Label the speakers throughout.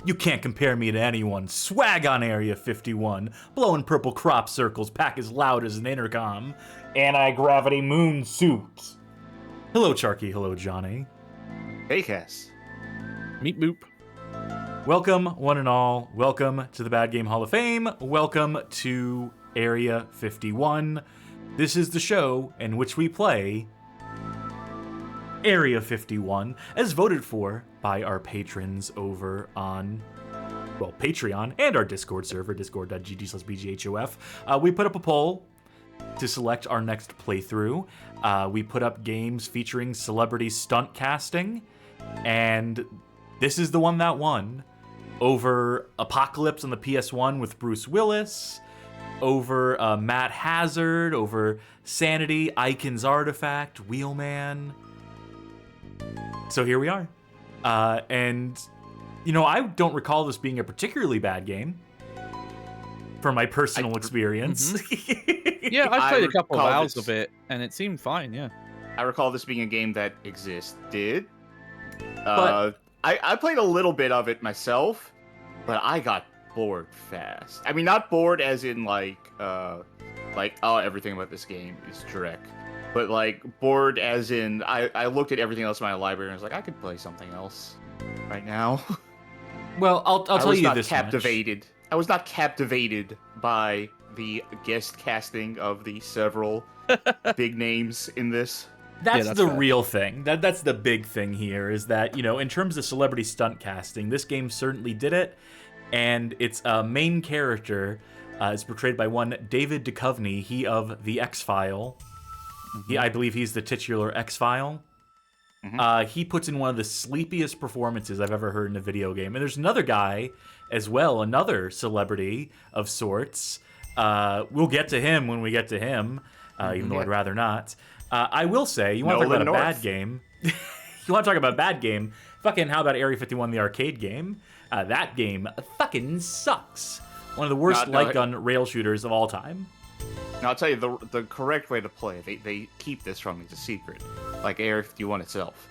Speaker 1: You can't compare me to anyone. Swag on Area 51. Blowing purple crop circles, pack as loud as an intercom. Anti-gravity moon suit. Hello, Charky. Hello, Johnny.
Speaker 2: Hey, Cass.
Speaker 3: Meep boop.
Speaker 1: Welcome, one and all. Welcome to the Bad Game Hall of Fame. Welcome to Area 51. This is the show in which we play Area 51, as voted for by our patrons over on, well, Patreon and our Discord server, discord.gg/bghof. We put up a poll to select our next playthrough. We put up games featuring celebrity stunt casting, and this is the one that won. Over Apocalypse on the PS1 with Bruce Willis, over Matt Hazard, over Sanity, Icon's Artifact, Wheelman. So here we are. And, you know, I don't recall this being a particularly bad game from my personal experience.
Speaker 3: Mm-hmm. Yeah, I played a couple of hours of it, and it seemed fine, yeah.
Speaker 2: I recall this being a game that existed.
Speaker 1: But
Speaker 2: I played a little bit of it myself, but I got bored fast. I mean, not bored as in like, oh, everything about this game is Drek. But like bored as in I looked at everything else in my library and was like, I could play something else right now.
Speaker 1: Well, I'll tell you this
Speaker 2: captivated. I was not captivated by the guest casting of the several big names in this.
Speaker 1: That's the real thing. That's the big thing here, is that, you know, in terms of celebrity stunt casting, this game certainly did it. And its main character is portrayed by one David Duchovny, he of The X-File. I believe he's the titular X-File. Mm-hmm. He puts in one of the sleepiest performances I've ever heard in a video game. And there's another guy as well, another celebrity of sorts. We'll get to him when we get to him, even though I'd rather not. I will say, you want to talk about a bad game? You want to talk about a bad game? Fucking, how about Area 51, the arcade game? That game fucking sucks. One of the worst light gun rail shooters of all time.
Speaker 2: Now, I'll tell you, the correct way to play it, they keep this from me, it's a secret, like Area 51 itself.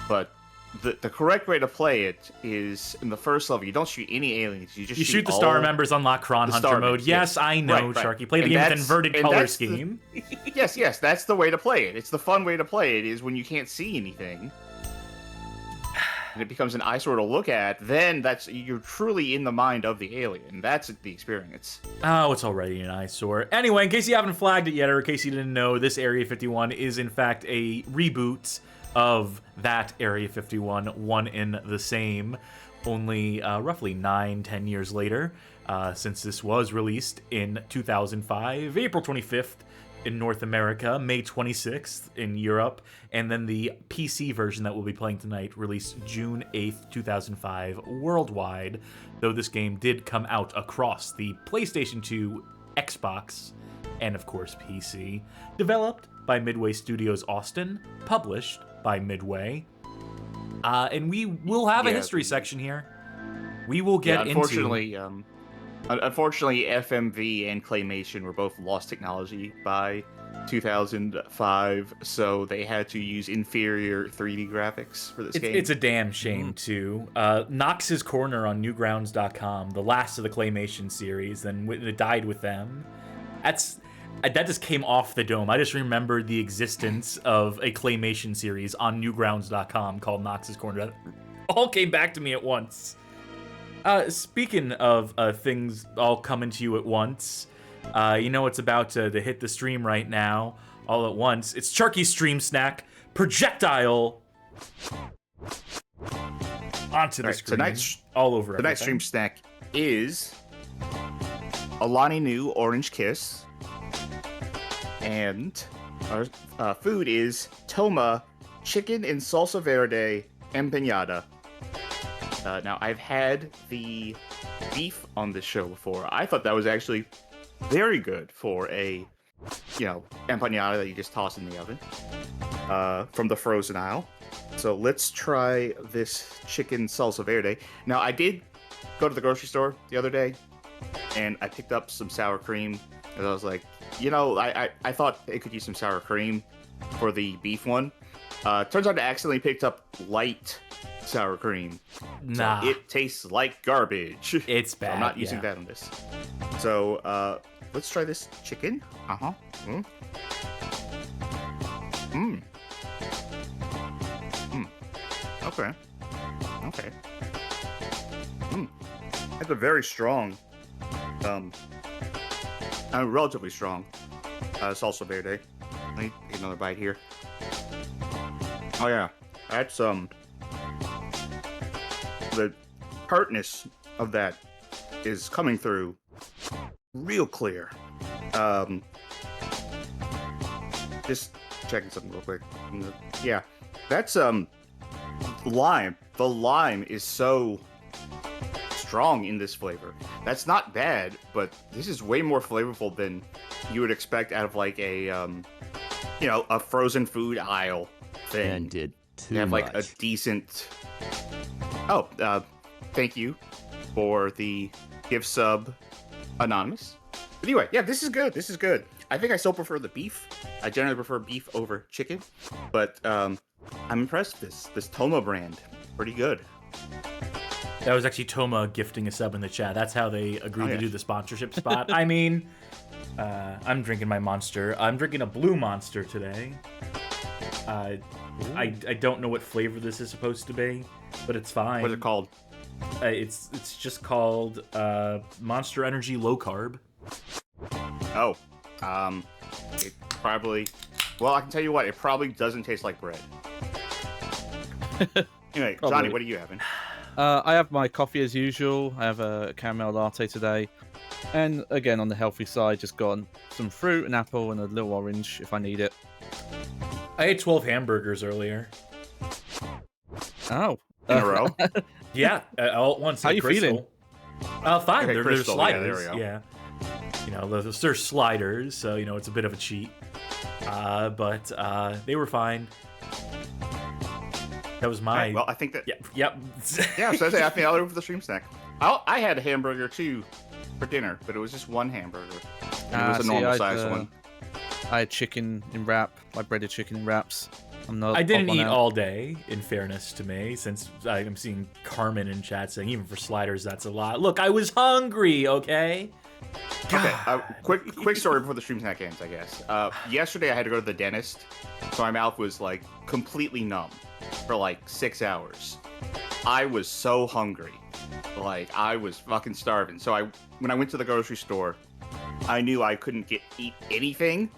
Speaker 2: But the correct way to play it is, in the first level, you don't shoot any aliens, you just
Speaker 1: shoot the star members, unlock Kron Hunter mode. Yes, I know, right. Sharky. Play the game with inverted color scheme.
Speaker 2: Yes, that's the way to play it. It's the fun way to play it, is when you can't see anything. And it becomes an eyesore to look at, then you're truly in the mind of the alien. That's the experience.
Speaker 1: Oh, it's already an eyesore. Anyway, in case you haven't flagged it yet, or in case you didn't know, this Area 51 is in fact a reboot of that Area 51, one in the same, only roughly 9-10 years later, since this was released in 2005, April 25th in North America, May 26th in Europe, and then the PC version that we'll be playing tonight released June 8th, 2005 worldwide, though this game did come out across the PlayStation 2, Xbox, and of course PC. Developed by Midway Studios Austin, published by Midway, and we will have a history section here. We will get into...
Speaker 2: Unfortunately, FMV and Claymation were both lost technology by 2005, so they had to use inferior 3D graphics for this game.
Speaker 1: It's a damn shame, too. Knox's Corner on Newgrounds.com, the last of the Claymation series, and it died with them. That just came off the dome. I just remembered the existence of a Claymation series on Newgrounds.com called Knox's Corner. That all came back to me at once. Speaking of things all coming to you at once, you know what's about to hit the stream right now, all at once. It's Charky's Stream Snack, Projectile, onto the screen, all over everything.
Speaker 2: Tonight's Stream Snack is Alani Nu Orange Kiss, and our food is Toma Chicken in Salsa Verde Empanada. Now, I've had the beef on this show before. I thought that was actually very good for a, empanada that you just toss in the oven from the frozen aisle. So let's try this chicken salsa verde. Now, I did go to the grocery store the other day, and I picked up some sour cream, and I was like, I thought it could use some sour cream for the beef one. Turns out I accidentally picked up light sour cream.
Speaker 1: Nah.
Speaker 2: So it tastes like garbage.
Speaker 1: It's bad.
Speaker 2: So I'm not using that on this. So let's try this chicken. Uh-huh. Okay. That's a very strong, relatively strong salsa verde. Let me take another bite here. Oh yeah, that's the tartness of that is coming through real clear. Just checking something real quick. Yeah, that's lime. The lime is so strong in this flavor. That's not bad, but this is way more flavorful than you would expect out of like a a frozen food aisle thing.
Speaker 4: And did too
Speaker 2: They have like
Speaker 4: much.
Speaker 2: a decent. Oh, thank you for the gift sub, Anonymous. But anyway, yeah, this is good. This is good. I think I still prefer the beef. I generally prefer beef over chicken, but I'm impressed with this Toma brand. Pretty good.
Speaker 1: That was actually Toma gifting a sub in the chat. That's how they agreed to do the sponsorship spot. I mean, I'm drinking my Monster. I'm drinking a Blue Monster today. I don't know what flavor this is supposed to be, but it's fine.
Speaker 2: What's it called?
Speaker 1: It's just called Monster Energy Low Carb.
Speaker 2: Oh, it probably. Well, I can tell you what. It probably doesn't taste like bread. Anyway,
Speaker 3: Probably.
Speaker 2: Johnny, what are you having?
Speaker 3: I have my coffee as usual. I have a caramel latte today. And again, on the healthy side, just got some fruit, an apple, and a little orange if I need it.
Speaker 1: I ate 12 hamburgers earlier.
Speaker 3: Oh.
Speaker 2: In a row?
Speaker 1: Yeah, all at once.
Speaker 3: How you
Speaker 1: Crystal. Fine.
Speaker 2: Okay,
Speaker 1: They're
Speaker 2: Crystal, yeah,
Speaker 1: sliders.
Speaker 2: there we go.
Speaker 1: Yeah. They're sliders, so it's a bit of a cheat. But they were fine. That was my.
Speaker 2: Alright, well, I think that.
Speaker 1: Yep.
Speaker 2: Yeah, so I think I'll order for the stream snack. I had a hamburger too for dinner, but it was just one hamburger. And it was a normal size one.
Speaker 3: I had chicken in wrap, like breaded chicken in wraps.
Speaker 1: I didn't eat all day, in fairness to me, since I'm seeing Carmen in chat saying even for sliders that's a lot. Look, I was hungry, okay?
Speaker 2: Okay, quick story before the stream snack ends, I guess. Yesterday I had to go to the dentist, so my mouth was like completely numb for like 6 hours. I was so hungry, like I was fucking starving. So when I went to the grocery store, I knew I couldn't eat anything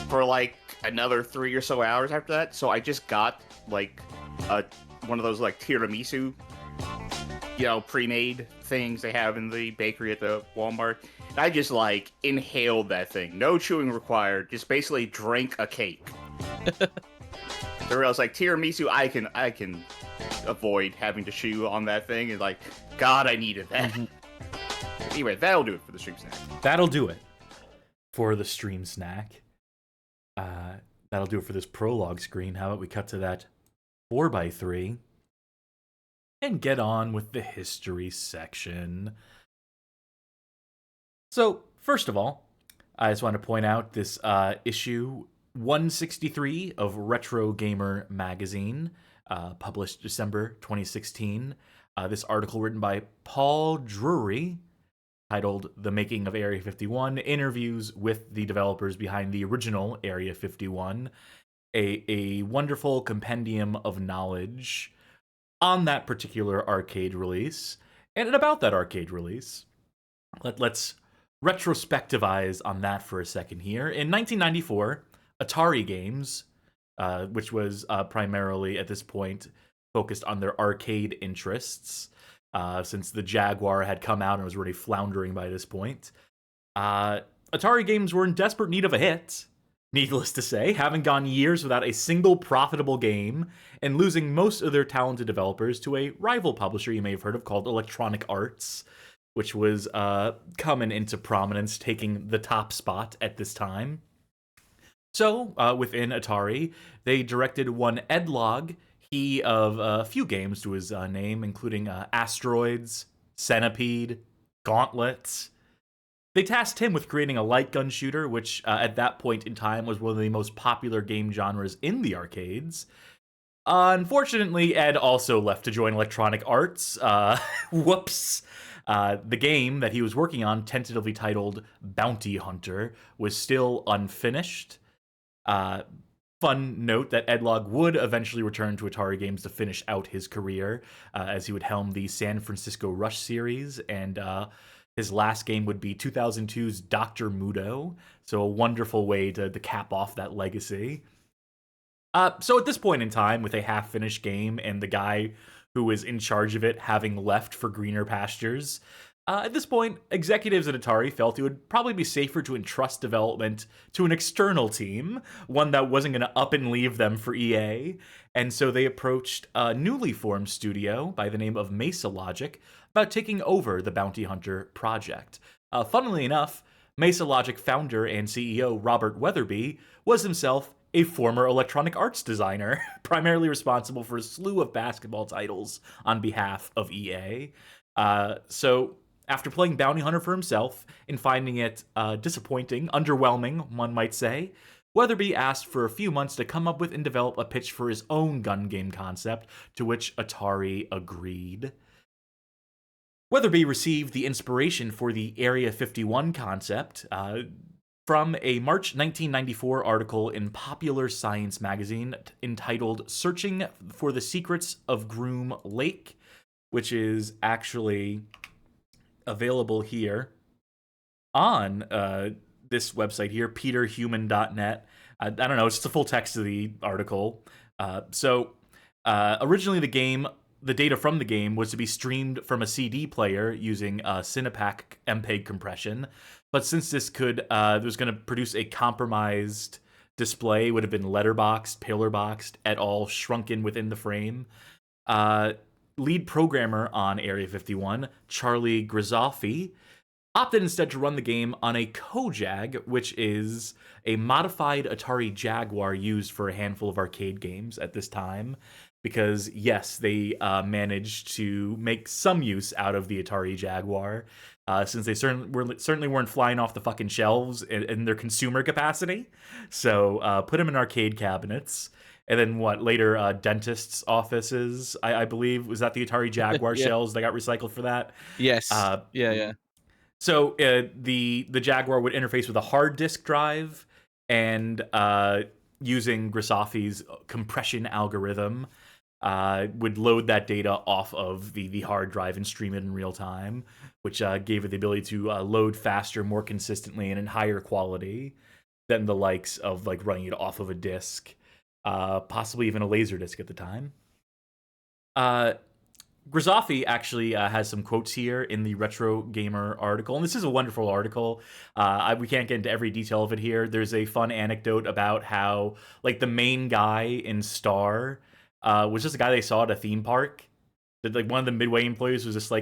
Speaker 2: for like another 3 or so hours after that. So I just got like one of those like tiramisu, pre-made things they have in the bakery at the Walmart. I just like inhaled that thing. No chewing required. Just basically drank a cake. Or else like tiramisu, I can avoid having to chew on that thing. And like, God, I needed that. Anyway, that'll do it for the stream snack.
Speaker 1: That'll do it for the stream snack. That'll do it for this prologue screen. How about we cut to that 4x3 and get on with the history section. So, first of all, I just want to point out this issue 163 of Retro Gamer magazine, published December 2016. This article written by Paul Drury, titled The Making of Area 51, interviews with the developers behind the original Area 51, a wonderful compendium of knowledge on that particular arcade release, and about that arcade release. Let's retrospectivize on that for a second here. In 1994, Atari Games, which was primarily at this point focused on their arcade interests, since the Jaguar had come out and was already floundering by this point. Atari Games were in desperate need of a hit, needless to say, having gone years without a single profitable game and losing most of their talented developers to a rival publisher you may have heard of called Electronic Arts, which was coming into prominence, taking the top spot at this time. So, within Atari, they directed one Ed Log, he of a few games to his name, including Asteroids, Centipede, Gauntlet, They tasked him with creating a light gun shooter, which at that point in time was one of the most popular game genres in the arcades. Unfortunately, Ed also left to join Electronic Arts. Whoops. The game that he was working on, tentatively titled Bounty Hunter, was still unfinished. Fun note that Edlog would eventually return to Atari Games to finish out his career, as he would helm the San Francisco Rush series, and his last game would be 2002's Dr. Mudo, so a wonderful way to cap off that legacy. So at this point in time, with a half-finished game and the guy who was in charge of it having left for greener pastures, at this point, executives at Atari felt it would probably be safer to entrust development to an external team, one that wasn't going to up and leave them for EA. And so they approached a newly formed studio by the name of Mesa Logic about taking over the Bounty Hunter project. Funnily enough, Mesa Logic founder and CEO Robert Weatherby was himself a former Electronic Arts designer, primarily responsible for a slew of basketball titles on behalf of EA. So after playing Bounty Hunter for himself and finding it disappointing, underwhelming, one might say, Weatherby asked for a few months to come up with and develop a pitch for his own gun game concept, to which Atari agreed. Weatherby received the inspiration for the Area 51 concept from a March 1994 article in Popular Science magazine entitled Searching for the Secrets of Groom Lake, which is actually available here on this website here, peterhuman.net. I don't know, it's just the full text of the article. Originally the data from the game was to be streamed from a CD player using Cinepack MPEG compression. But since this was going to produce a compromised display, would have been letterboxed, pillarboxed, et al., shrunken within the frame. Lead programmer on Area 51, Charlie Grizzoffi, opted instead to run the game on a Kojag, which is a modified Atari Jaguar used for a handful of arcade games at this time. Because, yes, they managed to make some use out of the Atari Jaguar, since they certainly weren't flying off the fucking shelves in their consumer capacity. So put them in arcade cabinets. And then later dentists' offices, I believe. Was that the Atari Jaguar
Speaker 3: Yeah.
Speaker 1: shells that got recycled for that?
Speaker 3: Yes. Yeah.
Speaker 1: So the Jaguar would interface with a hard disk drive, and using Grizzoffi's compression algorithm, would load that data off of the hard drive and stream it in real time, which gave it the ability to load faster, more consistently, and in higher quality than the likes of running it off of a disk, possibly even a laser disc at the time. Grizzoffi actually has some quotes here in the Retro Gamer article, and this is a wonderful article. We can't get into every detail of it here. There's a fun anecdote about how the main guy in Star was just a guy they saw at a theme park. That one of the Midway employees was just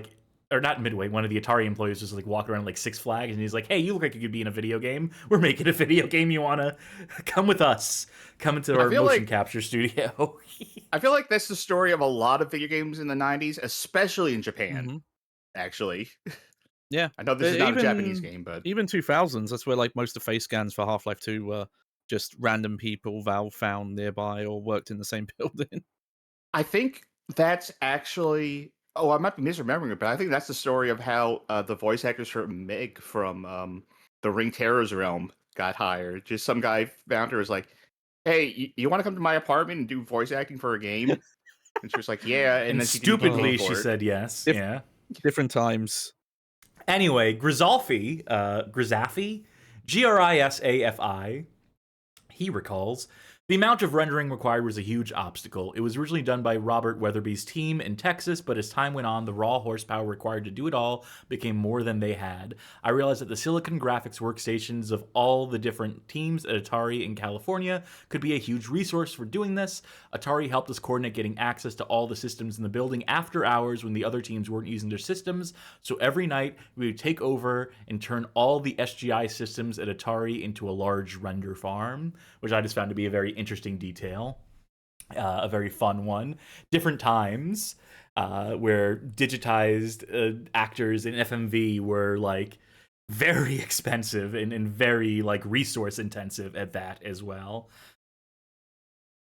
Speaker 1: or not Midway, one of the Atari employees was walking around Six Flags, and he's like, "Hey, you look like you could be in a video game. We're making a video game. You wanna come with us? Come into our motion capture studio."
Speaker 2: I feel like that's the story of a lot of video games in the 90s, especially in Japan, actually.
Speaker 3: Yeah.
Speaker 2: I know this is not a Japanese game, but
Speaker 3: even 2000s, that's where most of the face scans for Half-Life 2 were just random people Valve found nearby or worked in the same building.
Speaker 2: I think that's actually... Oh, I might be misremembering it, but I think that's the story of how the voice actors for Meg from the Ring Terror's Realm got hired. Just some guy found her, was like, "Hey, you want to come to my apartment and do voice acting for a game?" And she was like, "Yeah." And then
Speaker 1: stupidly she said yes. Yeah.
Speaker 3: Different times.
Speaker 1: Anyway, Grizzoffi, Grisafi, he recalls, the amount of rendering required was a huge obstacle. It was originally done by Robert Weatherby's team in Texas, but as time went on, the raw horsepower required to do it all became more than they had. I realized that the Silicon Graphics workstations of all the different teams at Atari in California could be a huge resource for doing this. Atari helped us coordinate getting access to all the systems in the building after hours when the other teams weren't using their systems. So every night, we would take over and turn all the SGI systems at Atari into a large render farm, which I just found to be a very interesting detail, a very fun one. Different times where digitized actors in FMV were very expensive and very like resource intensive at that as well.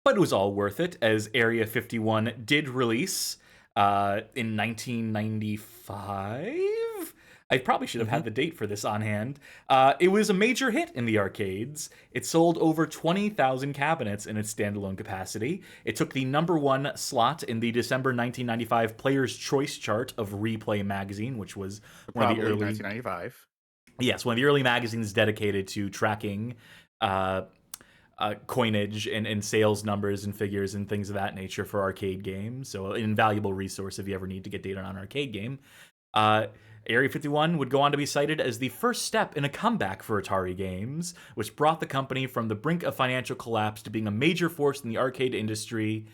Speaker 1: But it was all worth it, as Area 51 did release in 1995. I probably should have had the date for this on hand. It was a major hit in the arcades. It sold over 20,000 cabinets in its standalone capacity. It took the #1 slot in the December 1995 Player's Choice chart of Replay magazine, which was one of the early
Speaker 2: 1995.
Speaker 1: Yes, one of the early magazines dedicated to tracking coinage and sales numbers and figures and things of that nature for arcade games. So an invaluable resource if you ever need to get data on an arcade game. Area 51 would go on to be cited as the first step in a comeback for Atari games, which brought the company from the brink of financial collapse to being a major force in the arcade industry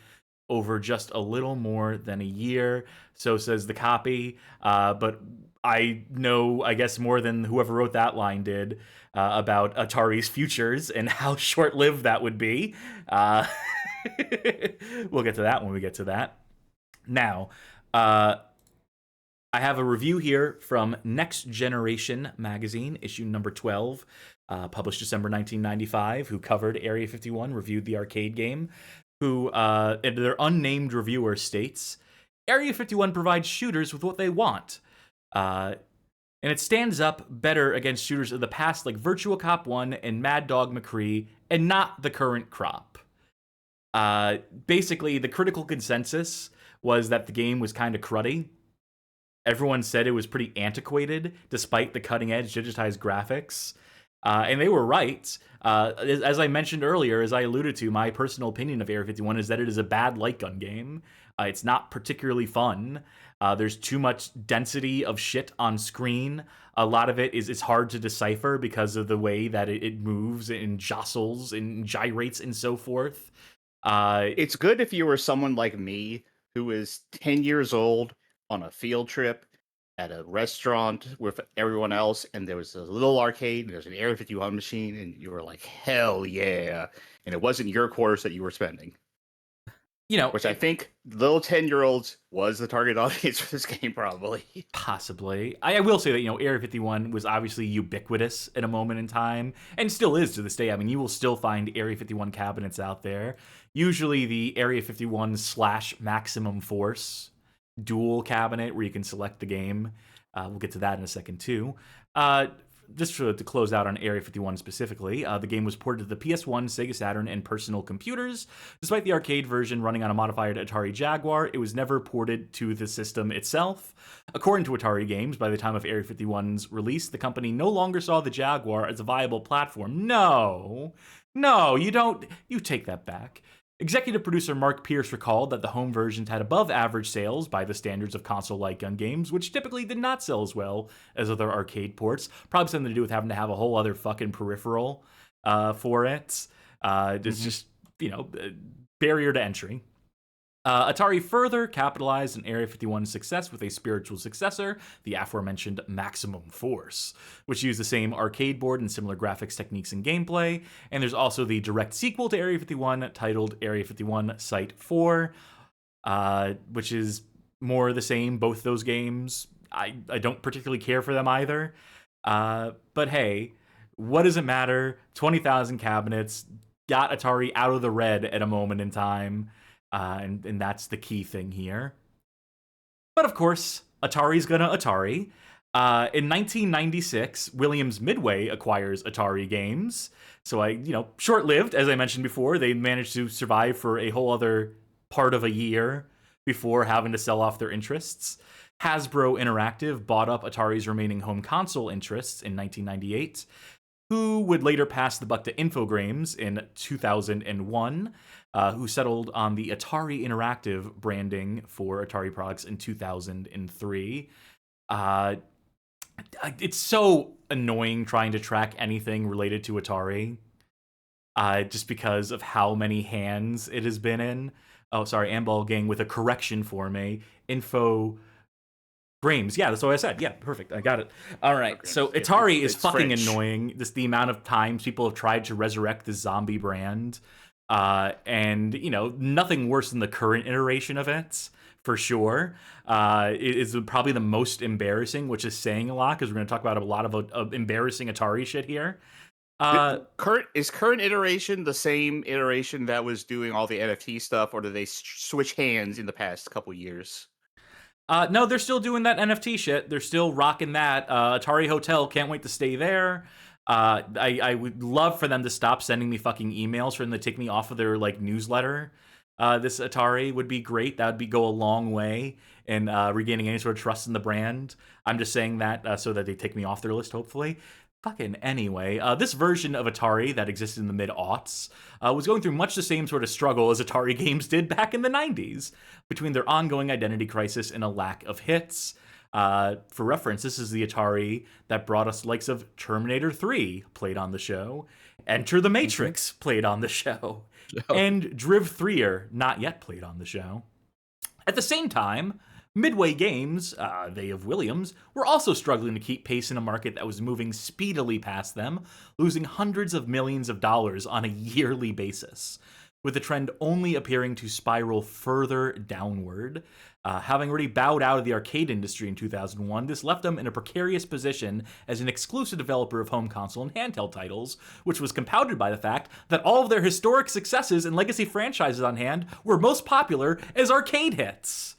Speaker 1: over just a little more than a year. So says the copy. But I know, I guess, more than whoever wrote that line did about Atari's futures and how short-lived that would be. We'll get to that when we get to that. Now, I have a review here from Next Generation magazine, issue number 12, published December 1995, who covered Area 51, reviewed the arcade game, who, their unnamed reviewer states, Area 51 provides shooters with what they want. And it stands up better against shooters of the past like Virtua Cop 1 and Mad Dog McCree, and not the current crop. Basically, the critical consensus was that the game was kind of cruddy. Everyone said it was pretty antiquated, despite the cutting-edge digitized graphics. And they were right. As I mentioned earlier, as I alluded to, my personal opinion of Area 51 is that it is a bad light gun game. It's not particularly fun. There's too much density of shit on screen. A lot of it is hard to decipher because of the way that it moves and jostles and gyrates and so forth.
Speaker 2: It's good if you were someone like me who is 10 years old on a field trip at a restaurant with everyone else, and there was a little arcade, and there's an Area 51 machine, and you were like, hell yeah. And it wasn't your quarters that you were spending.
Speaker 1: You know,
Speaker 2: which I think little 10-year-olds was the target audience for this game, probably.
Speaker 1: Possibly. I will say that, Area 51 was obviously ubiquitous at a moment in time, and still is to this day. I mean, you will still find Area 51 cabinets out there. Usually the Area 51 / Maximum Force dual cabinet where you can select the game. We'll get to that in a second, too. Just to close out on Area 51 specifically, the game was ported to the PS1, Sega Saturn, and personal computers. Despite the arcade version running on a modified Atari Jaguar, it was never ported to the system itself. According to Atari Games, by the time of Area 51's release, the company no longer saw the Jaguar as a viable platform. No, you don't. You take that back. Executive producer Mark Pierce recalled that the home versions had above-average sales by the standards of console light gun games, which typically did not sell as well as other arcade ports. Probably something to do with having to have a whole other fucking peripheral for it. It's just, barrier to entry. Atari further capitalized on Area 51's success with a spiritual successor, the aforementioned Maximum Force, which used the same arcade board and similar graphics techniques and gameplay. And there's also the direct sequel to Area 51 titled Area 51 Site 4, which is more the same. Both those games, I don't particularly care for them either. But hey, what does it matter? 20,000 cabinets got Atari out of the red at a moment in time. And that's the key thing here. But of course, Atari's gonna Atari. In 1996, Williams Midway acquires Atari Games. So short-lived, as I mentioned before, they managed to survive for a whole other part of a year before having to sell off their interests. Hasbro Interactive bought up Atari's remaining home console interests in 1998, who would later pass the buck to Infogrames in 2001. Who settled on the Atari Interactive branding for Atari products in 2003. It's so annoying trying to track anything related to Atari, just because of how many hands it has been in. Oh, sorry, Amball Gang with a correction for me. Infogrames. Yeah, that's what I said. Yeah, perfect. I got it. All right. So Atari is fucking French. Annoying. Just the amount of times people have tried to resurrect the zombie brand. And nothing worse than the current iteration of it for sure. It is probably the most embarrassing, which is saying a lot because we're going to talk about a lot of embarrassing Atari shit here.
Speaker 2: Current iteration the same iteration that was doing all the NFT stuff, or do they switch hands in the past couple years?
Speaker 1: No, they're still doing that NFT shit. They're still rocking that. Atari Hotel, can't wait to stay there. I would love for them to stop sending me fucking emails, for them to take me off of their like newsletter. This Atari would be great. That would go a long way in regaining any sort of trust in the brand. I'm just saying that so that they take me off their list, hopefully. Fucking anyway, this version of Atari that existed in the mid-aughts was going through much the same sort of struggle as Atari games did back in the 90s, between their ongoing identity crisis and a lack of hits. For reference, this is the Atari that brought us the likes of Terminator 3 played on the show, Enter the Matrix played on the show, and Driv 3er not yet played on the show. At the same time, Midway Games, they of Williams, were also struggling to keep pace in a market that was moving speedily past them, losing hundreds of millions of dollars on a yearly basis, with the trend only appearing to spiral further downward. Having already bowed out of the arcade industry in 2001, this left them in a precarious position as an exclusive developer of home console and handheld titles, which was compounded by the fact that all of their historic successes and legacy franchises on hand were most popular as arcade hits.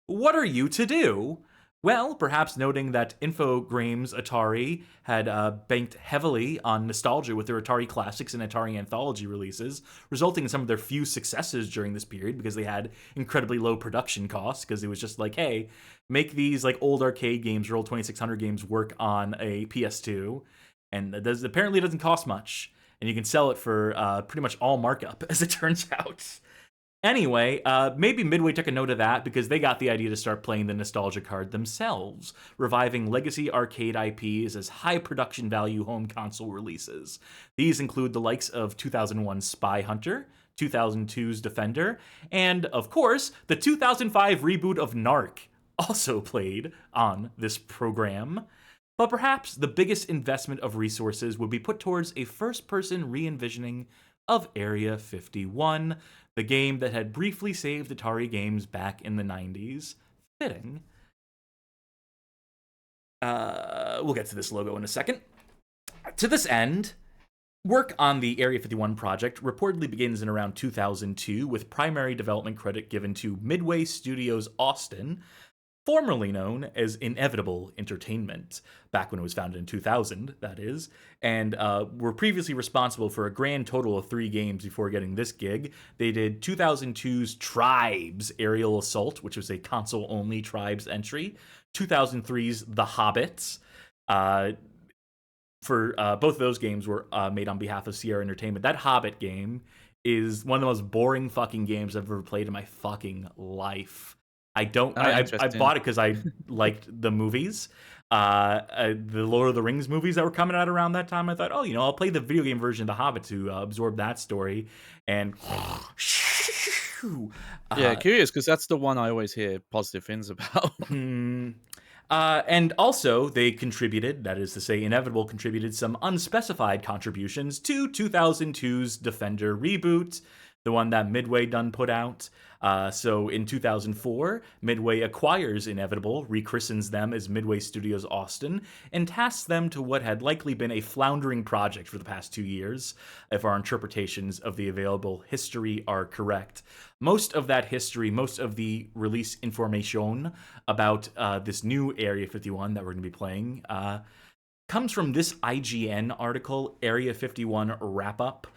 Speaker 1: What are you to do? Well, perhaps noting that Infogrames Atari had banked heavily on nostalgia with their Atari Classics and Atari Anthology releases, resulting in some of their few successes during this period because they had incredibly low production costs, because it was just like, hey, make these like old arcade games or old 2600 games work on a PS2, and it apparently doesn't cost much, and you can sell it for pretty much all markup, as it turns out. Anyway, maybe Midway took a note of that because they got the idea to start playing the nostalgia card themselves, reviving legacy arcade IPs as high production value home console releases. These include the likes of 2001's Spy Hunter, 2002's Defender, and, of course, the 2005 reboot of Narc, also played on this program. But perhaps the biggest investment of resources would be put towards a first-person re-envisioning of Area 51, the game that had briefly saved Atari games back in the 90s. Fitting. We'll get to this logo in a second. To this end, work on the Area 51 project reportedly begins in around 2002, with primary development credit given to Midway Studios Austin, formerly known as Inevitable Entertainment, back when it was founded in 2000, that is, and were previously responsible for a grand total of 3 games before getting this gig. They did 2002's Tribes Aerial Assault, which was a console-only Tribes entry, 2003's The Hobbit. Both of those games were made on behalf of Sierra Entertainment. That Hobbit game is one of the most boring fucking games I've ever played in my fucking life. I bought it because I liked the movies, the Lord of the Rings movies that were coming out around that time. I thought, I'll play the video game version of The Hobbit to absorb that story. And
Speaker 3: curious, because that's the one I always hear positive things about.
Speaker 1: And also, they contributed, that is to say, Inevitable contributed some unspecified contributions to 2002's Defender reboot, the one that Midway done put out. So in 2004, Midway acquires Inevitable, rechristens them as Midway Studios Austin, and tasks them to what had likely been a floundering project for the past 2 years, if our interpretations of the available history are correct. Most of that history, most of the release information about this new Area 51 that we're going to be playing, comes from this IGN article, Area 51 Wrap-Up.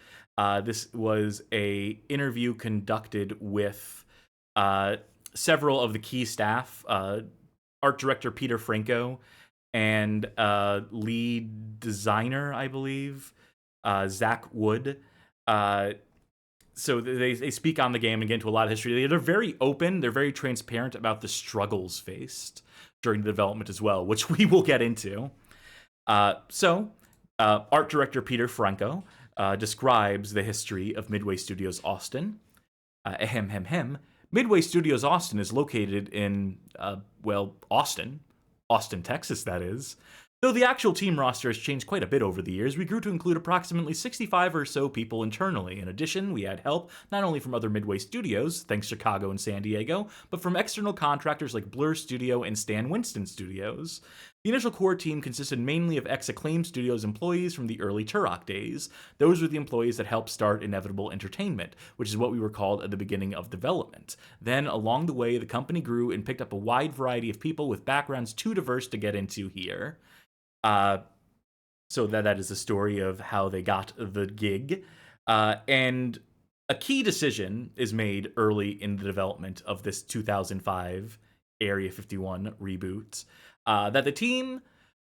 Speaker 1: This was a interview conducted with several of the key staff, art director Peter Franco, and lead designer, I believe, Zach Wood. So they speak on the game and get into a lot of history. They're very open. They're very transparent about the struggles faced during the development as well, which we will get into. So art director Peter Franco describes the history of Midway Studios Austin. Midway Studios Austin is located in, Austin, Texas, that is. Though the actual team roster has changed quite a bit over the years, we grew to include approximately 65 or so people internally. In addition, we had help not only from other Midway studios, thanks Chicago and San Diego, but from external contractors like Blur Studio and Stan Winston Studios. The initial core team consisted mainly of ex-Acclaim Studios employees from the early Turok days. Those were the employees that helped start Inevitable Entertainment, which is what we were called at the beginning of development. Then, along the way, the company grew and picked up a wide variety of people with backgrounds too diverse to get into here. So that is the story of how they got the gig. And a key decision is made early in the development of this 2005 Area 51 reboot, that the team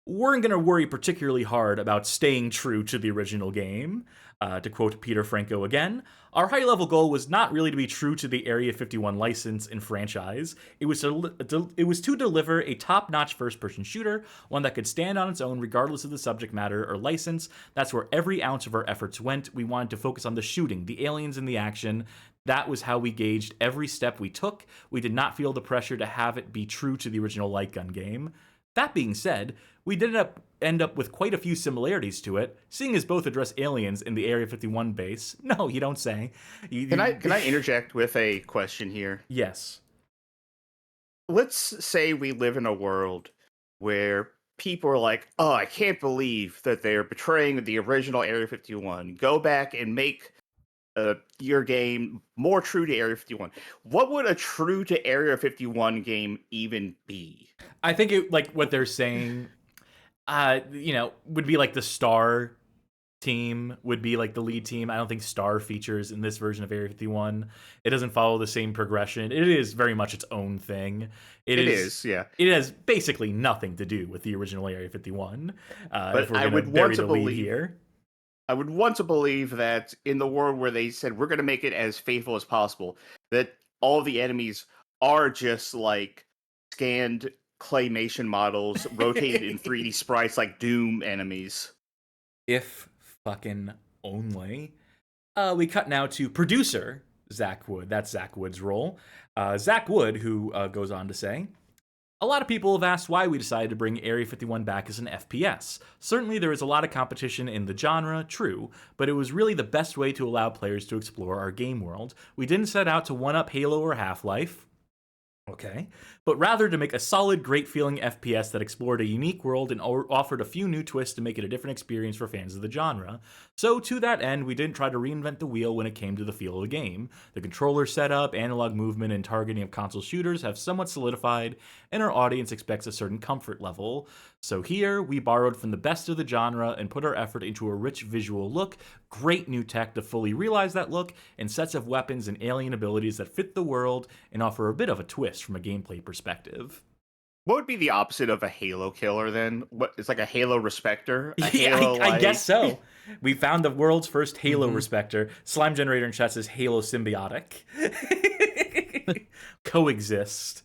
Speaker 1: weren't going to worry particularly hard about staying true to the original game. To quote Peter Franco again, our high-level goal was not really to be true to the Area 51 license and franchise. It was to deliver a top-notch first-person shooter, one that could stand on its own regardless of the subject matter or license. That's where every ounce of our efforts went. We wanted to focus on the shooting, the aliens, and the action. That was how we gauged every step we took. We did not feel the pressure to have it be true to the original light gun game. That being said, we did end up with quite a few similarities to it, seeing as both address aliens in the Area 51 base. No, you don't say.
Speaker 2: Can I interject with a question here?
Speaker 1: Yes.
Speaker 2: Let's say we live in a world where people are like, oh, I can't believe that they're betraying the original Area 51. Go back and make your game more true to Area 51. What would a true to Area 51 game even be?
Speaker 1: I think it, like what they're saying, would be like the Star team would be like the lead team. I don't think Star features in this version of Area 51. It doesn't follow the same progression. It is very much its own thing. It is, yeah. It has basically nothing to do with the original Area 51.
Speaker 2: But I would want to believe here. I would want to believe that in the world where they said we're going to make it as faithful as possible, that all the enemies are just like scanned claymation models rotated in 3D sprites like Doom enemies.
Speaker 1: If fucking only. We cut now to producer Zach Wood. That's Zach Wood's role. Zach Wood, who goes on to say, a lot of people have asked why we decided to bring Area 51 back as an FPS. Certainly there is a lot of competition in the genre, true, but it was really the best way to allow players to explore our game world. We didn't set out to one-up Halo or Half-Life, okay, but rather to make a solid, great-feeling FPS that explored a unique world and offered a few new twists to make it a different experience for fans of the genre. So, to that end, we didn't try to reinvent the wheel when it came to the feel of the game. The controller setup, analog movement, and targeting of console shooters have somewhat solidified, and our audience expects a certain comfort level. So here, we borrowed from the best of the genre and put our effort into a rich visual look, great new tech to fully realize that look, and sets of weapons and alien abilities that fit the world and offer a bit of a twist from a gameplay perspective.
Speaker 2: What would be the opposite of a Halo killer then? What, it's like a Halo respecter? A Halo,
Speaker 1: I guess so. We found the world's first Halo respecter. Slime Generator in chat says Halo symbiotic. Coexist.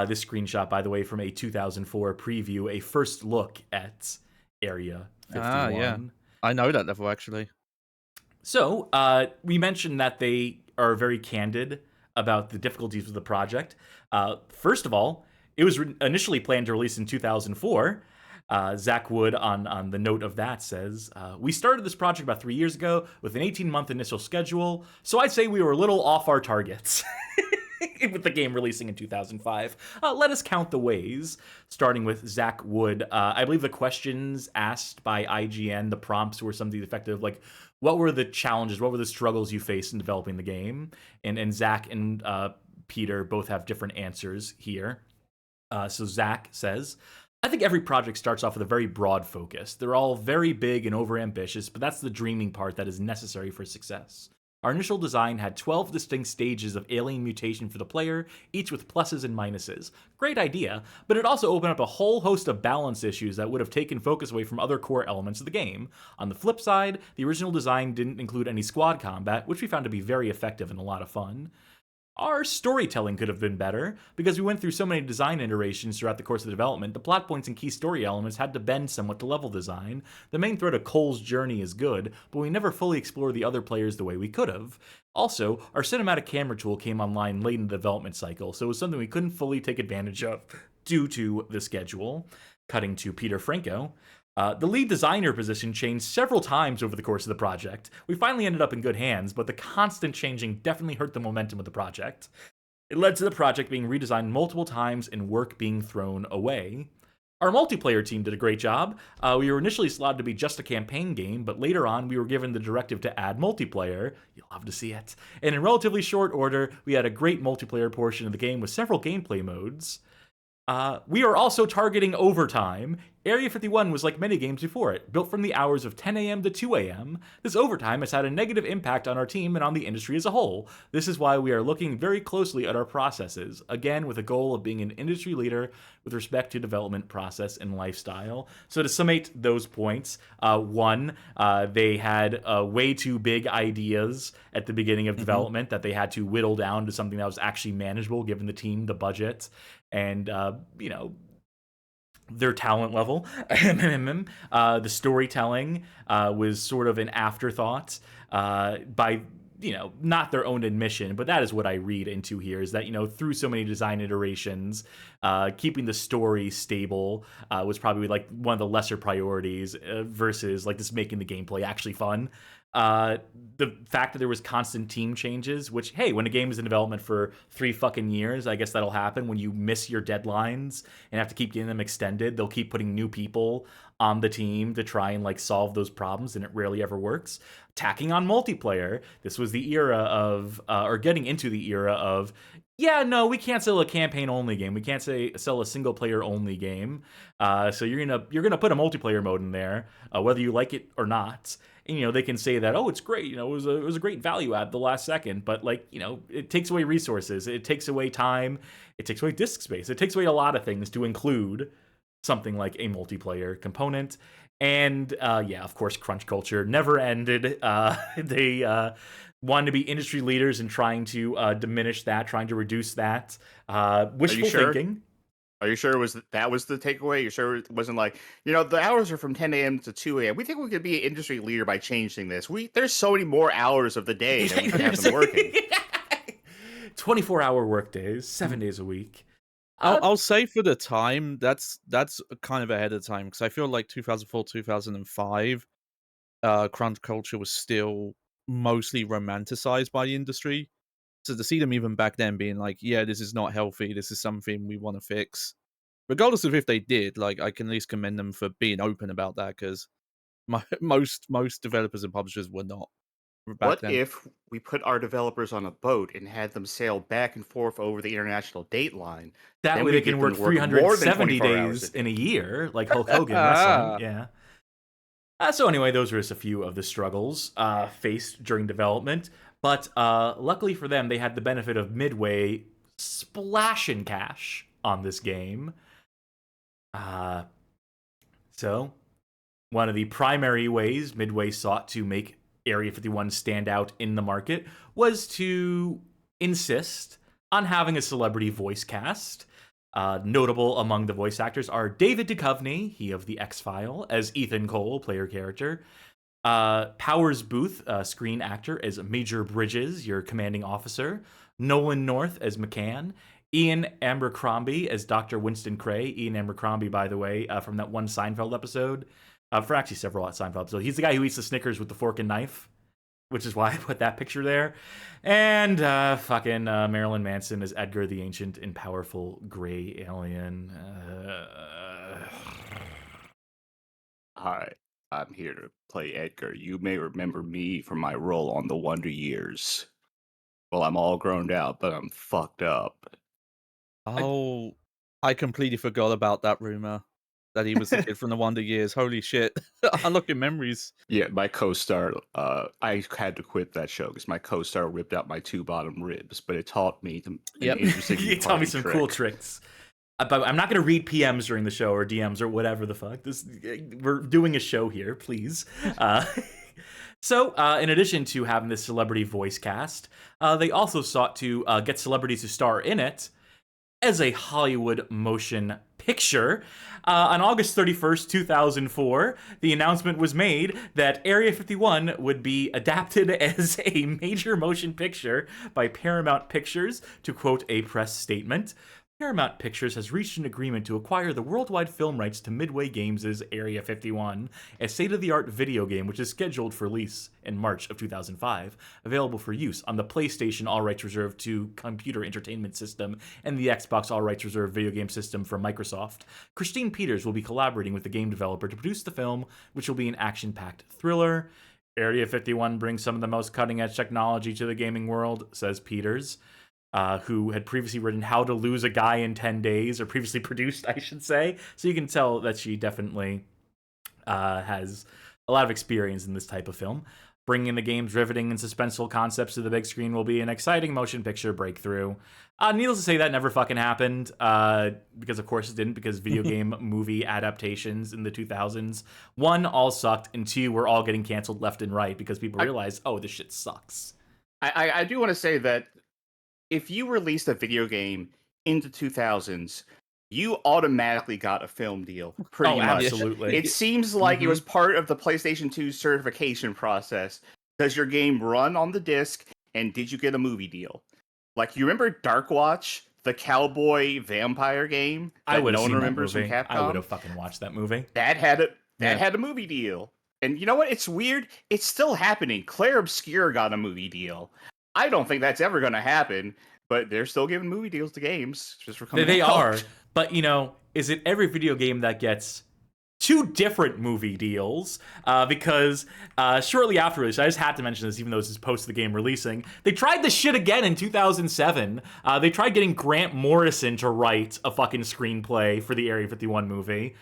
Speaker 1: This screenshot, by the way, from a 2004 preview, a first look at Area 51.
Speaker 3: Yeah. I know that level, actually.
Speaker 1: So, we mentioned that they are very candid about the difficulties of the project. First of all, it was initially planned to release in 2004. Zach Wood, on the note of that, says, we started this project about 3 years ago with an 18-month initial schedule, so I'd say we were a little off our targets. With the game releasing in 2005. Let us count the ways, starting with Zach Wood. I believe the questions asked by IGN, the prompts were something effective, like, what were the challenges, what were the struggles you faced in developing the game? And Zach and Peter both have different answers here. So Zach says, I think every project starts off with a very broad focus. They're all very big and overambitious, but that's the dreaming part that is necessary for success. Our initial design had 12 distinct stages of alien mutation for the player, each with pluses and minuses. Great idea, but it also opened up a whole host of balance issues that would have taken focus away from other core elements of the game. On the flip side, the original design didn't include any squad combat, which we found to be very effective and a lot of fun. Our storytelling could have been better, because we went through so many design iterations throughout the course of the development, the plot points and key story elements had to bend somewhat to level design. The main thread of Cole's journey is good, but we never fully explored the other players the way we could have. Also, our cinematic camera tool came online late in the development cycle, so it was something we couldn't fully take advantage of due to the schedule. Cutting to Peter Franco. The lead designer position changed several times over the course of the project. We finally ended up in good hands, but the constant changing definitely hurt the momentum of the project. It led to the project being redesigned multiple times and work being thrown away. Our multiplayer team did a great job. We were initially slotted to be just a campaign game, but later on we were given the directive to add multiplayer. You'll love to see it. And in relatively short order, we had a great multiplayer portion of the game with several gameplay modes. We are also targeting overtime. Area 51 was like many games before it, built from the hours of 10 a.m. to 2 a.m. This overtime has had a negative impact on our team and on the industry as a whole. This is why we are looking very closely at our processes, again with a goal of being an industry leader with respect to development process and lifestyle. So to summate those points, one, they had way too big ideas at the beginning of development that they had to whittle down to something that was actually manageable given the team, the budget, and their talent level. The storytelling was sort of an afterthought by, not their own admission, but that is what I read into here, is that, through so many design iterations, keeping the story stable was probably like one of the lesser priorities versus like just making the gameplay actually fun. The fact that there was constant team changes, which, hey, when a game is in development for 3 fucking years, I guess that'll happen. When you miss your deadlines and have to keep getting them extended, they'll keep putting new people on the team to try and like solve those problems, and it rarely ever works. Tacking on multiplayer, this was the era of, or getting into the era of, yeah, no, we can't sell a campaign-only game. We can't sell a single-player-only game. So you're gonna put a multiplayer mode in there, whether you like it or not. And, they can say that, oh, it's great. It was a great value add the last second. But like, it takes away resources. It takes away time. It takes away disk space. It takes away a lot of things to include something like a multiplayer component. And of course, crunch culture never ended. They wanted to be industry leaders and trying to diminish that, trying to reduce that. Wishful thinking.
Speaker 2: Are you sure that was the takeaway? You're sure it wasn't like, the hours are from 10 a.m. to 2 a.m. We think we could be an industry leader by changing this. There's so many more hours of the day that we can have them working.
Speaker 1: 24-hour work days, 7 days a week.
Speaker 3: I'll say for the time, that's kind of ahead of time, because I feel like 2004, 2005, crunch culture was still mostly romanticized by the industry. So to see them even back then being like, yeah, this is not healthy, this is something we want to fix, regardless of if they did, like, I can at least commend them for being open about that, because most developers and publishers were not.
Speaker 2: What if we put our developers on a boat and had them sail back and forth over the international date line?
Speaker 1: That way they can work 370 days in a year, like Hulk Hogan wrestling. Yeah. So anyway, those are just a few of the struggles faced during development. But luckily for them, they had the benefit of Midway splashing cash on this game. So one of the primary ways Midway sought to make Area 51 stand out in the market was to insist on having a celebrity voice cast. Notable among the voice actors are David Duchovny, he of The X-File, as Ethan Cole, player character. Powers Booth, screen actor, as Major Bridges, your commanding officer. Nolan North as McCann. Ian Abercrombie as Dr. Winston Cray. Ian Abercrombie, by the way, from that one Seinfeld episode. For actually several Seinfeld episodes. He's the guy who eats the Snickers with the fork and knife, which is why I put that picture there. And fucking Marilyn Manson as Edgar the Ancient and Powerful Gray Alien.
Speaker 2: Hi, I'm here to play Edgar. You may remember me from my role on The Wonder Years. Well, I'm all grown out, but I'm fucked up.
Speaker 3: Oh, I completely forgot about that rumor. That he was the kid from The Wonder Years. Holy shit. Unlocking memories.
Speaker 2: Yeah, my co-star, I had to quit that show because my co-star ripped out my 2 bottom ribs, but it taught me an interesting
Speaker 1: You taught me some cool tricks. But I'm not going to read PMs during the show or DMs or whatever the fuck. We're doing a show here, please. So, in addition to having this celebrity voice cast, they also sought to get celebrities to star in it as a Hollywood motion picture. On August 31st, 2004, the announcement was made that Area 51 would be adapted as a major motion picture by Paramount Pictures, to quote a press statement. Paramount Pictures has reached an agreement to acquire the worldwide film rights to Midway Games' Area 51, a state-of-the-art video game which is scheduled for release in March of 2005, available for use on the PlayStation All Rights Reserved to Computer Entertainment System and the Xbox All Rights Reserved video game system from Microsoft. Christine Peters will be collaborating with the game developer to produce the film, which will be an action-packed thriller. Area 51 brings some of the most cutting-edge technology to the gaming world, says Peters. Who had previously written How to Lose a Guy in 10 Days, or previously produced, I should say. So you can tell that she definitely has a lot of experience in this type of film. Bringing the game's riveting and suspenseful concepts to the big screen will be an exciting motion picture breakthrough. Needless to say, that never fucking happened, because of course it didn't, because video game movie adaptations in the 2000s, one, all sucked, and two, were all getting canceled left and right because people realized, oh, this shit sucks.
Speaker 2: I do want to say that if you released a video game into 2000s, you automatically got a film deal. Pretty much.
Speaker 1: Absolutely.
Speaker 2: It seems like it was part of the PlayStation 2 certification process. Does your game run on the disc, and did you get a movie deal? Like, you remember Dark Watch, the cowboy vampire game
Speaker 1: I would
Speaker 2: no
Speaker 1: have
Speaker 2: one
Speaker 1: seen
Speaker 2: remembers
Speaker 1: that movie.
Speaker 2: from Capcom?
Speaker 1: I would have fucking watched that movie.
Speaker 2: That had a movie deal. And you know what? It's weird. It's still happening. Claire Obscure got a movie deal. I don't think that's ever going to happen, but they're still giving movie deals to games just for coming
Speaker 1: They
Speaker 2: out.
Speaker 1: are, but is it every video game that gets two different movie deals? Because shortly after this, I just had to mention this, even though this is post the game releasing, they tried this shit again in 2007. They tried getting Grant Morrison to write a fucking screenplay for the Area 51 movie.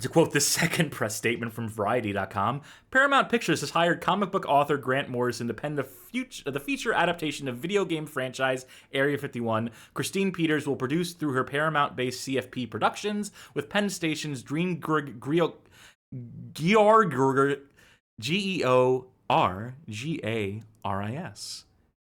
Speaker 1: To quote the second press statement from Variety.com, Paramount Pictures has hired comic book author Grant Morrison to pen the feature adaptation of video game franchise Area 51. Christine Peters will produce through her Paramount-based CFP Productions, with Penn Station's Georgris,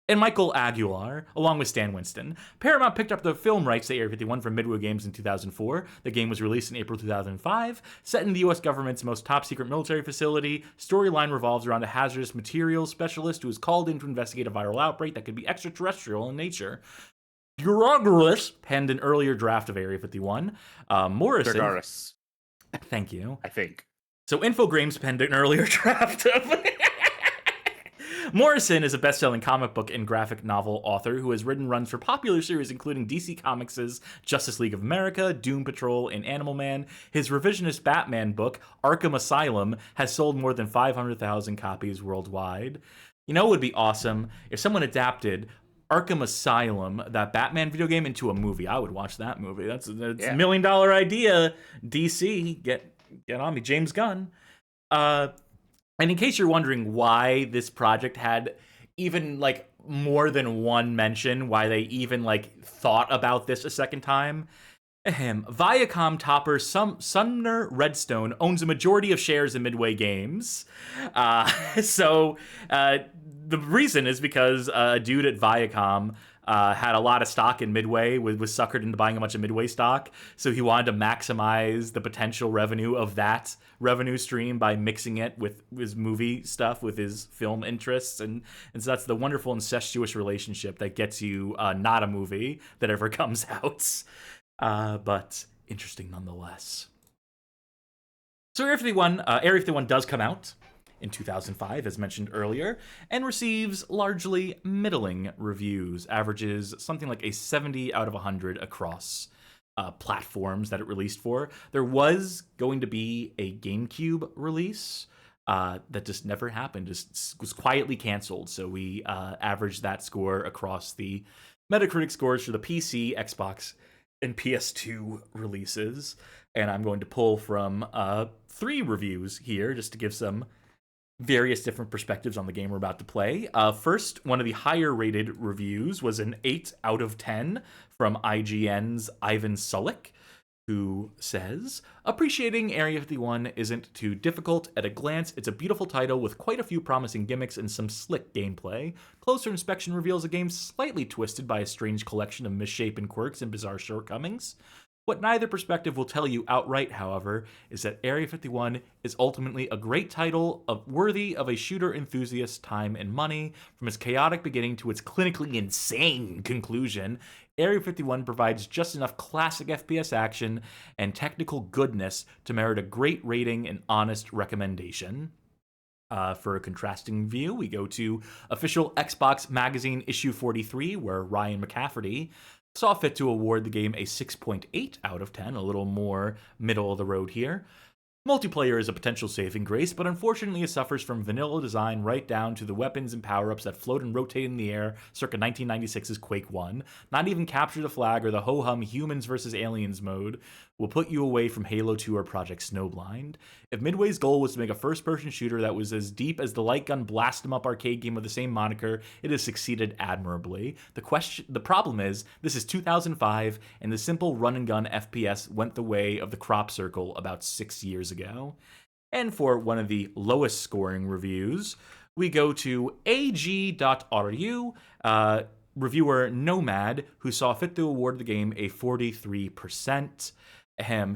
Speaker 1: and Michael Aguilar, along with Stan Winston. Paramount picked up the film rights to Area 51 from Midway Games in 2004. The game was released in April 2005. Set in the U.S. government's most top-secret military facility, storyline revolves around a hazardous materials specialist who is called in to investigate a viral outbreak that could be extraterrestrial in nature. Georgris penned an earlier draft of Area 51. Morrison...
Speaker 2: Georgris.
Speaker 1: Thank you.
Speaker 2: I think.
Speaker 1: So Infogrames penned an earlier draft of... Morrison is a best-selling comic book and graphic novel author who has written runs for popular series including DC Comics' Justice League of America, Doom Patrol, and Animal Man. His revisionist Batman book, Arkham Asylum, has sold more than 500,000 copies worldwide. You know, it would be awesome if someone adapted Arkham Asylum, that Batman video game, into a movie. I would watch that movie. That's a $1 million idea. DC, get on me, James Gunn. And in case you're wondering why this project had even, more than one mention, why they even, thought about this a second time, Viacom topper Sumner Redstone owns a majority of shares in Midway Games. So the reason is because a dude at Viacom had a lot of stock in Midway, was suckered into buying a bunch of Midway stock, so he wanted to maximize the potential revenue of that revenue stream by mixing it with his movie stuff, with his film interests, and so that's the wonderful incestuous relationship that gets you not a movie that ever comes out, but interesting nonetheless. So Area 51 does come out in 2005, as mentioned earlier, and receives largely middling reviews, averages something like a 70 out of 100 across platforms that it released for. There was going to be a GameCube release that just never happened, just was quietly canceled, so we averaged that score across the Metacritic scores for the PC, Xbox, and PS2 releases, and I'm going to pull from 3 reviews here just to give some various different perspectives on the game we're about to play. First, one of the higher rated reviews was an 8 out of 10 from IGN's Ivan Sulik, who says, appreciating Area 51 isn't too difficult. At a glance, it's a beautiful title with quite a few promising gimmicks and some slick gameplay. Closer inspection reveals a game slightly twisted by a strange collection of misshapen quirks and bizarre shortcomings. What neither perspective will tell you outright, however, is that Area 51 is ultimately a great title worthy of a shooter enthusiast's time and money. From its chaotic beginning to its clinically insane conclusion, Area 51 provides just enough classic FPS action and technical goodness to merit a great rating and honest recommendation. For a contrasting view, we go to official Xbox Magazine issue 43, where Ryan McCafferty saw fit to award the game a 6.8 out of 10, a little more middle of the road here. Multiplayer is a potential saving grace, but unfortunately it suffers from vanilla design right down to the weapons and power-ups that float and rotate in the air circa 1996's Quake 1. Not even Capture the Flag or the ho-hum humans versus aliens mode will put you away from Halo 2 or Project Snowblind. If Midway's goal was to make a first-person shooter that was as deep as the light gun blast 'em up arcade game with the same moniker, it has succeeded admirably. The problem is, this is 2005, and the simple run-and-gun FPS went the way of the crop circle about 6 years ago. And for one of the lowest scoring reviews, we go to ag.ru, reviewer Nomad, who saw fit to award the game a 43%. Sorry.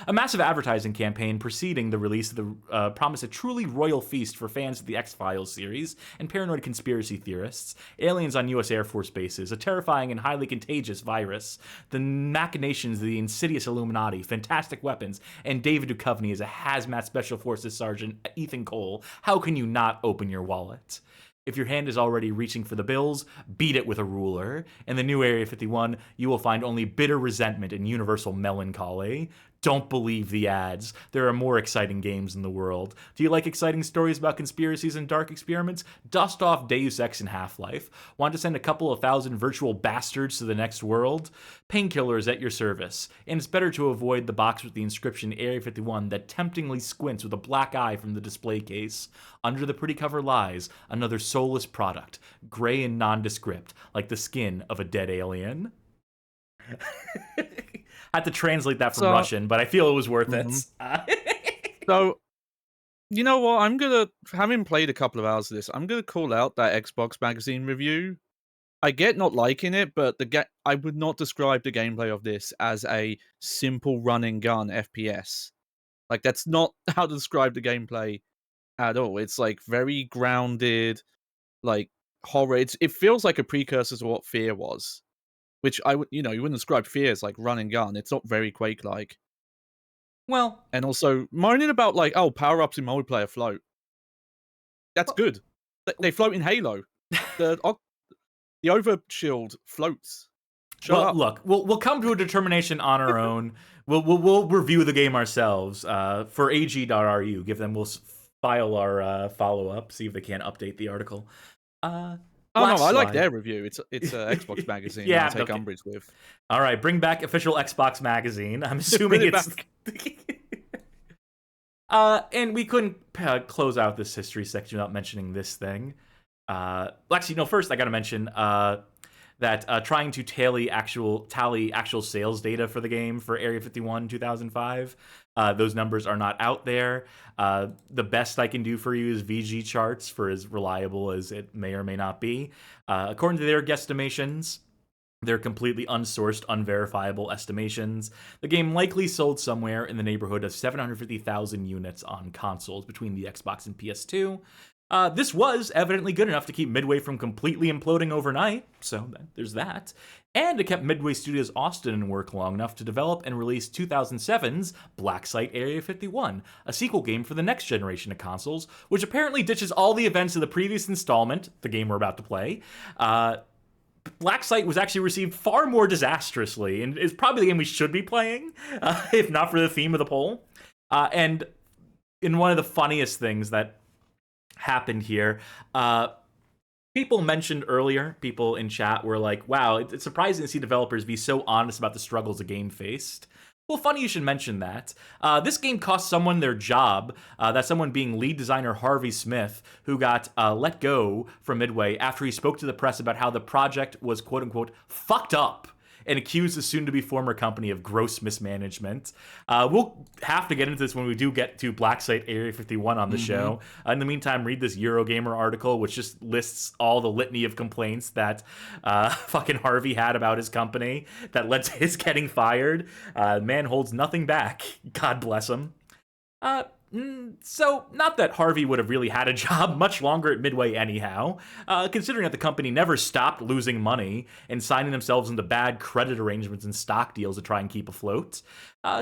Speaker 1: A massive advertising campaign preceding the release of the promised a truly royal feast for fans of the X-Files series and paranoid conspiracy theorists, aliens on U.S. Air Force bases, a terrifying and highly contagious virus, the machinations of the insidious Illuminati, fantastic weapons, and David Duchovny as a hazmat special forces sergeant Ethan Cole. How can you not open your wallet? If your hand is already reaching for the bills, beat it with a ruler. In the new Area 51, you will find only bitter resentment and universal melancholy. Don't believe the ads. There are more exciting games in the world. Do you like exciting stories about conspiracies and dark experiments? Dust off Deus Ex and Half-Life. Want to send a couple of thousand virtual bastards to the next world? Painkiller is at your service. And it's better to avoid the box with the inscription Area 51 that temptingly squints with a black eye from the display case. Under the pretty cover lies another soulless product, gray and nondescript, like the skin of a dead alien. I had to translate that from Russian, but I feel it was worth it.
Speaker 3: So, you know what? Having played a couple of hours of this, I'm gonna call out that Xbox Magazine review. I get not liking it, but I would not describe the gameplay of this as a simple run and gun FPS. Like, that's not how to describe the gameplay at all. It's like very grounded, like horror. It feels like a precursor to what Fear was. Which you wouldn't describe Fear as like run and gun. It's not very Quake-like.
Speaker 1: Well,
Speaker 3: and also moaning about like, oh, power-ups in multiplayer float. That's good. They float in Halo. The overshield floats. Shut up.
Speaker 1: Look, we'll come to a determination on our own. We'll review the game ourselves. For ag.ru, we'll file our follow-up, see if they can update the article.
Speaker 3: I like their review. It's Xbox Magazine.
Speaker 1: Yeah,
Speaker 3: I'll take umbrage with.
Speaker 1: All right, bring back official Xbox Magazine. I'm assuming it's. And we couldn't close out this history section without mentioning this thing. Actually, no. First, I got to mention that trying to tally actual sales data for the game for Area 51 2005. Those numbers are not out there. The best I can do for you is VG charts, for as reliable as it may or may not be. According to their guesstimations, they're completely unsourced, unverifiable estimations. The game likely sold somewhere in the neighborhood of 750,000 units on consoles between the Xbox and PS2. This was evidently good enough to keep Midway from completely imploding overnight, so there's that. And it kept Midway Studios Austin in work long enough to develop and release 2007's Black Site Area 51, a sequel game for the next generation of consoles, which apparently ditches all the events of the previous installment, the game we're about to play. Black Site was actually received far more disastrously, and is probably the game we should be playing, if not for the theme of the poll. And in one of the funniest things that happened here, people mentioned earlier, people in chat were like, wow, it's surprising to see developers be so honest about the struggles the game faced. Well, funny you should mention that. This game cost someone their job, that someone being lead designer Harvey Smith, who got let go from Midway after he spoke to the press about how the project was, quote-unquote, fucked up, and accused the soon-to-be former company of gross mismanagement. We'll have to get into this when we do get to Black Site Area 51 on the show. In the meantime, read this Eurogamer article, which just lists all the litany of complaints that fucking Harvey had about his company that led to his getting fired. Man holds nothing back. God bless him. So, not that Harvey would have really had a job much longer at Midway anyhow, considering that the company never stopped losing money and signing themselves into bad credit arrangements and stock deals to try and keep afloat.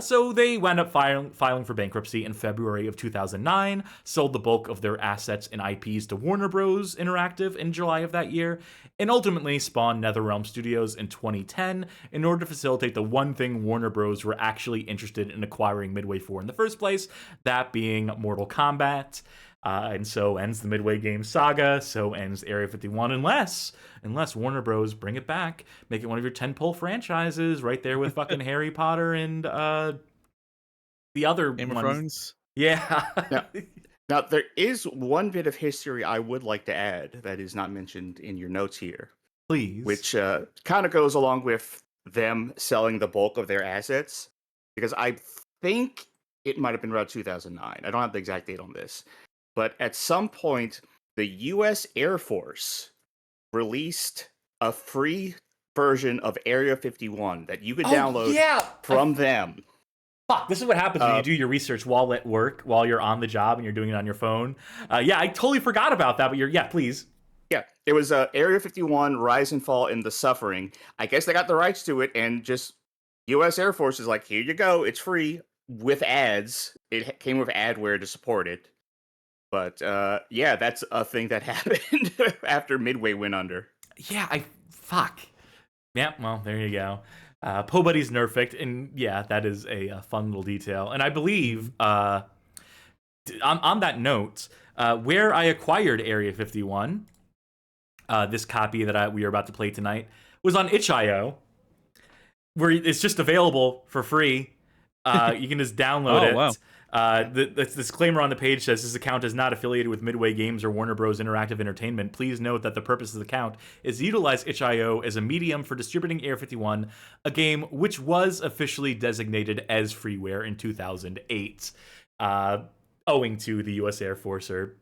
Speaker 1: So they wound up filing for bankruptcy in February of 2009, sold the bulk of their assets and IPs to Warner Bros. Interactive in July of that year, and ultimately spawned NetherRealm Studios in 2010 in order to facilitate the one thing Warner Bros. Were actually interested in acquiring Midway for in the first place, that being Mortal Kombat. And so ends the Midway Games saga, so ends Area 51, unless Warner Bros. Bring it back, make it one of your tentpole franchises, right there with fucking Harry Potter and the other
Speaker 3: Game of
Speaker 1: ones.
Speaker 3: Thrones.
Speaker 1: Yeah.
Speaker 2: Now, there is one bit of history I would like to add that is not mentioned in your notes here.
Speaker 1: Please.
Speaker 2: Which kind of goes along with them selling the bulk of their assets, because I think it might have been around 2009. I don't have the exact date on this. But at some point, the U.S. Air Force released a free version of Area 51 that you could download from them.
Speaker 1: Fuck, this is what happens when you do your research while at work, while you're on the job and you're doing it on your phone. Yeah, I totally forgot about that, but please.
Speaker 2: Yeah, it was Area 51, Rise and Fall in the Suffering. I guess they got the rights to it, and just U.S. Air Force is like, here you go, it's free, with ads. It came with adware to support it. But yeah, that's a thing that happened after Midway went under.
Speaker 1: Yeah, fuck. Yeah, well, there you go. Po Buddy's nerfed, and yeah, that is a fun little detail. And I believe, on that note, where I acquired Area 51, this copy that we are about to play tonight, was on itch.io, where it's just available for free. You can just download it.
Speaker 3: Wow.
Speaker 1: The disclaimer on the page says this account is not affiliated with Midway Games or Warner Bros. Interactive Entertainment. Please note that the purpose of the account is to utilize itch.io as a medium for distributing Area 51, a game which was officially designated as freeware in 2008, owing to the U.S. Air Force or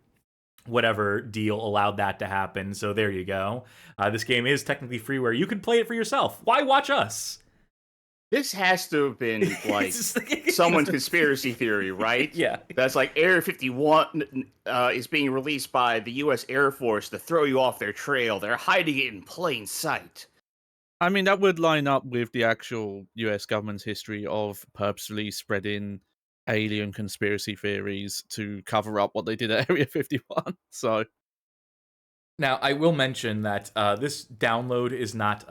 Speaker 1: whatever deal allowed that to happen. So there you go. This game is technically freeware. You can play it for yourself. Why watch us?
Speaker 2: This has to have been like someone's conspiracy theory, right?
Speaker 1: Yeah.
Speaker 2: That's like Area 51 is being released by the U.S. Air Force to throw you off their trail. They're hiding it in plain sight.
Speaker 3: I mean, that would line up with the actual US government's history of purposely spreading alien conspiracy theories to cover up what they did at Area 51. So,
Speaker 1: now I will mention that this download is not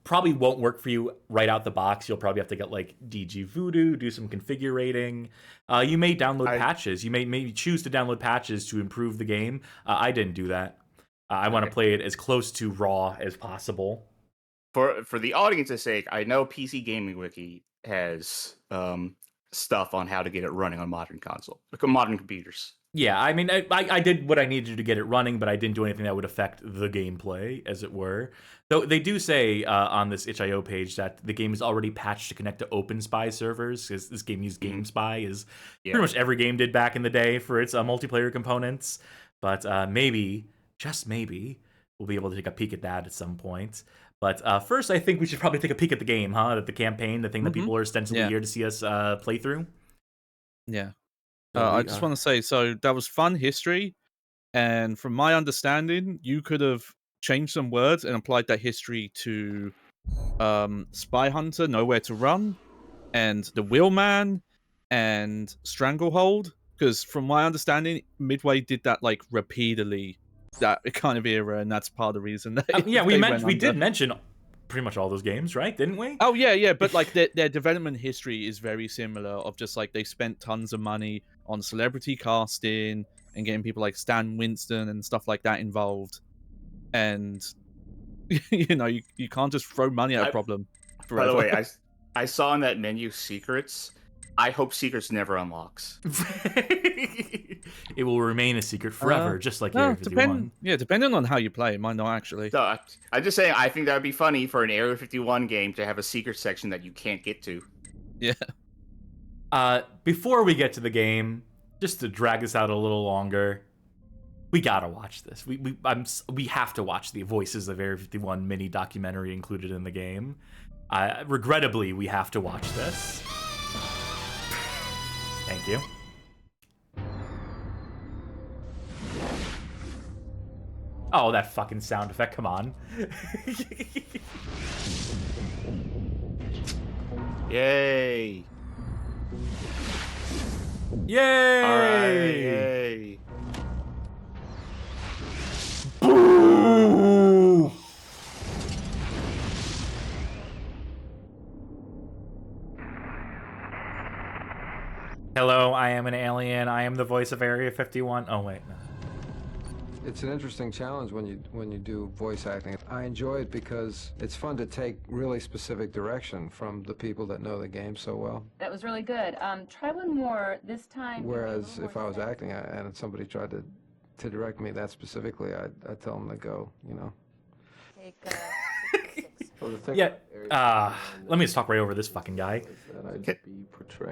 Speaker 1: probably won't work for you right out the box. You'll probably have to get like DG Voodoo, do some configurating. You may download patches. You may maybe choose to download patches to improve the game. I didn't do that. I want to play it as close to raw as possible.
Speaker 2: For the audience's sake, I know PC Gaming Wiki has stuff on how to get it running on modern computers.
Speaker 1: Yeah, I mean, I did what I needed to get it running, but I didn't do anything that would affect the gameplay, as it were. Though they do say on this itch.io page that the game is already patched to connect to OpenSpy servers, because this game used GameSpy, as pretty much every game did back in the day for its multiplayer components. But maybe, just maybe, we'll be able to take a peek at that at some point. But first, I think we should probably take a peek at the game, huh? The campaign, the thing that people are ostensibly here to see us play through.
Speaker 3: Yeah. I just want to say, so that was fun history, and from my understanding, you could have changed some words and applied that history to Spy Hunter, Nowhere to Run, and The Wheelman, and Stranglehold, because from my understanding, Midway did that like repeatedly, that kind of era, and that's part of the reason that
Speaker 1: we did mention pretty much all those games, right? Didn't we?
Speaker 3: Oh yeah, but like their development history is very similar. Of just like they spent tons of money on celebrity casting and getting people like Stan Winston and stuff like that involved, and you can't just throw money at a problem forever.
Speaker 2: By the way, I saw in that menu secrets. I hope secrets never unlocks.
Speaker 1: it will remain a secret forever, just like
Speaker 3: No,
Speaker 1: Area 51.
Speaker 3: depending on how you play, it might not actually.
Speaker 2: So I'm just saying, I think that would be funny for an Area 51 game to have a secret section that you can't get to.
Speaker 3: Yeah.
Speaker 1: Before we get to the game, just to drag this out a little longer, we gotta watch this. We have to watch the Voices of Area 51 mini documentary included in the game. Regrettably, we have to watch this. Thank you. Oh, that fucking sound effect, come on.
Speaker 2: Yay!
Speaker 1: Yay!
Speaker 2: All right, yay!
Speaker 1: Boo! Hello, I am an alien. I am the voice of Area 51. Oh wait, no.
Speaker 4: It's an interesting challenge when you do voice acting. I enjoy it because it's fun to take really specific direction from the people that know the game so well.
Speaker 5: That was really good. Try one more this time.
Speaker 4: Whereas if I was acting and somebody tried to direct me that specifically, I'd tell them to go, you know.
Speaker 5: Take,
Speaker 1: Yeah. Let me just talk right over this fucking guy.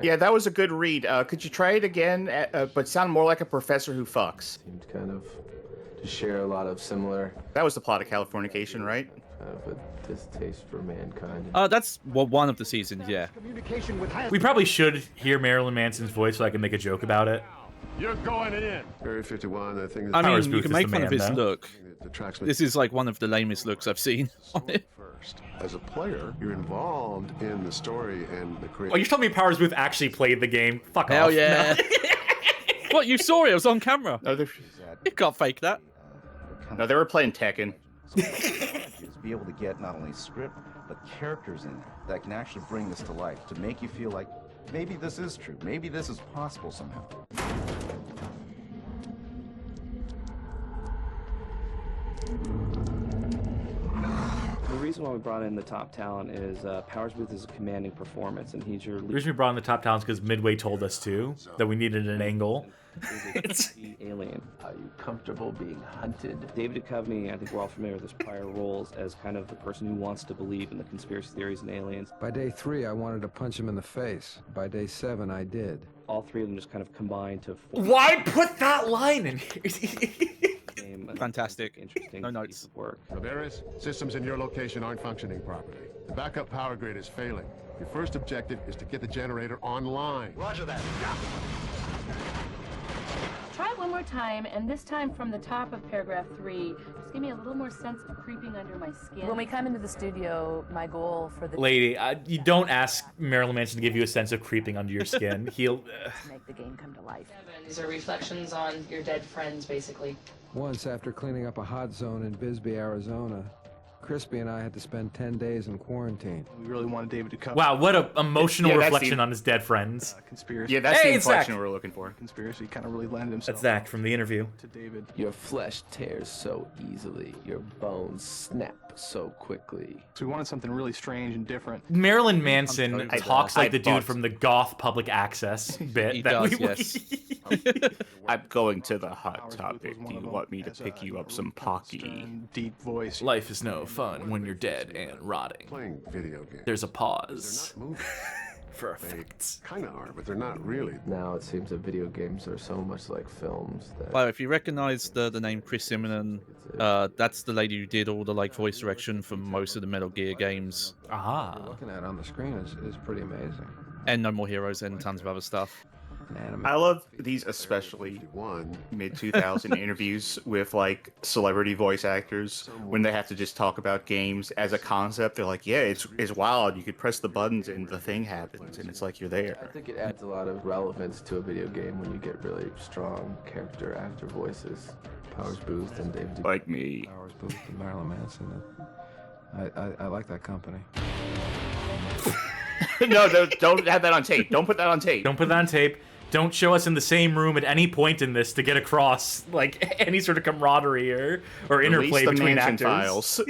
Speaker 2: Yeah, that was a good read. Could you try it again, but sound more like a professor who fucks?
Speaker 6: Seemed kind of to share a lot of similar
Speaker 2: That was the plot of Californication, right?
Speaker 6: kind of a distaste for mankind.
Speaker 3: That's one of the seasons, yeah.
Speaker 1: We probably should hear Marilyn Manson's voice so I can make a joke about it.
Speaker 7: You're going in.
Speaker 8: Area 51, I think.
Speaker 3: I
Speaker 1: Powers
Speaker 3: mean, you
Speaker 1: Booth
Speaker 3: can
Speaker 1: is
Speaker 3: make
Speaker 1: the
Speaker 3: fun of
Speaker 1: man,
Speaker 3: his
Speaker 1: though.
Speaker 3: look.
Speaker 8: it attracts me
Speaker 3: This is like one of the lamest looks I've seen on it.
Speaker 8: first. As a player, you're involved in the story and the
Speaker 1: Oh,
Speaker 8: creation.
Speaker 1: you're telling me Powers Booth actually played the game? Fuck
Speaker 3: Hell
Speaker 1: off.
Speaker 3: yeah. What, you saw it? It was on camera.
Speaker 2: No,
Speaker 3: You can't fake that.
Speaker 2: no, they were playing Tekken.
Speaker 9: Is be able to get not only script but characters in it that can actually bring this to life, to make you feel like maybe this is true, maybe this is possible somehow.
Speaker 10: The reason why we brought in the top talent is Powers Booth is a commanding performance, and he's your
Speaker 1: The reason we brought in the top talents because Midway told us to, that we needed an angle.
Speaker 10: the alien.
Speaker 6: Are you comfortable being hunted?
Speaker 10: David Duchovny, I think we're all familiar with his prior roles as kind of the person who wants to believe in the conspiracy theories and aliens.
Speaker 4: By day 3, I wanted to punch him in the face. By day 7, I did.
Speaker 10: All three of them just kind of combine to form
Speaker 1: Why put that line in here?
Speaker 10: a
Speaker 3: Fantastic.
Speaker 10: interesting
Speaker 3: No
Speaker 10: piece
Speaker 3: notes.
Speaker 10: of work.
Speaker 8: Ramirez, systems in your location aren't functioning properly. The backup power grid is failing. Your first objective is to get the generator online.
Speaker 7: Roger that.
Speaker 5: Try one more time, and this time from the top of paragraph 3. Just give me a little more sense of creeping under my skin.
Speaker 11: When we come into the studio, my goal for the
Speaker 1: Lady, you don't ask Marilyn Manson to give you a sense of creeping under your skin. He'll...
Speaker 11: to make the game come to life.
Speaker 12: These are reflections on your dead friends, basically.
Speaker 4: Once, after cleaning up a hot zone in Bisbee, Arizona, Crispy and I had to spend 10 days in quarantine.
Speaker 7: We really wanted David to come.
Speaker 1: Wow, what an emotional
Speaker 2: Yeah, that's
Speaker 1: reflection
Speaker 2: the-
Speaker 1: on his dead friends.
Speaker 7: Conspiracy.
Speaker 2: Yeah, that's
Speaker 1: Hey,
Speaker 2: the
Speaker 1: it's
Speaker 2: inflection
Speaker 1: Zach.
Speaker 2: we were looking for.
Speaker 7: Conspiracy kind of really landed himself.
Speaker 1: That's Zach from the interview.
Speaker 7: To David.
Speaker 6: Your flesh tears so easily. Your bones snap so quickly.
Speaker 7: So we wanted something really strange and different.
Speaker 1: Marilyn Manson
Speaker 3: totally
Speaker 1: talks like the dude
Speaker 2: thought-
Speaker 1: from the goth public access bit.
Speaker 3: He
Speaker 1: that
Speaker 3: does,
Speaker 1: we,
Speaker 3: yes.
Speaker 2: I'm going to the hot
Speaker 7: Powers Booth
Speaker 2: topic.
Speaker 7: was one
Speaker 2: Do
Speaker 7: of
Speaker 2: you
Speaker 7: them.
Speaker 2: want me to
Speaker 7: Has
Speaker 2: pick
Speaker 7: a
Speaker 2: you up some Pocky?
Speaker 7: stern, deep voice.
Speaker 1: Life is no fun when you're dead and rotting.
Speaker 8: Playing video games.
Speaker 1: There's a
Speaker 8: They're
Speaker 1: pause
Speaker 8: not movies.
Speaker 1: for
Speaker 8: They
Speaker 1: effects.
Speaker 8: kind of are, but they're not really.
Speaker 6: Now it seems that video games are so much like films that
Speaker 3: Well, if you recognize the name Chris Simonon, that's the lady who did all the like voice direction for most of the Metal Gear games,
Speaker 1: Ah.
Speaker 4: Looking at it on the screen is pretty amazing.
Speaker 3: and No More Heroes, and tons of other stuff.
Speaker 4: An anime.
Speaker 2: I love these, especially
Speaker 8: 51.
Speaker 2: mid 2000 interviews with like celebrity voice actors when they have to just talk about games as a concept. They're like, yeah, it's wild. You could press the buttons and the thing happens, and it's like you're
Speaker 6: I
Speaker 2: there.
Speaker 6: think it adds a lot of relevance to a video game when you get really strong character actor voices. Powers Booth and David Duchovny.
Speaker 2: Like me.
Speaker 4: Powers Booth and Marilyn Manson. I like that company.
Speaker 2: No, don't have that on tape. Don't put that on tape.
Speaker 1: Don't put that on tape. Don't show us in the same room at any point in this to get across like any sort of camaraderie or interplay
Speaker 2: Release the
Speaker 1: between
Speaker 2: Manson
Speaker 1: actors.
Speaker 2: files.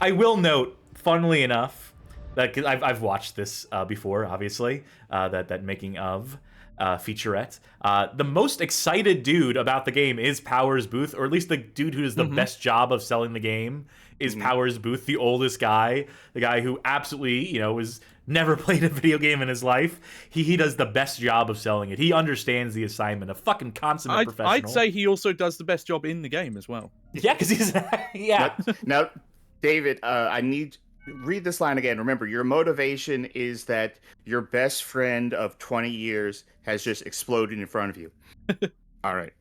Speaker 1: I will note, funnily enough, that 'cause I've watched this before, obviously, that making of. featurette. The most excited dude about the game is Powers Booth, or at least the dude who does the best job of selling the game is Powers Booth, the oldest guy, the guy who absolutely, has never played a video game in his life. He does the best job of selling it. He understands the assignment. A fucking consummate professional.
Speaker 3: I'd say he also does the best job in the game as well.
Speaker 1: Yeah, because he's
Speaker 2: Now, David, I need read this line again. Remember, your motivation is that your best friend of 20 years has just exploded in front of you. All right.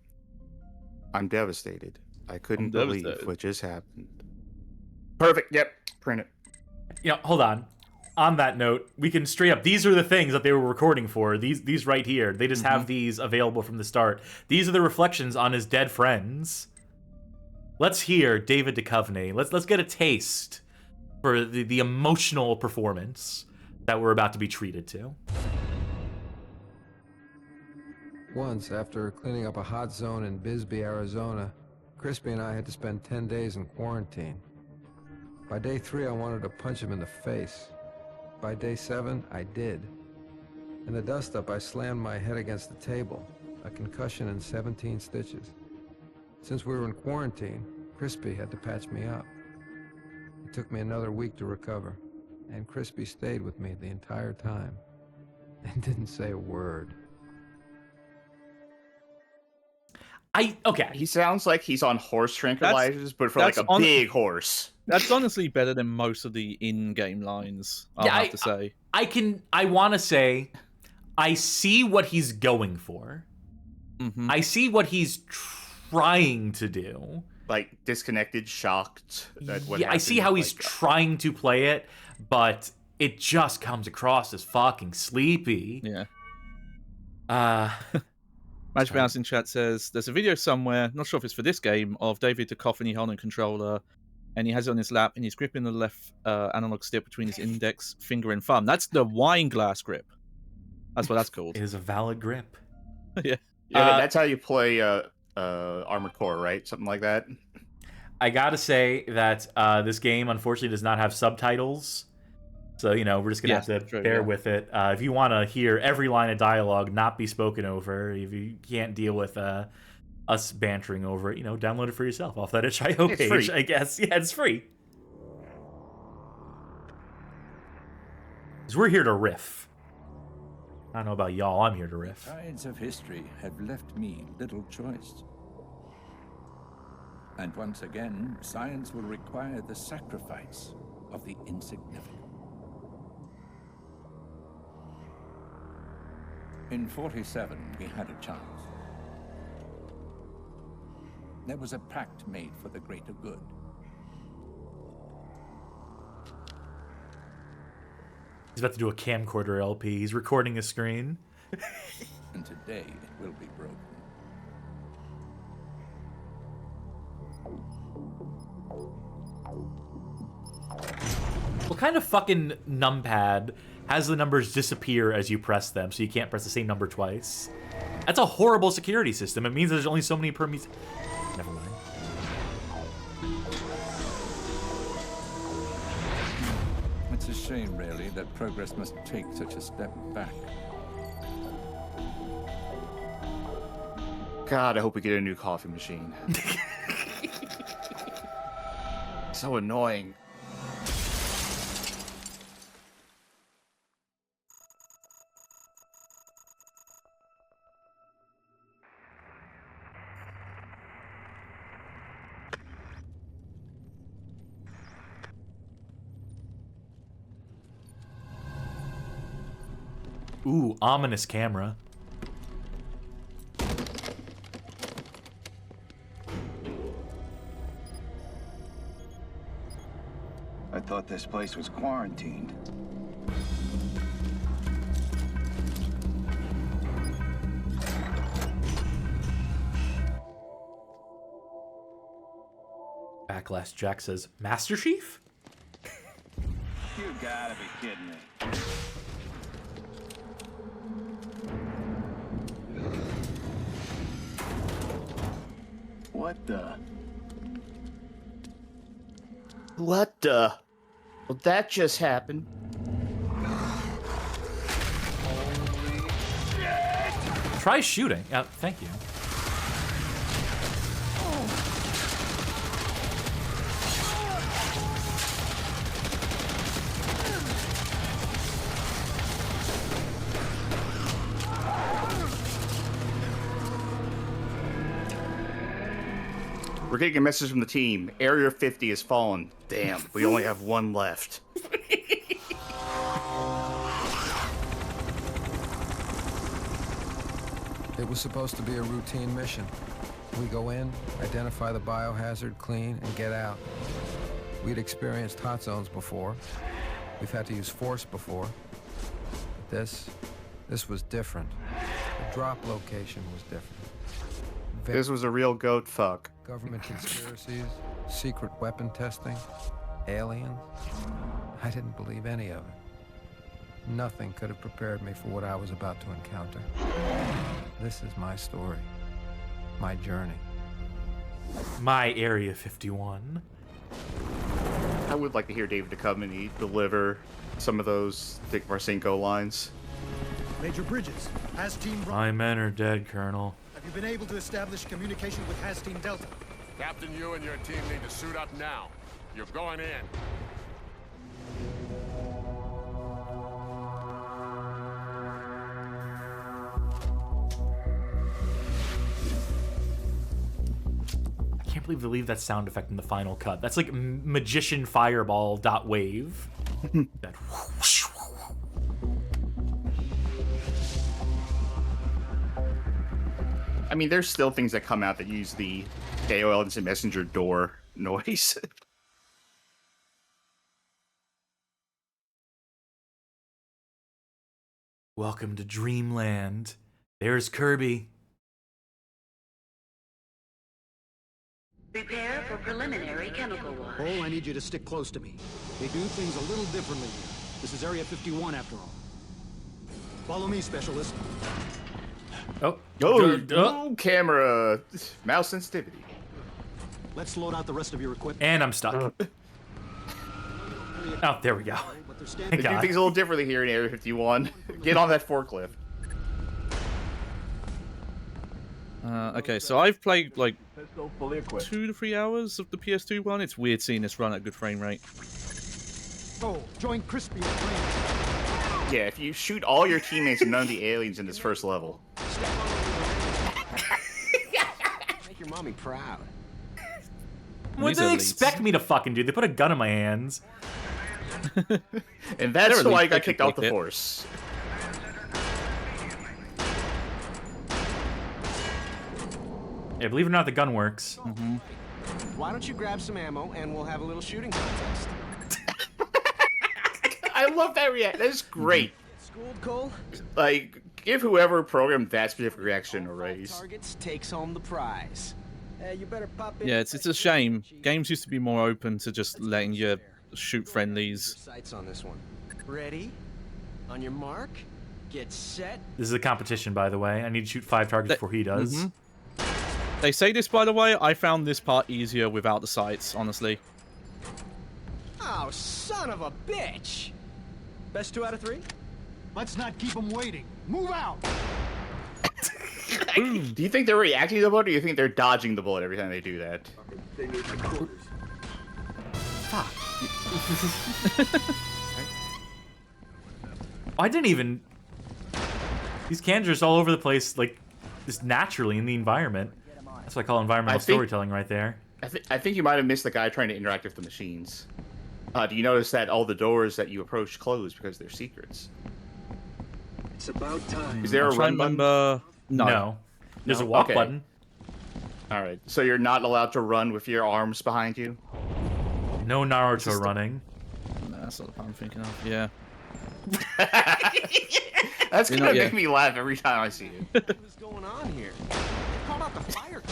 Speaker 2: I'm devastated. I couldn't believe what just happened. Perfect. Yep. Print it.
Speaker 1: Hold on. On that note, we can straight up, these are the things that they were recording for. These right here. They just have these available from the start. These are the reflections on his dead friends. Let's hear David Duchovny. Let's get a taste for the emotional performance that we're about to be treated to.
Speaker 4: Once, after cleaning up a hot zone in Bisbee, Arizona, Crispy and I had to spend 10 days in quarantine. By day 3, I wanted to punch him in the face. By day 7, I did. In the dust-up, I slammed my head against the table, a concussion and 17 stitches. Since we were in quarantine, Crispy had to patch me up. It took me another week to recover, and Crispy stayed with me the entire time and didn't say a word.
Speaker 1: Okay.
Speaker 2: He sounds like he's on horse tranquilizers, but for like a big horse.
Speaker 3: That's honestly better than most of the in-game lines, I'll have to say.
Speaker 1: I want to say, I see what he's going for. I see what he's trying to do.
Speaker 2: Like, disconnected, shocked.
Speaker 1: I see how he's trying to play it, but it just comes across as fucking sleepy.
Speaker 3: Yeah. Magic Mouse in chat says, there's a video somewhere, not sure if it's for this game, of David Duchovny holding a controller, and he has it on his lap, and he's gripping the left analog stick between his index finger and thumb. That's the wine glass grip. That's what that's called.
Speaker 1: It is a valid grip.
Speaker 3: Yeah.
Speaker 2: That's how you play Armored Core, right? Something like that.
Speaker 1: I gotta say that this game, unfortunately, does not have subtitles. So, we're just going to have to bear with it. If you want to hear every line of dialogue not be spoken over, if you can't deal with us bantering over it, download it for yourself off that itch.io page, free. I guess. Yeah, it's free. Because we're here to riff. I don't know about y'all, I'm here to riff.
Speaker 13: The tides of history have left me little choice. And once again, science will require the sacrifice of the insignificant. In 47, we had a chance. There was a pact made for the greater good.
Speaker 1: He's about to do a camcorder LP. He's recording a screen.
Speaker 13: And today it will be broken.
Speaker 1: What kind of fucking numpad has the numbers disappear as you press them, so you can't press the same number twice? That's a horrible security system. It means there's only so many per Never mind.
Speaker 13: It's a shame, really, that progress must take such a step back.
Speaker 2: God, I hope we get a new coffee machine. So annoying.
Speaker 1: Ooh, ominous camera.
Speaker 14: I thought this place was quarantined.
Speaker 1: Backlash Jack says, Master Chief?
Speaker 14: You gotta be kidding me. What the?
Speaker 2: What the? Well, that just happened.
Speaker 14: Holy shit!
Speaker 1: Try shooting. Thank you.
Speaker 2: We're getting a message from the team. Area 50 has fallen. Damn, we only have one left.
Speaker 4: It was supposed to be a routine mission. We go in, identify the biohazard, clean, and get out. We'd experienced hot zones before. We've had to use force before. But this was different. The drop location was different.
Speaker 2: This was a real goat fuck.
Speaker 4: Government conspiracies, secret weapon testing, aliens. I didn't believe any of it. Nothing could have prepared me for what I was about to encounter. This is my story, my journey.
Speaker 1: My Area 51.
Speaker 2: I would like to hear David Duchovny deliver some of those Dick Marcinko lines.
Speaker 15: Major Bridges, has Team...
Speaker 1: My men are dead, Colonel.
Speaker 15: Have you been able to establish communication with Has Team Delta?
Speaker 8: Captain, you and your team need to suit up now. You're going in.
Speaker 1: I can't believe they leave that sound effect in the final cut. That's like magician fireball dot wave. That whoosh.
Speaker 2: I mean, there's still things that come out that use the AOL Instant Messenger door noise.
Speaker 1: Welcome to Dreamland. There's Kirby.
Speaker 16: Prepare for preliminary chemical wash.
Speaker 15: Oh, I need you to stick close to me. They do things a little differently here. This is Area 51 after all. Follow me, Specialist.
Speaker 2: Oh, camera. Mouse sensitivity.
Speaker 15: Let's load out the rest of your equipment.
Speaker 1: And I'm stuck. Oh, there we go.
Speaker 2: They do things a little differently here in Area 51. Get on that forklift.
Speaker 3: Okay, so I've played like 2 to 3 hours of the PS2 one. It's weird seeing this run at a good frame rate.
Speaker 15: Oh, join Crispy.
Speaker 2: Yeah, if you shoot all your teammates and none of the aliens in this first level.
Speaker 15: Make your mommy proud.
Speaker 1: What do they expect me to fucking do? They put a gun in my hands.
Speaker 2: And that's why I got kicked off the force.
Speaker 1: Yeah, believe it or not, the gun works.
Speaker 15: Mm-hmm. Why don't you grab some ammo and we'll have a little shooting contest?
Speaker 2: I love that reaction. That's great.
Speaker 15: Schooled, Cole?
Speaker 2: Like, give whoever programmed that specific reaction a raise.
Speaker 15: Targets takes home the prize. You better pop in.
Speaker 3: Yeah, it's a shame. Games used to be more open to just letting you shoot friendlies.
Speaker 15: Sights on this one. Ready? On your mark? Get set.
Speaker 1: This is a competition, by the way. I need to shoot 5 targets before he does.
Speaker 3: Mm-hmm. They say this, by the way. I found this part easier without the sights, honestly.
Speaker 15: Oh, son of a bitch! Best 2 out of 3? Let's not keep them waiting. Move out!
Speaker 2: Do you think they're reacting to the bullet, or do you think they're dodging the bullet every time they do that?
Speaker 1: Fuck. I didn't even... These cans are just all over the place, like, just naturally in the environment. That's what I call environmental storytelling right there.
Speaker 2: I think you might have missed the guy trying to interact with the machines. Do you notice that all the doors that you approach close because they're secrets?
Speaker 15: It's about time.
Speaker 2: Is there a run button?
Speaker 1: No. There's a walk button.
Speaker 2: Alright, so you're not allowed to run with your arms behind you?
Speaker 1: No Naruto running.
Speaker 3: Nah, that's not the part I'm thinking of. Yeah.
Speaker 2: That's gonna make me laugh every time I see it.
Speaker 15: What's going on here? They called out the fire.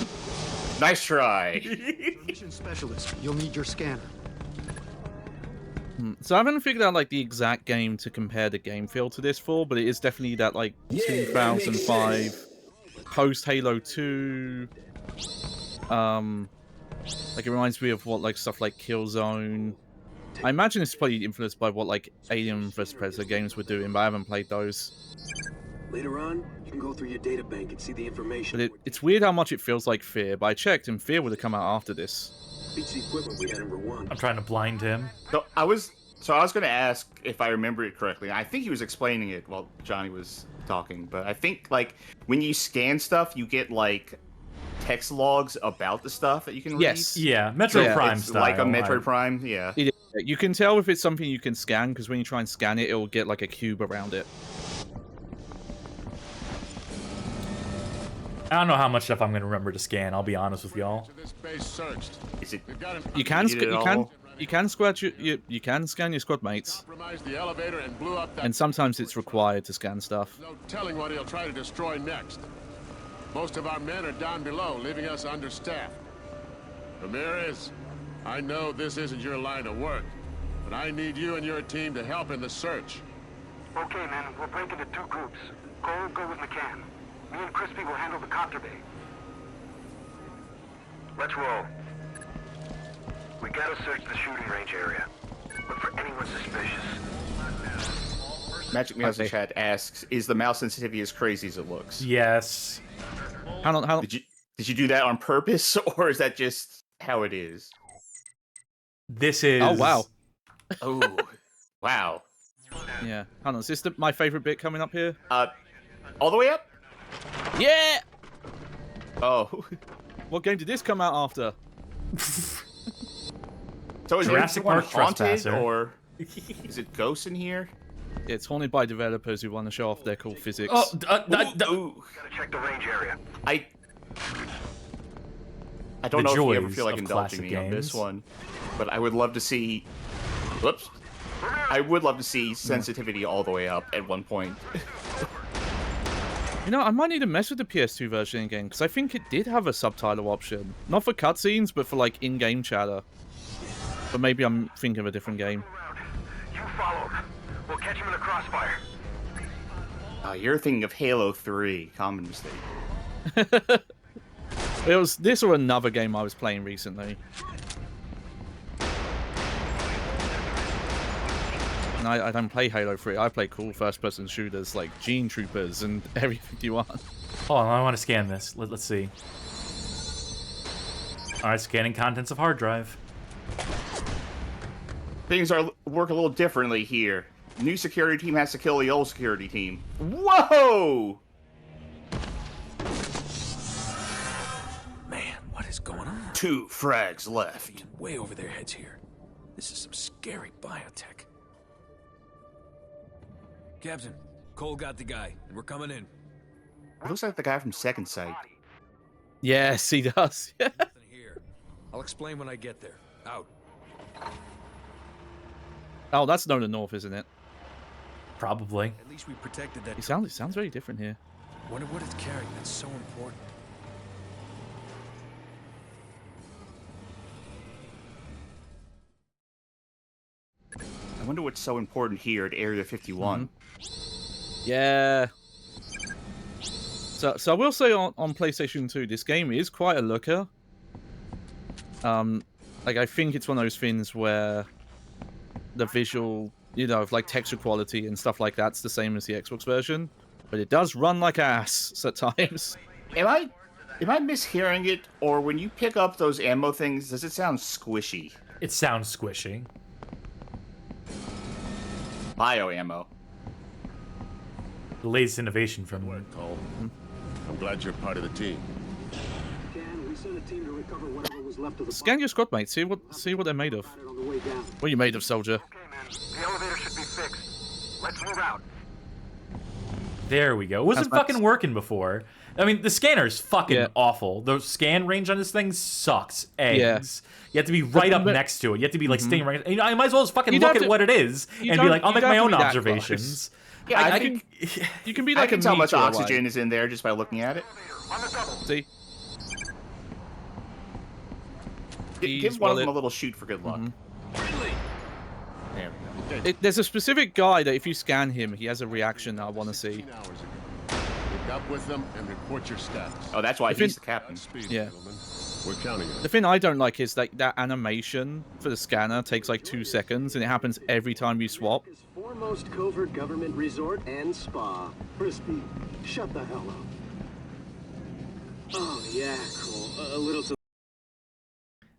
Speaker 2: Nice try.
Speaker 15: Mission specialist, you'll need your scanner.
Speaker 3: So I haven't figured out like the exact game to compare the game feel to this for, but it is definitely that like 2005 post Halo 2. Like it reminds me of what like stuff like Killzone. I imagine it's probably influenced by what like Alien vs Predator games were doing, but I haven't played those.
Speaker 17: Later on, you can go through your data bank and see the information.
Speaker 3: But it's weird how much it feels like Fear, but I checked and Fear would have come out after this.
Speaker 17: Beats the equipment we had in Rwanda.
Speaker 1: I'm trying to blind him.
Speaker 2: So I was going to ask if I remember it correctly. I think he was explaining it while Johnny was talking, but I think like when you scan stuff, you get like text logs about the stuff that you can read.
Speaker 3: Yes.
Speaker 1: Yeah, Metro Prime style.
Speaker 2: Like a Metroid Prime, yeah.
Speaker 3: You can tell if it's something you can scan, because when you try and scan it, it'll get like a cube around it.
Speaker 1: I don't know how much stuff I'm going to remember to scan, I'll be honest with y'all.
Speaker 2: Is it...
Speaker 3: You can scan your squad mates. And sometimes it's required to scan stuff.
Speaker 8: No telling what he'll try to destroy next. Most of our men are down below, leaving us understaffed. Ramirez, I know this isn't your line of work, but I need you and your team to help in the search.
Speaker 17: Okay, man, we'll break into 2 groups. Cole will go with McCann. Me and Crispy will handle the copter bay. Let's roll. We gotta search the shooting range area. Look for anyone suspicious.
Speaker 2: Magic Meows in chat asks, is the mouse sensitivity as crazy as it looks?
Speaker 1: Yes.
Speaker 3: How
Speaker 2: did you do that on purpose, or is that just how it is?
Speaker 1: This is...
Speaker 3: Oh, wow.
Speaker 2: Oh, wow.
Speaker 3: Yeah. Hold on, is this my favorite bit coming up here?
Speaker 2: All the way up?
Speaker 3: Yeah!
Speaker 2: Oh.
Speaker 3: What game did this come out after?
Speaker 2: So is
Speaker 1: Jurassic Park
Speaker 2: haunted,
Speaker 1: Trespasser.
Speaker 2: or is it ghosts in here?
Speaker 3: It's haunted by developers who want to show off their cool physics.
Speaker 2: Ooh.
Speaker 17: Gotta check the range area.
Speaker 2: I don't know if you ever feel like indulging me on this one, but I would love to see... Whoops. I would love to see sensitivity all the way up at one point.
Speaker 3: You know, I might need to mess with the PS2 version again, because I think it did have a subtitle option. Not for cutscenes, but for, like, in-game chatter. But maybe I'm thinking of a different game.
Speaker 17: You followed. We'll catch him in the crossfire.
Speaker 2: You're thinking of Halo 3. Common mistake.
Speaker 3: It was this or another game I was playing recently. And I don't play Halo 3. I play cool first-person shooters like Gene Troopers and Area 51.
Speaker 1: Hold on, I want to scan this. Let's see. Alright, scanning contents of hard drive.
Speaker 2: Things work a little differently here. New security team has to kill the old security team. Whoa!
Speaker 17: Man, what is going on?
Speaker 2: 2 frags left.
Speaker 17: Way over their heads here. This is some scary biotech. Captain, Cole got the guy, and we're coming in.
Speaker 2: It looks like the guy from Second Sight.
Speaker 3: Yes, he does.
Speaker 17: Nothing here. I'll explain when I get there. Out.
Speaker 3: Oh, that's Nolan North, isn't it?
Speaker 1: Probably.
Speaker 17: At least we protected that.
Speaker 3: It sounds very different here.
Speaker 17: Wonder what it's carrying that's so important.
Speaker 2: I wonder what's so important here at Area 51.
Speaker 3: Yeah. So I will say on PlayStation 2, this game is quite a looker. Like, I think it's one of those things where the visual, you know, like texture quality and stuff like that's the same as the Xbox version, but it does run like ass at times.
Speaker 2: Am I mishearing it, or when you pick up those ammo things, does it sound squishy?
Speaker 1: It sounds squishy.
Speaker 2: Bio ammo.
Speaker 1: The latest innovation from
Speaker 8: Cole. I'm glad you're part of the team.
Speaker 17: We sent a team to recover whatever was left of the
Speaker 3: Scan your squad mates, see what they're made of. What are you made of, soldier?
Speaker 17: Okay, man. The elevator should be fixed. Let's move out.
Speaker 1: There we go. It wasn't fucking working before. I mean, the scanner's fucking awful. The scan range on this thing sucks eggs. You have to be right up next to it. You have to be like staying right. You know, I might as well just fucking look at what it is and be like, I'll make my own observations.
Speaker 2: Yeah, I think
Speaker 3: you can be like
Speaker 2: I can tell how much oxygen is in there just by looking at it.
Speaker 3: See?
Speaker 2: Give one of them a little shoot for good luck. There we go.
Speaker 3: There's a specific guy that if you scan him, he has a reaction that I want to see.
Speaker 8: Meet up with them and report your status.
Speaker 2: Oh, that's why he's the captain.
Speaker 3: Yeah.
Speaker 8: We're counting on
Speaker 3: The thing I don't like is that animation for the scanner takes like 2 seconds, and it happens every time you swap.
Speaker 15: Foremost covert government resort and spa. Crispy, shut the hell up. Oh, yeah, cool. A little to...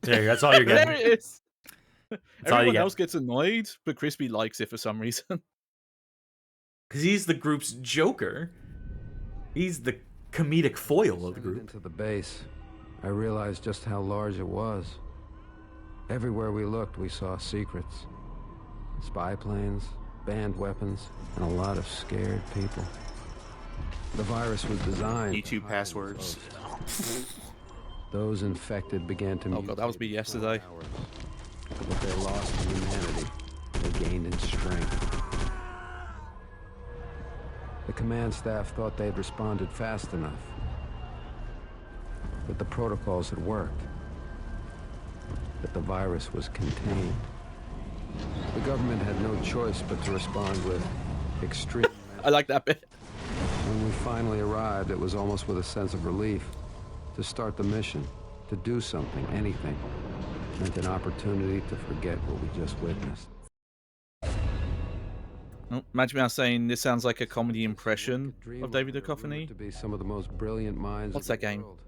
Speaker 1: There you go. That's all you're getting.
Speaker 3: There it is.
Speaker 1: That's all you
Speaker 3: Everyone
Speaker 1: get.
Speaker 3: else gets annoyed, but Crispy likes it for some reason.
Speaker 1: Because he's the group's Joker. He's the comedic foil of the group.
Speaker 4: Into the base, I realized just how large it was. Everywhere we looked, we saw secrets. Spy planes, banned weapons, and a lot of scared people. The virus was designed...
Speaker 2: YouTube passwords.
Speaker 4: Those infected began to...
Speaker 3: Oh god, that was me yesterday.
Speaker 4: But they lost in humanity. They gained in strength. The command staff thought they'd responded fast enough. That the protocols had worked. That the virus was contained. The government had no choice but to respond with extreme...
Speaker 3: I like that bit.
Speaker 4: When we finally arrived, it was almost with a sense of relief. To start the mission, to do something, anything, meant an opportunity to forget what we just witnessed.
Speaker 3: Oh, imagine me saying this sounds like a comedy impression of David Duchovny.
Speaker 4: To be some of the most brilliant minds.
Speaker 3: What's that game?
Speaker 4: World.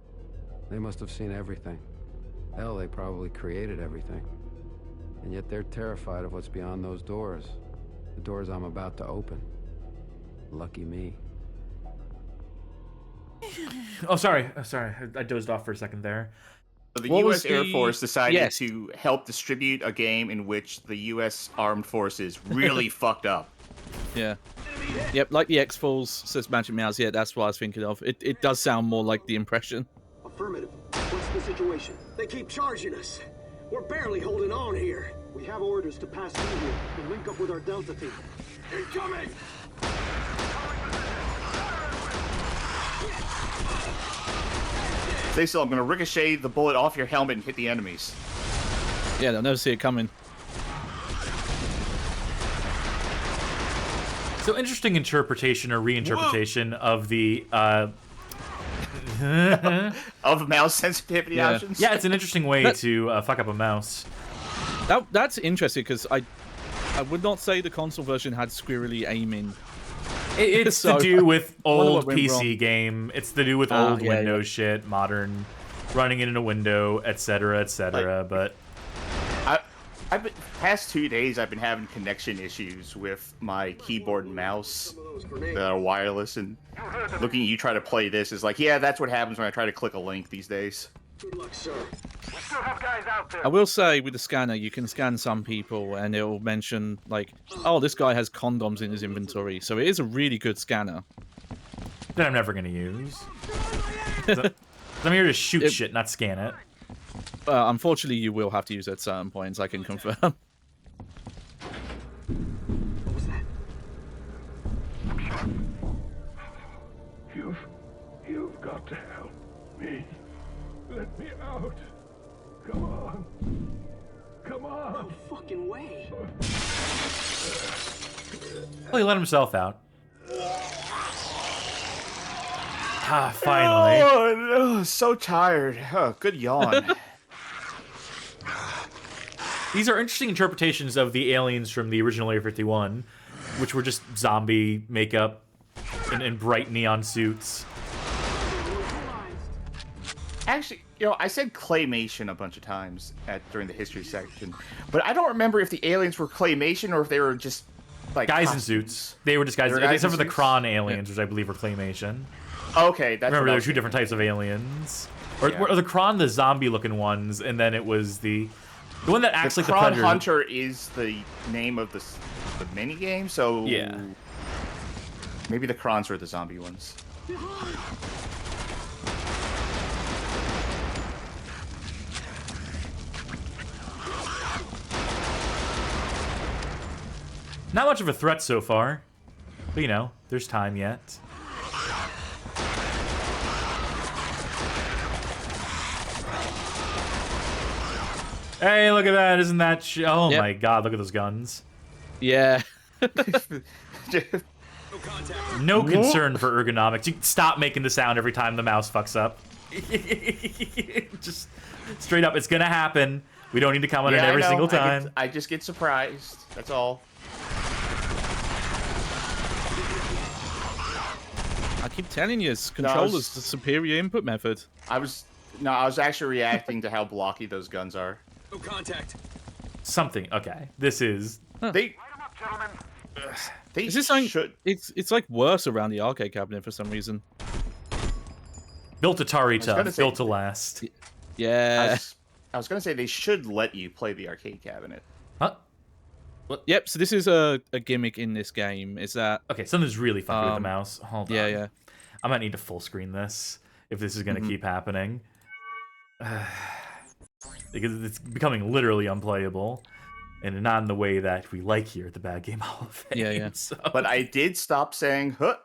Speaker 4: They must have seen everything. Hell, they probably created everything. And yet they're terrified of what's beyond those doors. The doors I'm about to open. Lucky me.
Speaker 1: Oh, sorry. I dozed off for a second there.
Speaker 2: So the U.S. Air Force decided to help distribute a game in which the U.S. Armed Forces really fucked up.
Speaker 3: Yeah. Yep, like the X-Files, says Magic Mouse. Yeah, that's what I was thinking of. It does sound more like the impression.
Speaker 15: Affirmative. What's the situation? They keep charging us. We're barely holding on here. We have orders to pass through here and link up with our Delta team. Incoming!
Speaker 2: Stay still, I'm gonna ricochet the bullet off your helmet and hit the enemies.
Speaker 3: Yeah, they'll never see it coming.
Speaker 1: So interesting interpretation or reinterpretation of the
Speaker 2: of mouse sensitivity options.
Speaker 1: Yeah, it's an interesting way to fuck up a mouse.
Speaker 3: That's interesting because I would not say the console version had squirrely aiming.
Speaker 1: It's
Speaker 3: So,
Speaker 1: to do with old
Speaker 3: went
Speaker 1: PC
Speaker 3: wrong.
Speaker 1: game. It's to do with old Windows shit, modern, running it in a window, etc., etc. But
Speaker 2: I've been past 2 days. I've been having connection issues with my keyboard and mouse that are wireless, and looking at you try to play this is like, yeah, that's what happens when I try to click a link these days.
Speaker 15: Good luck, sir.
Speaker 17: We still have guys out there.
Speaker 3: I will say with the scanner, you can scan some people and it'll mention like, oh, this guy has condoms in his inventory. So it is a really good scanner.
Speaker 1: that I'm never going to use. I'm here to shoot shit, not scan it.
Speaker 3: Unfortunately, you will have to use it at certain points, I can confirm.
Speaker 15: What was that?
Speaker 13: You've got to help me. Let me out. Come on. Come on.
Speaker 15: No fucking way.
Speaker 1: Well, he let himself out. Ah, finally.
Speaker 2: Oh, no, so tired. Oh, good yawn.
Speaker 1: These are interesting interpretations of the aliens from the original Area 51, which were just zombie makeup and bright neon suits.
Speaker 2: Actually, you know, I said claymation a bunch of times during the history section, but I don't remember if the aliens were claymation or if they were just like
Speaker 1: guys in
Speaker 2: costumes.
Speaker 1: suits. They were just guys, except for the Kron aliens, which I believe were claymation.
Speaker 2: Okay, that's
Speaker 1: remember
Speaker 2: what
Speaker 1: there were two different types of aliens, or the Kron, the zombie-looking ones, and then it was the one that acts like the
Speaker 2: Kron
Speaker 1: Predator.
Speaker 2: Hunter is the name of the mini game, so
Speaker 1: yeah,
Speaker 2: maybe the Krons are the zombie ones.
Speaker 1: Not much of a threat so far, but you know, there's time yet. Hey, look at that! Isn't that? Oh my God! Look at those guns.
Speaker 3: Yeah.
Speaker 1: No concern for ergonomics. You stop making the sound every time the mouse fucks up. Just straight up, it's gonna happen. We don't need to comment on it every single time.
Speaker 2: I just get surprised. That's all.
Speaker 3: I keep telling you, controller's the superior input method.
Speaker 2: I was actually reacting to how blocky those guns are.
Speaker 15: No contact.
Speaker 1: Something. Okay, this is.
Speaker 2: They
Speaker 3: Is this something? It's like worse around the arcade cabinet for some reason.
Speaker 1: Built Atari tough, built to last.
Speaker 3: Yeah.
Speaker 2: I was gonna say they should let you play the arcade cabinet.
Speaker 1: Huh?
Speaker 3: What? Yep. So this is a gimmick in this game. Is that
Speaker 1: okay? Something's really fucking with the mouse. Hold on.
Speaker 3: Yeah.
Speaker 1: I might need to full screen this if this is gonna keep happening. Because it's becoming literally unplayable, and not in the way that we like here at the Bad Game Hall of Fame.
Speaker 3: Yeah.
Speaker 1: So.
Speaker 2: But I did stop saying "huh."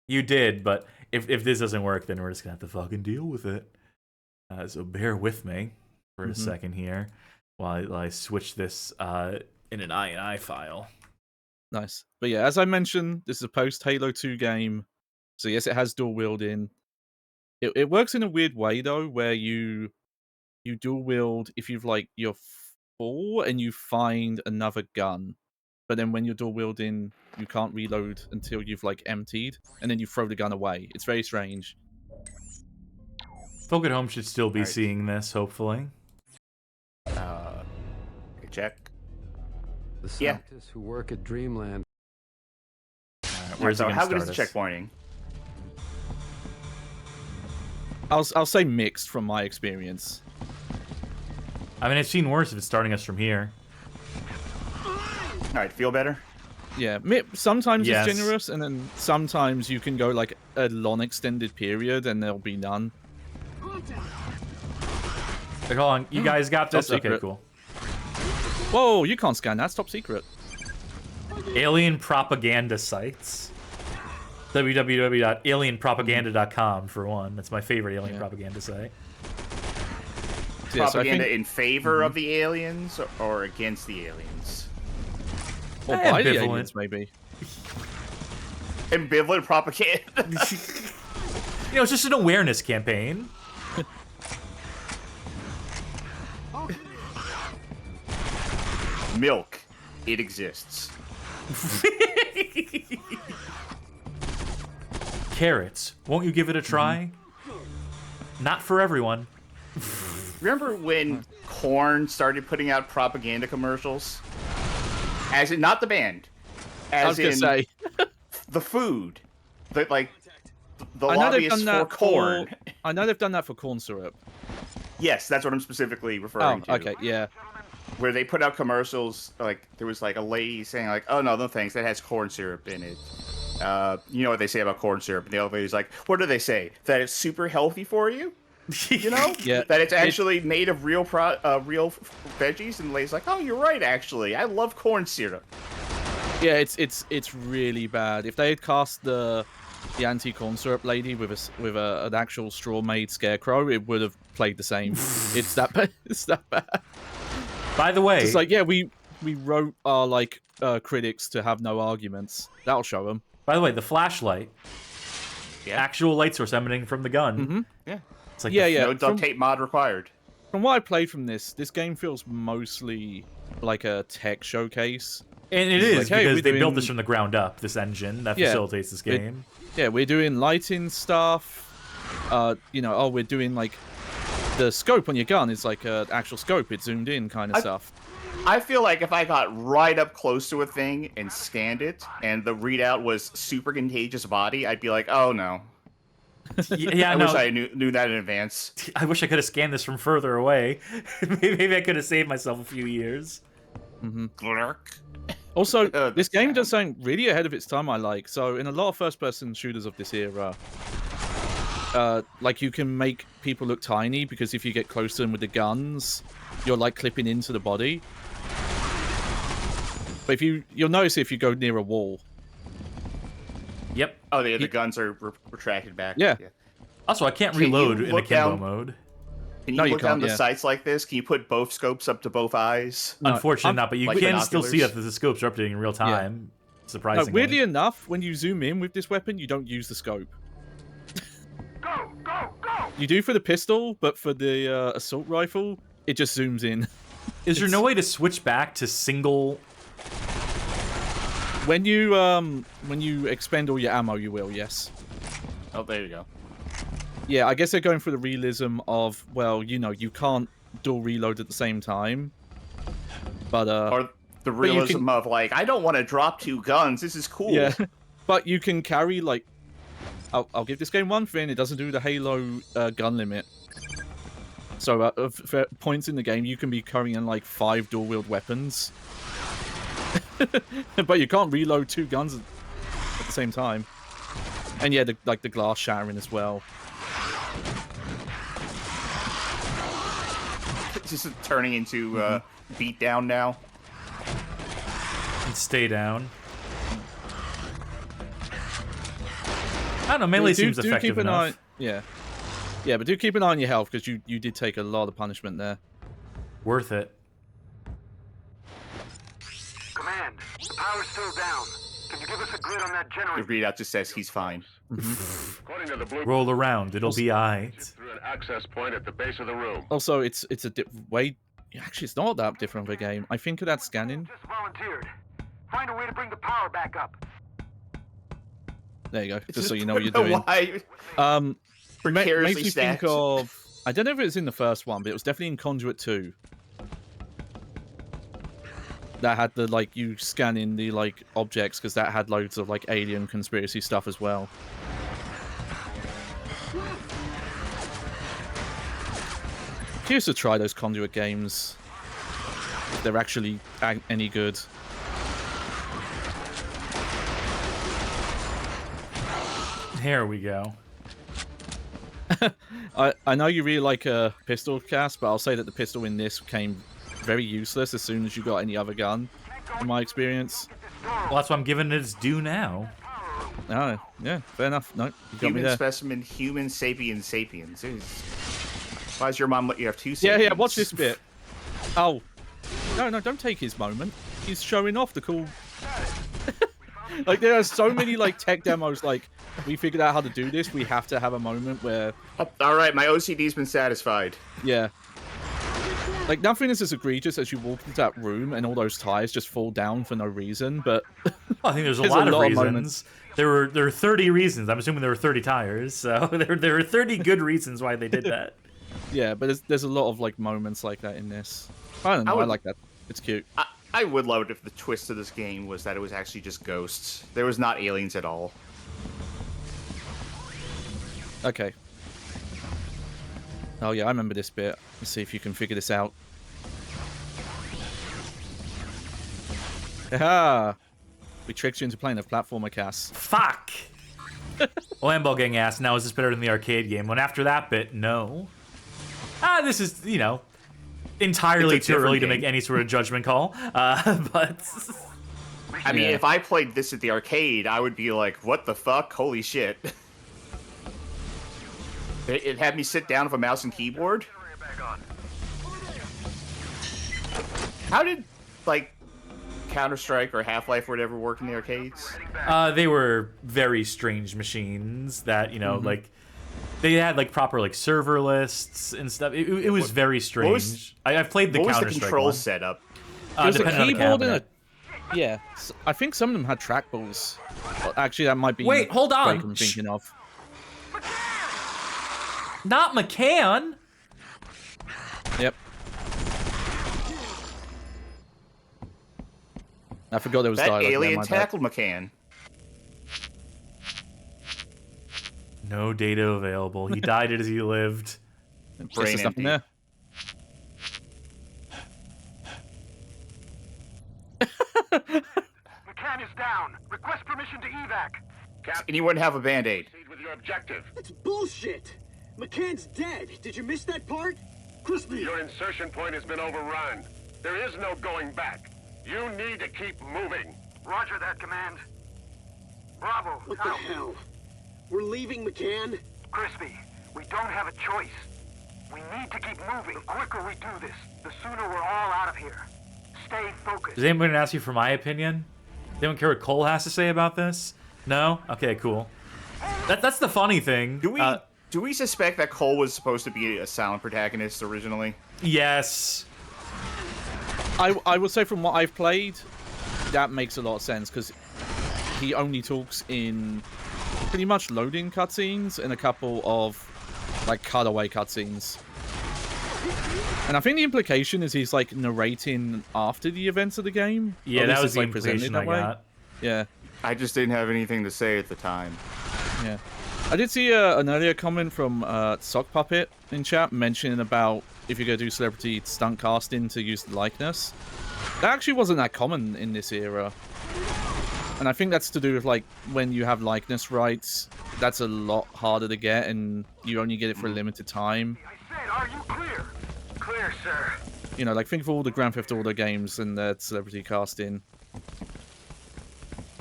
Speaker 1: You did, but if this doesn't work, then we're just gonna have to fucking deal with it. So bear with me for a second here while I switch this in an INI file.
Speaker 3: Nice. But yeah, as I mentioned, this is a post Halo 2 game. So yes, it has dual wielding. It works in a weird way though, where you dual wield if you're full and you find another gun. But then when you're dual wielding, you can't reload until you've emptied, and then you throw the gun away. It's very strange.
Speaker 1: Folk at home should still be seeing this, hopefully.
Speaker 2: Check.
Speaker 4: The scientists who work at Dreamland.
Speaker 1: Where's
Speaker 2: so how good is the checkpointing?
Speaker 3: I'll say mixed from my experience.
Speaker 1: I mean, I've seen worse if it's starting us from here.
Speaker 2: All right, feel better?
Speaker 3: Yeah, sometimes it's generous, and then sometimes you can go a long extended period and there'll be none.
Speaker 1: Hold on, you guys got this? Okay, cool.
Speaker 3: Whoa, you can't scan that. It's top secret.
Speaker 1: Alien propaganda sites. www.alienpropaganda.com for one. That's my favorite alien propaganda site.
Speaker 2: Propaganda in favor of the aliens or against the aliens?
Speaker 3: Or by the aliens, maybe.
Speaker 2: Ambivalent propaganda.
Speaker 1: It's just an awareness campaign.
Speaker 2: Milk. It exists.
Speaker 1: Carrots. Won't you give it a try? Not for everyone.
Speaker 2: Remember when Korn started putting out propaganda commercials? As in, not the band. As
Speaker 3: I was gonna say.
Speaker 2: The food. The
Speaker 3: I know they've
Speaker 2: lobbyists
Speaker 3: done that
Speaker 2: for Korn.
Speaker 3: I know they've done that for corn syrup.
Speaker 2: Yes, that's what I'm specifically referring to.
Speaker 3: Okay, yeah.
Speaker 2: Where they put out commercials, there was a lady saying oh no thanks, that has corn syrup in it. You know what they say about corn syrup? And the other lady's what do they say? That it's super healthy for you? You know?
Speaker 3: Yeah.
Speaker 2: That it's actually made of real veggies, and the lady's oh, you're right, actually. I love corn syrup.
Speaker 3: Yeah, it's really bad. If they had cast the anti-corn syrup lady with an actual straw-made scarecrow, it would have played the same. It's that bad. It's that bad.
Speaker 1: By the way,
Speaker 3: it's we wrote our critics to have no arguments. That'll show them.
Speaker 1: By the way, the flashlight, actual light source emanating from the gun.
Speaker 2: Yeah.
Speaker 1: It's
Speaker 2: no duct tape mod required.
Speaker 3: From what I played from this game feels mostly like a tech showcase.
Speaker 1: And it is, because they built this from the ground up, this engine that facilitates this game.
Speaker 3: We're doing lighting stuff. We're doing the scope on your gun is an actual scope. It's zoomed in kind of stuff.
Speaker 2: I feel if I got right up close to a thing and scanned it, and the readout was super contagious body, I'd be oh no.
Speaker 1: Yeah,
Speaker 2: I wish I knew that in advance.
Speaker 1: I wish I could have scanned this from further away. Maybe I could have saved myself a few years.
Speaker 3: Also, this game does something really ahead of its time, I like. So, in a lot of first-person shooters of this era, you can make people look tiny, because if you get close to them with the guns, you're clipping into the body. But you'll notice if you go near a wall.
Speaker 1: Yep.
Speaker 2: Oh, the guns are retracted back.
Speaker 3: Yeah.
Speaker 1: Also, I can't reload in akimbo mode.
Speaker 2: Can you look down the sights like this? Can you put both scopes up to both eyes?
Speaker 1: Unfortunately not, but you can still see that the scopes are updating in real time. Surprisingly.
Speaker 3: Weirdly enough, when you zoom in with this weapon, you don't use the scope.
Speaker 17: Go, go, go!
Speaker 3: You do for the pistol, but for the assault rifle, it just zooms in.
Speaker 1: Is there no way to switch back to single?
Speaker 3: When you expend all your ammo, you will, yes.
Speaker 2: Oh, there you go.
Speaker 3: Yeah, I guess they're going for the realism of, well, you know, you can't dual reload at the same time. But
Speaker 2: or the realism of like, I don't want to drop 2 guns. This is cool.
Speaker 3: Yeah, but you can carry like. I'll give this game one thing. It doesn't do the Halo gun limit. So for points in the game, you can be carrying like 5 dual-wield weapons. But you can't reload 2 guns at the same time. And yeah, the glass shattering as well.
Speaker 2: Just turning into beat down now.
Speaker 1: And stay down. I don't know, melee seems effective enough.
Speaker 3: Yeah, but do keep an eye on your health, because you did take a lot of punishment there.
Speaker 1: Worth it.
Speaker 17: Command, the power's still down. Can you give us a grid on that generator?
Speaker 2: The readout just says he's fine.
Speaker 8: According to the blue,
Speaker 1: Roll around, it'll be aight.
Speaker 8: through an access point at the base of the room.
Speaker 3: Also, it's a way. Actually, it's not that different of a game. I think of that scanning.
Speaker 17: Just volunteered. Find a way to bring the power back up.
Speaker 3: There you go. Just so you know what you're doing.
Speaker 2: Precariously
Speaker 3: Makes me think of. I don't know if it was in the first one, but it was definitely in Conduit 2. That had the like you scanning the like objects, because that had loads of like alien conspiracy stuff as well. Curious to try those Conduit games. If they're actually any good.
Speaker 1: Here we go.
Speaker 3: I know you really like a pistol cast, but I'll say that the pistol in this came very useless as soon as you got any other gun, in my experience.
Speaker 1: Well, that's why I'm giving it its due now.
Speaker 3: Oh, yeah, fair enough. No, you got me
Speaker 2: Human
Speaker 3: there.
Speaker 2: specimen, human sapiens. Why does your mom let you have 2 sapiens?
Speaker 3: Yeah, watch this bit. Oh. No, don't take his moment. He's showing off the cool... Like, there are so many, like, tech demos, like, we figured out how to do this, we have to have a moment where...
Speaker 2: Alright, my OCD's been satisfied.
Speaker 3: Yeah. Like, nothing is as egregious as you walk into that room and all those tires just fall down for no reason, but...
Speaker 1: Well, I think there's a lot of reasons. There were 30 reasons. I'm assuming there were 30 tires, so there were 30 good reasons why they did that.
Speaker 3: Yeah, but there's a lot of, like, moments like that in this. I don't know, I like that. It's cute.
Speaker 2: I would love it if the twist of this game was that it was actually just ghosts. There was not aliens at all.
Speaker 3: Okay. Oh yeah, I remember this bit. Let's see if you can figure this out. Haha! We tricked you into playing a platformer, Cass.
Speaker 1: Fuck! Well, Handball getting asked, now is this better than the arcade game? When after that bit, no. This is, you know, entirely too early to make any sort of judgment call. But...
Speaker 2: I mean, if I played this at the arcade, I would be like, what the fuck? Holy shit. It had me sit down with a mouse and keyboard. How did, like, Counter-Strike or Half-Life or whatever work in the arcades?
Speaker 1: They were very strange machines that, you know, like... They had like proper like server lists and stuff. It was very strange. I've played the Counter-Strike one.
Speaker 2: What was the control setup?
Speaker 3: There's a keyboard and a... Yeah, I think some of them had trackballs. Well, actually, that might be...
Speaker 1: Wait, hold on.
Speaker 3: I'm thinking of.
Speaker 1: Not McCann.
Speaker 3: Yep. I forgot there was
Speaker 2: that
Speaker 3: dialogue.
Speaker 2: Alien tackled McCann.
Speaker 1: No data available. He died as he lived.
Speaker 2: Brain empty.
Speaker 3: There.
Speaker 17: McCann is down. Request permission to evac.
Speaker 2: Does anyone have a band-aid?
Speaker 8: With your objective.
Speaker 15: That's bullshit. McCann's dead. Did you miss that part? Crispy.
Speaker 8: Your insertion point has been overrun. There is no going back. You need to keep moving.
Speaker 17: Roger that, Command. Bravo.
Speaker 15: What the hell? We're leaving McCann?
Speaker 17: Crispy, we don't have a choice. We need to keep moving. The quicker we do this, the sooner we're all out of here. Stay focused.
Speaker 1: Does anyone ask you for my opinion? They don't care what Cole has to say about this? No? Okay, cool. That's the funny thing.
Speaker 2: Do we Do we suspect that Cole was supposed to be a silent protagonist originally?
Speaker 1: Yes.
Speaker 3: I would say from what I've played, that makes a lot of sense, because he only talks in pretty much loading cutscenes and a couple of like cutaway cutscenes. And I think the implication is he's like narrating after the events of the game.
Speaker 1: Yeah, that was the
Speaker 3: like
Speaker 1: implication I got.
Speaker 3: Yeah.
Speaker 2: I just didn't have anything to say at the time.
Speaker 3: Yeah. I did see an earlier comment from Sock Puppet in chat mentioning about if you're going to do celebrity stunt casting to use the likeness. That actually wasn't that common in this era. And I think that's to do with, like, when you have likeness rights, that's a lot harder to get, and you only get it for a limited time.
Speaker 17: I said, are you clear? Clear, sir.
Speaker 3: You know, like, think of all the Grand Theft Auto games and their celebrity casting.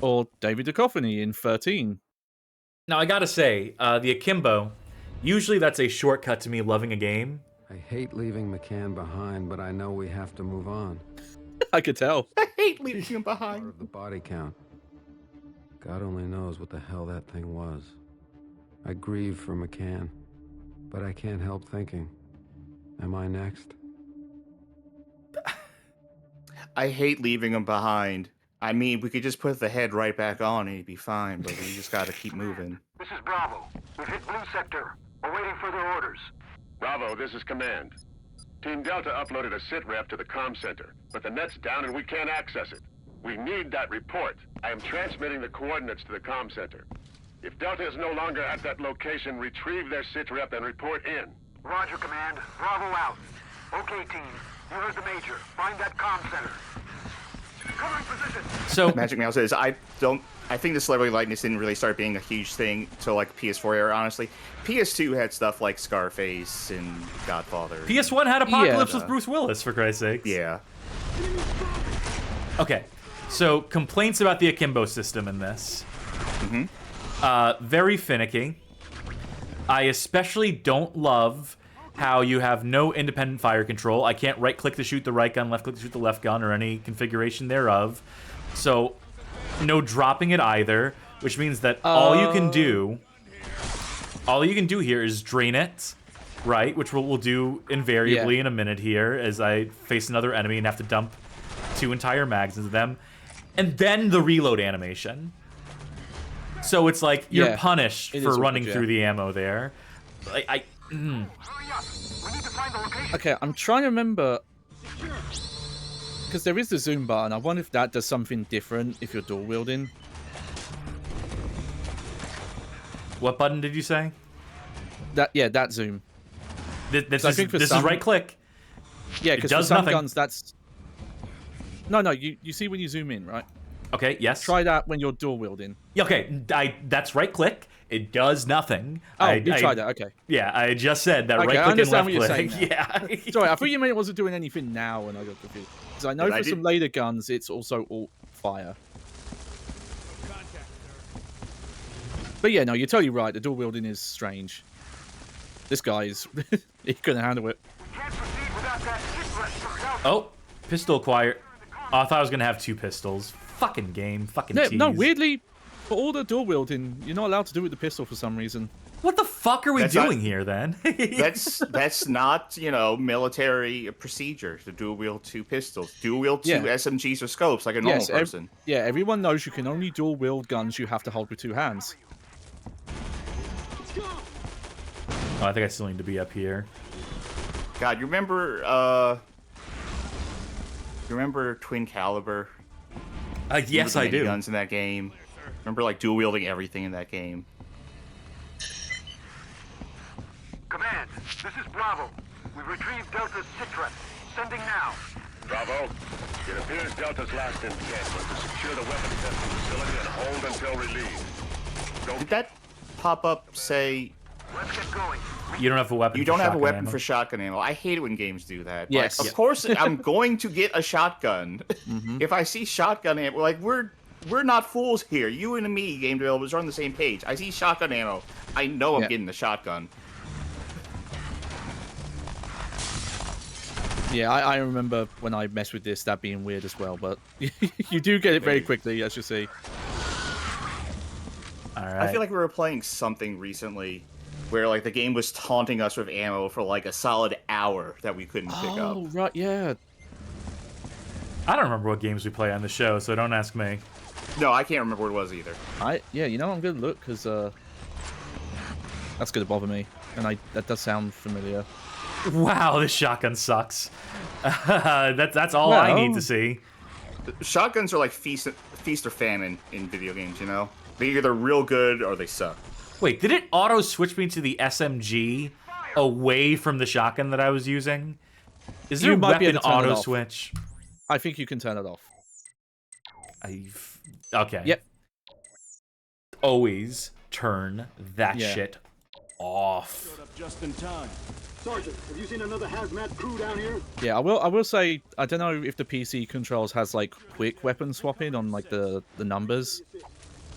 Speaker 3: Or David Duchovny in 13.
Speaker 1: Now, I gotta say, the Akimbo, usually that's a shortcut to me loving a game.
Speaker 4: I hate leaving McCann behind, but I know we have to move on.
Speaker 3: I could tell.
Speaker 2: I hate leaving him behind.
Speaker 4: Part of the body count. God only knows what the hell that thing was. I grieve for McCann, but I can't help thinking, am I next?
Speaker 2: I hate leaving him behind. I mean, we could just put the head right back on and he'd be fine, but we just gotta keep moving.
Speaker 17: This is Bravo. We've hit Blue Sector. We're waiting for their orders.
Speaker 8: Bravo, this is Command. Team Delta uploaded a sit rep to the comm center, but the net's down and we can't access it. We need that report. I am transmitting the coordinates to the comm center. If Delta is no longer at that location, retrieve their sit rep and report in.
Speaker 17: Roger, Command. Bravo out. Okay, team. You heard the Major. Find that comm center. Covering position.
Speaker 1: So
Speaker 2: Magic Mouse says, I think the celebrity likeness didn't really start being a huge thing till like PS4 era, honestly. PS2 had stuff like Scarface and Godfather.
Speaker 1: PS1 had Apocalypse with Bruce Willis, for Christ's sake.
Speaker 2: Yeah.
Speaker 1: Okay, so complaints about the Akimbo system in this. Very finicky. I especially don't love how you have no independent fire control. I can't right-click to shoot the right gun, left-click to shoot the left gun, or any configuration thereof. So, no dropping it either, which means that all you can do here is drain it, right? Which we'll do invariably in a minute here as I face another enemy and have to dump 2 entire mags into them. And then the reload animation. So it's like you're punished for running through the ammo there.
Speaker 3: Okay, I'm trying to remember, because there is the zoom button. I wonder if that does something different if you're dual wielding.
Speaker 1: What button did you say?
Speaker 3: That zoom.
Speaker 1: This is right click.
Speaker 3: Yeah, because for some guns that's... No, you see when you zoom in, right?
Speaker 1: Okay, yes.
Speaker 3: Try that when you're dual wielding.
Speaker 1: Okay, that's right click. It does nothing.
Speaker 3: Oh, you tried that, okay.
Speaker 1: Yeah, I just said that right click and left click. Yeah.
Speaker 3: Sorry, I thought you meant it wasn't doing anything now and I got confused. Because I know for some later guns, it's also alt fire. But yeah, no, you're totally right. The dual wielding is strange. This guy's... he couldn't handle it.
Speaker 1: Oh, pistol acquired. Oh, I thought I was going to have 2 pistols. Fucking game. Fucking tease.
Speaker 3: No, weirdly, for all the dual wielding, you're not allowed to do it with the pistol for some reason.
Speaker 1: What the fuck are we doing here, then?
Speaker 2: that's not, military procedure to dual wield 2 pistols. Dual wield 2 SMGs or scopes like a normal person.
Speaker 3: Everyone knows you can only dual wield guns you have to hold with 2 hands.
Speaker 1: Oh, I think I still need to be up here.
Speaker 2: God, you remember Twin Caliber?
Speaker 1: Yes, I do.
Speaker 2: Guns in that game. Remember, like, dual wielding everything in that game.
Speaker 17: Command, this is Bravo. We've retrieved Delta's sitrep. Sending now.
Speaker 8: Bravo, it appears Delta's last intent was to secure the weapons testing facility and hold until relieved.
Speaker 2: Did that pop up say...
Speaker 17: Let's get going.
Speaker 1: You don't have a weapon.
Speaker 2: You don't have a weapon for shotgun ammo. I hate it when games do that.
Speaker 3: Yes.
Speaker 2: Like, of course, I'm going to get a shotgun. If I see shotgun ammo, like we're not fools here. You and me, game developers, are on the same page. I see shotgun ammo. I know I'm getting the shotgun.
Speaker 3: Yeah, I remember when I messed with this, that being weird as well. But you do get it very quickly, as you see.
Speaker 1: All right.
Speaker 2: I feel like we were playing something recently where like the game was taunting us with ammo for like a solid hour that we couldn't pick up.
Speaker 3: Oh, right, yeah.
Speaker 1: I don't remember what games we play on the show, so don't ask me.
Speaker 2: No, I can't remember what it was either.
Speaker 3: Yeah, you know, I'm gonna look because that's gonna bother me, and that does sound familiar.
Speaker 1: Wow, this shotgun sucks. That's all I need to see.
Speaker 2: Shotguns are like feast or famine in video games, you know? They're either real good or they suck.
Speaker 1: Wait, did it auto switch me to the SMG away from the shotgun that I was using? Is there a weapon auto switch?
Speaker 3: I think you can turn it off.
Speaker 1: Okay.
Speaker 3: Yep.
Speaker 1: Always turn that shit off.
Speaker 15: Just in time. Sergeant, have you seen another hazmat crew down here?
Speaker 3: Yeah, I will say, I don't know if the PC controls has like quick weapon swapping on like the numbers.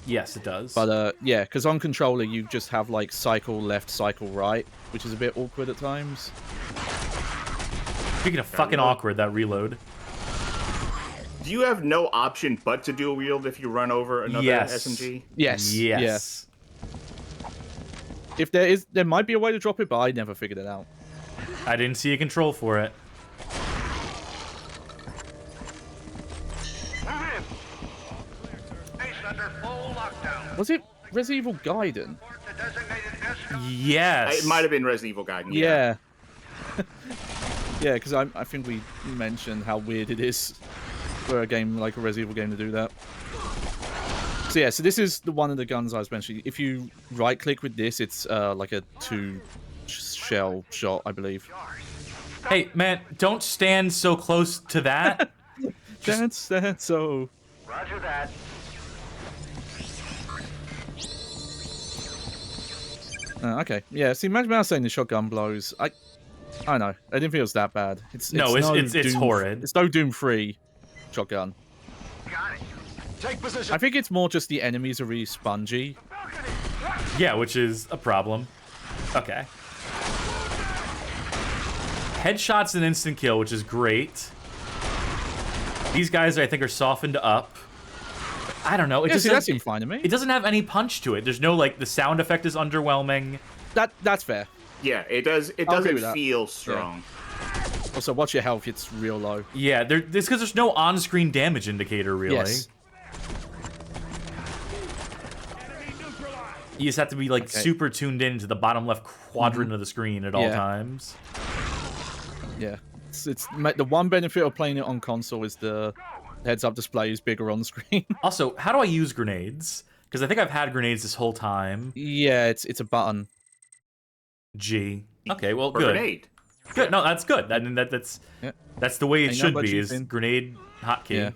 Speaker 1: Yes, it does.
Speaker 3: But yeah, because on controller you just have like cycle left, cycle right, which is a bit awkward at times.
Speaker 1: Speaking of fucking awkward, that reload.
Speaker 2: Do you have no option but to dual wield if you run over another SMG?
Speaker 3: Yes.
Speaker 1: Yes.
Speaker 3: If there might be a way to drop it, but I never figured it out.
Speaker 1: I didn't see a control for it.
Speaker 3: Was it Resident Evil Gaiden?
Speaker 1: Yes.
Speaker 2: It might have been Resident Evil Gaiden.
Speaker 3: Yeah. Yeah, because I think we mentioned how weird it is for a game like a Resident Evil game to do that. So yeah, so this is one of the guns I was mentioning. If you right-click with this, it's like a 2-shell shot, I believe.
Speaker 1: Hey, man, don't stand so close to that.
Speaker 3: Don't stand so...
Speaker 17: Roger that.
Speaker 3: Okay, yeah. See, imagine I was saying the shotgun blows. I don't know. I didn't feel it was that bad. It's
Speaker 1: horrid.
Speaker 3: It's no Doom 3 shotgun.
Speaker 17: Got it. Take position.
Speaker 3: I think it's more just the enemies are really spongy.
Speaker 1: Yeah, which is a problem. Okay. Headshot's an instant kill, which is great. These guys, I think, are softened up. I don't know.
Speaker 3: That seems fine to me.
Speaker 1: It doesn't have any punch to it. There's no, like, the sound effect is underwhelming.
Speaker 3: That's fair.
Speaker 2: Yeah, it does. It doesn't feel strong.
Speaker 3: Yeah. Also, watch your health. It's real low.
Speaker 1: Yeah, it's because there's no on-screen damage indicator, really.
Speaker 3: Yes.
Speaker 1: You just have to be, like, super tuned in to the bottom left quadrant of the screen at all times.
Speaker 3: Yeah. It's the one benefit of playing it on console is the heads-up display is bigger on screen.
Speaker 1: Also, how do I use grenades? Because I think I've had grenades this whole time.
Speaker 3: Yeah, it's a button.
Speaker 1: G. Okay, well,
Speaker 2: Or
Speaker 1: good.
Speaker 2: grenade.
Speaker 1: Good. No, that's good. That's the way it should be. Is
Speaker 3: been...
Speaker 1: grenade hotkey.
Speaker 3: Yeah.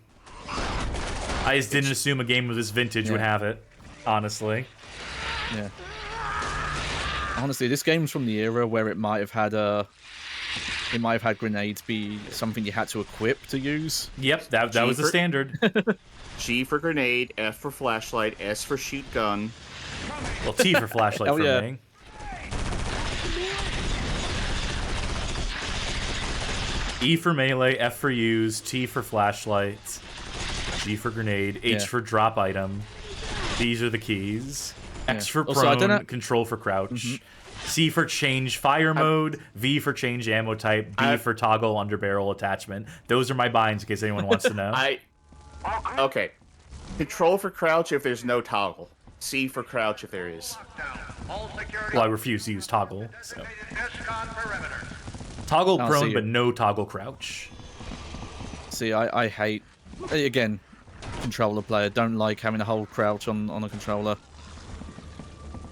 Speaker 1: I just didn't assume a game of this vintage would have it. Honestly.
Speaker 3: Yeah. Honestly, this game's from the era where it might have had grenades be something you had to equip to use.
Speaker 1: Yep, that was the standard.
Speaker 2: G for grenade, F for flashlight, S for shoot gun.
Speaker 1: Well, T for flashlight for me. E for melee, F for use, T for flashlight, G for grenade, H for drop item. These are the keys. X for prone, control for crouch. C for change fire mode, V for change ammo type, B for toggle underbarrel attachment. Those are my binds in case anyone wants to know.
Speaker 2: Okay. Control for crouch if there's no toggle. C for crouch if there is.
Speaker 1: Well, I refuse to use toggle. So. Toggle prone, but no toggle crouch.
Speaker 3: See, I hate, again, controller player. Don't like having a whole crouch on a controller.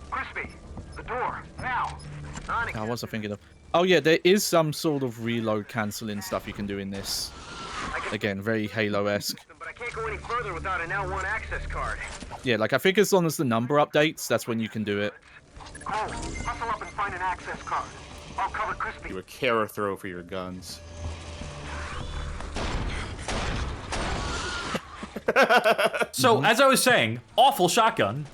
Speaker 17: Crispy, the door, now.
Speaker 3: What was I thinking of? Oh yeah, there is some sort of reload cancelling stuff you can do in this. Again, very Halo-esque.
Speaker 17: But I can't go any further without an L1 access card.
Speaker 3: Yeah, like I think as long as the number updates, that's when you can do it.
Speaker 17: Cole, hustle up and find an access card. I'll cover Crispy.
Speaker 2: Do a Kara throw for your guns.
Speaker 1: So, as I was saying, awful shotgun.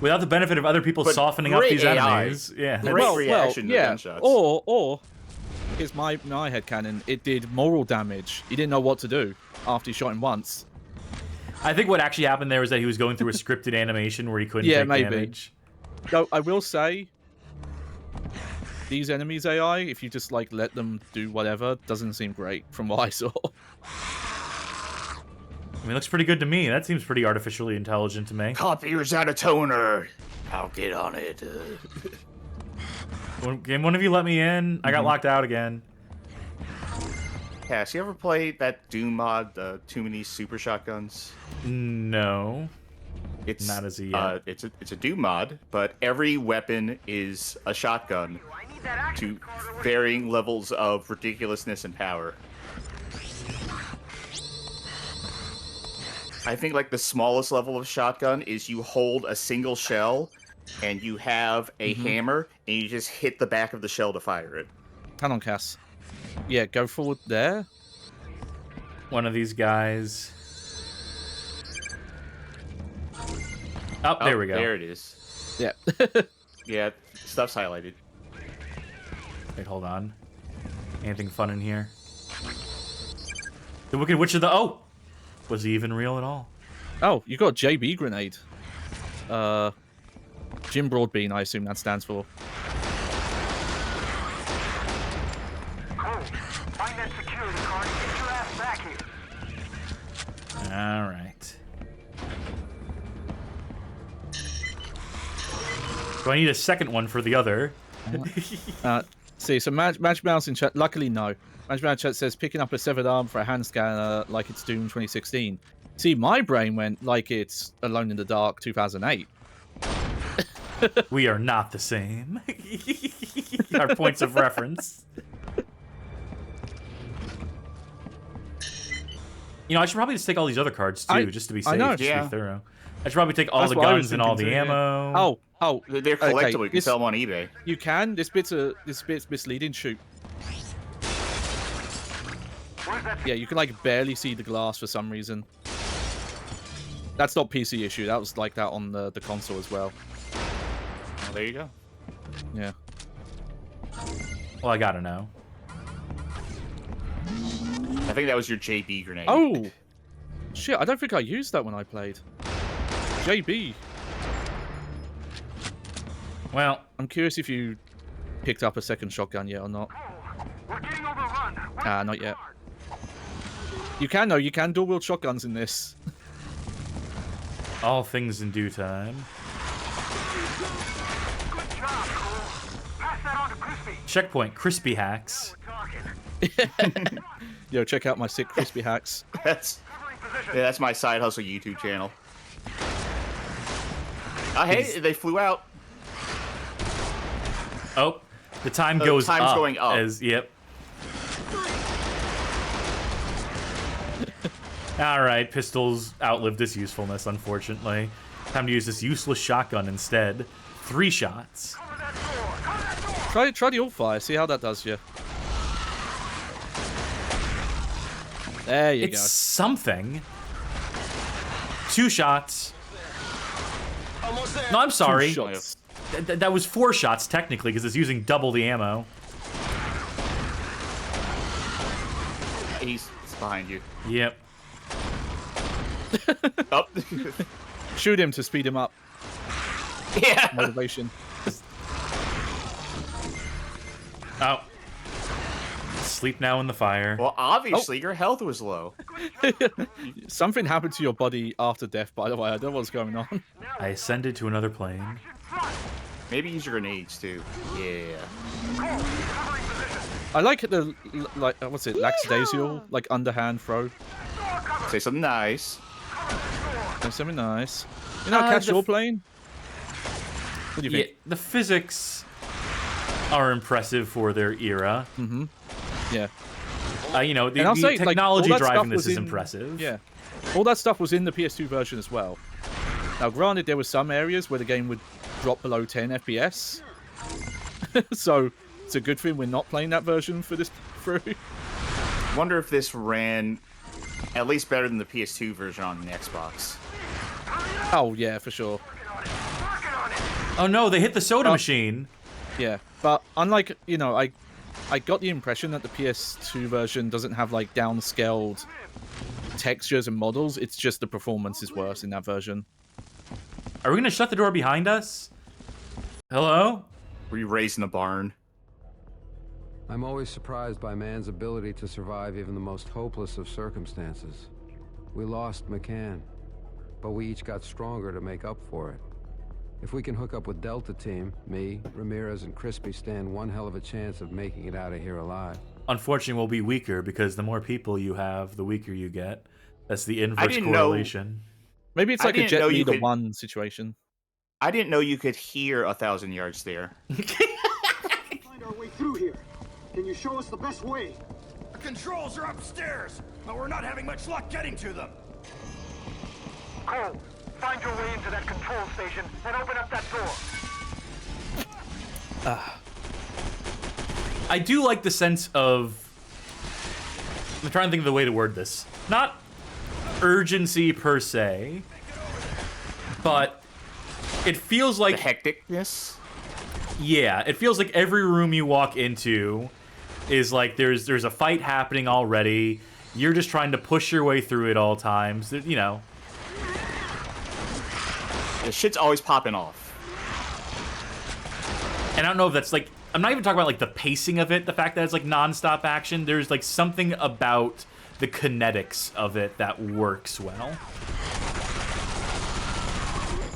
Speaker 1: Without the benefit of other people softening up these enemies. Yeah.
Speaker 2: Great reaction to gunshots.
Speaker 3: Or here's my headcanon, it did moral damage. He didn't know what to do after he shot him once.
Speaker 1: I think what actually happened there was that he was going through a scripted animation where he couldn't take damage.
Speaker 3: Though I will say, these enemies AI, if you just like let them do whatever, doesn't seem great from what I saw.
Speaker 1: I mean, it looks pretty good to me. That seems pretty artificially intelligent to me.
Speaker 2: Copier's out of toner. I'll get on it.
Speaker 1: Can one of you let me in? I got locked out again.
Speaker 2: Cass, you ever played that Doom mod, Too Many Super Shotguns?
Speaker 1: No.
Speaker 2: It's
Speaker 1: not as a
Speaker 2: it's a Doom mod, but every weapon is a shotgun to varying levels of ridiculousness and power. I think like the smallest level of shotgun is you hold a single shell and you have a hammer and you just hit the back of the shell to fire it.
Speaker 3: Hang on, Cass. Yeah, go forward there.
Speaker 1: One of these guys. Oh, there we go.
Speaker 2: There it is.
Speaker 3: Yeah.
Speaker 2: Yeah, stuff's highlighted.
Speaker 1: Wait, hold on. Anything fun in here? The Wicked Witch of the... Oh! Was he even real at all?
Speaker 3: Oh, you got a JB grenade. Jim Broadbean, I assume that stands for.
Speaker 17: Find that security card and get your ass back here.
Speaker 1: Alright. Do I need a second one for the other?
Speaker 3: See, so Magic Mouse in chat, luckily no. Magic Mouse in chat says picking up a severed arm for a hand scanner like it's Doom 2016. See, my brain went like it's Alone in the Dark 2008.
Speaker 1: We are not the same. Our points of reference. You know, I should probably just take all these other cards too, just to be safe, just to be thorough. I should probably take all the guns and all the ammo.
Speaker 3: Oh,
Speaker 2: they're collectible. You can sell them on eBay.
Speaker 3: You can. This bit's misleading. Shoot. Yeah, you can like barely see the glass for some reason. That's not PC issue. That was like that on the console as well.
Speaker 2: Well, there you go.
Speaker 3: Yeah.
Speaker 1: Well, I gotta know.
Speaker 2: I think that was your JB grenade.
Speaker 3: Oh! Shit, I don't think I used that when I played. JB.
Speaker 1: Well,
Speaker 3: I'm curious if you picked up a second shotgun yet or not. Not yet. You can, though. You can dual-wield shotguns in this.
Speaker 1: All things in due time. Checkpoint, crispy hacks.
Speaker 3: Yo, check out my sick crispy hacks.
Speaker 2: That's my side hustle YouTube channel. Oh, hey, they flew out.
Speaker 1: Oh, the time goes
Speaker 2: time's
Speaker 1: up.
Speaker 2: Going up.
Speaker 1: Yep. Alright, pistols outlived its usefulness, unfortunately. Time to use this useless shotgun instead. 3 shots.
Speaker 3: Try the alt fire, see how that does you. There you go.
Speaker 1: It's something. 2 shots. No, I'm sorry.
Speaker 3: 2 shots.
Speaker 1: That was 4 shots, technically, because it's using double the ammo.
Speaker 2: He's behind you.
Speaker 1: Yep.
Speaker 2: Oh.
Speaker 3: Shoot him to speed him up.
Speaker 2: Yeah.
Speaker 3: Motivation.
Speaker 1: Oh. Sleep now in the fire.
Speaker 2: Well, obviously your health was low.
Speaker 3: Something happened to your body after death, by the way. I don't know what's going on.
Speaker 1: I ascended to another plane.
Speaker 2: Maybe use your grenades too. Yeah.
Speaker 3: I like the what's it? Lackadaisical, like underhand throw.
Speaker 2: Say something nice.
Speaker 3: Say something nice. You know, catch your plane. What do you think?
Speaker 1: Yeah, the physics are impressive for their era.
Speaker 3: Mm-hmm. Yeah.
Speaker 1: You know, the technology driving this is impressive.
Speaker 3: Yeah. All that stuff was in the PS2 version as well. Now, granted, there were some areas where the game would drop below 10 FPS. So, it's a good thing we're not playing that version for this through.
Speaker 2: Wonder if this ran at least better than the PS2 version on the Xbox.
Speaker 3: Oh, yeah, for sure.
Speaker 1: Oh no, they hit the soda machine.
Speaker 3: Yeah, but unlike, you know, I got the impression that the PS2 version doesn't have, like, downscaled textures and models. It's just the performance is worse in that version.
Speaker 1: Are we going to shut the door behind us? Hello?
Speaker 2: Were you raised in a barn?
Speaker 4: I'm always surprised by man's ability to survive even the most hopeless of circumstances. We lost McCann, but we each got stronger to make up for it. If we can hook up with Delta Team, me, Ramirez, and Crispy stand one hell of a chance of making it out of here alive.
Speaker 1: Unfortunately, we'll be weaker because the more people you have, the weaker you get. That's the inverse correlation.
Speaker 3: Maybe it's like a Jet Leader 1 situation.
Speaker 2: I didn't know you could hear 1,000 yards there.
Speaker 15: Find our way through here. Can you show us the best way?
Speaker 18: The controls are upstairs, but we're not having much luck getting to them.
Speaker 17: Cole, find your way into that control station and open up that door.
Speaker 1: I do like the sense of... I'm trying to think of the way to word this. Not urgency per se, but it feels like...
Speaker 2: The hecticness?
Speaker 1: Yeah, it feels like every room you walk into is like there's a fight happening already. You're just trying to push your way through it all times. You know.
Speaker 2: The shit's always popping off.
Speaker 1: And I don't know if that's like... I'm not even talking about like the pacing of it, the fact that it's like non-stop action. There's like something about the kinetics of it that works well.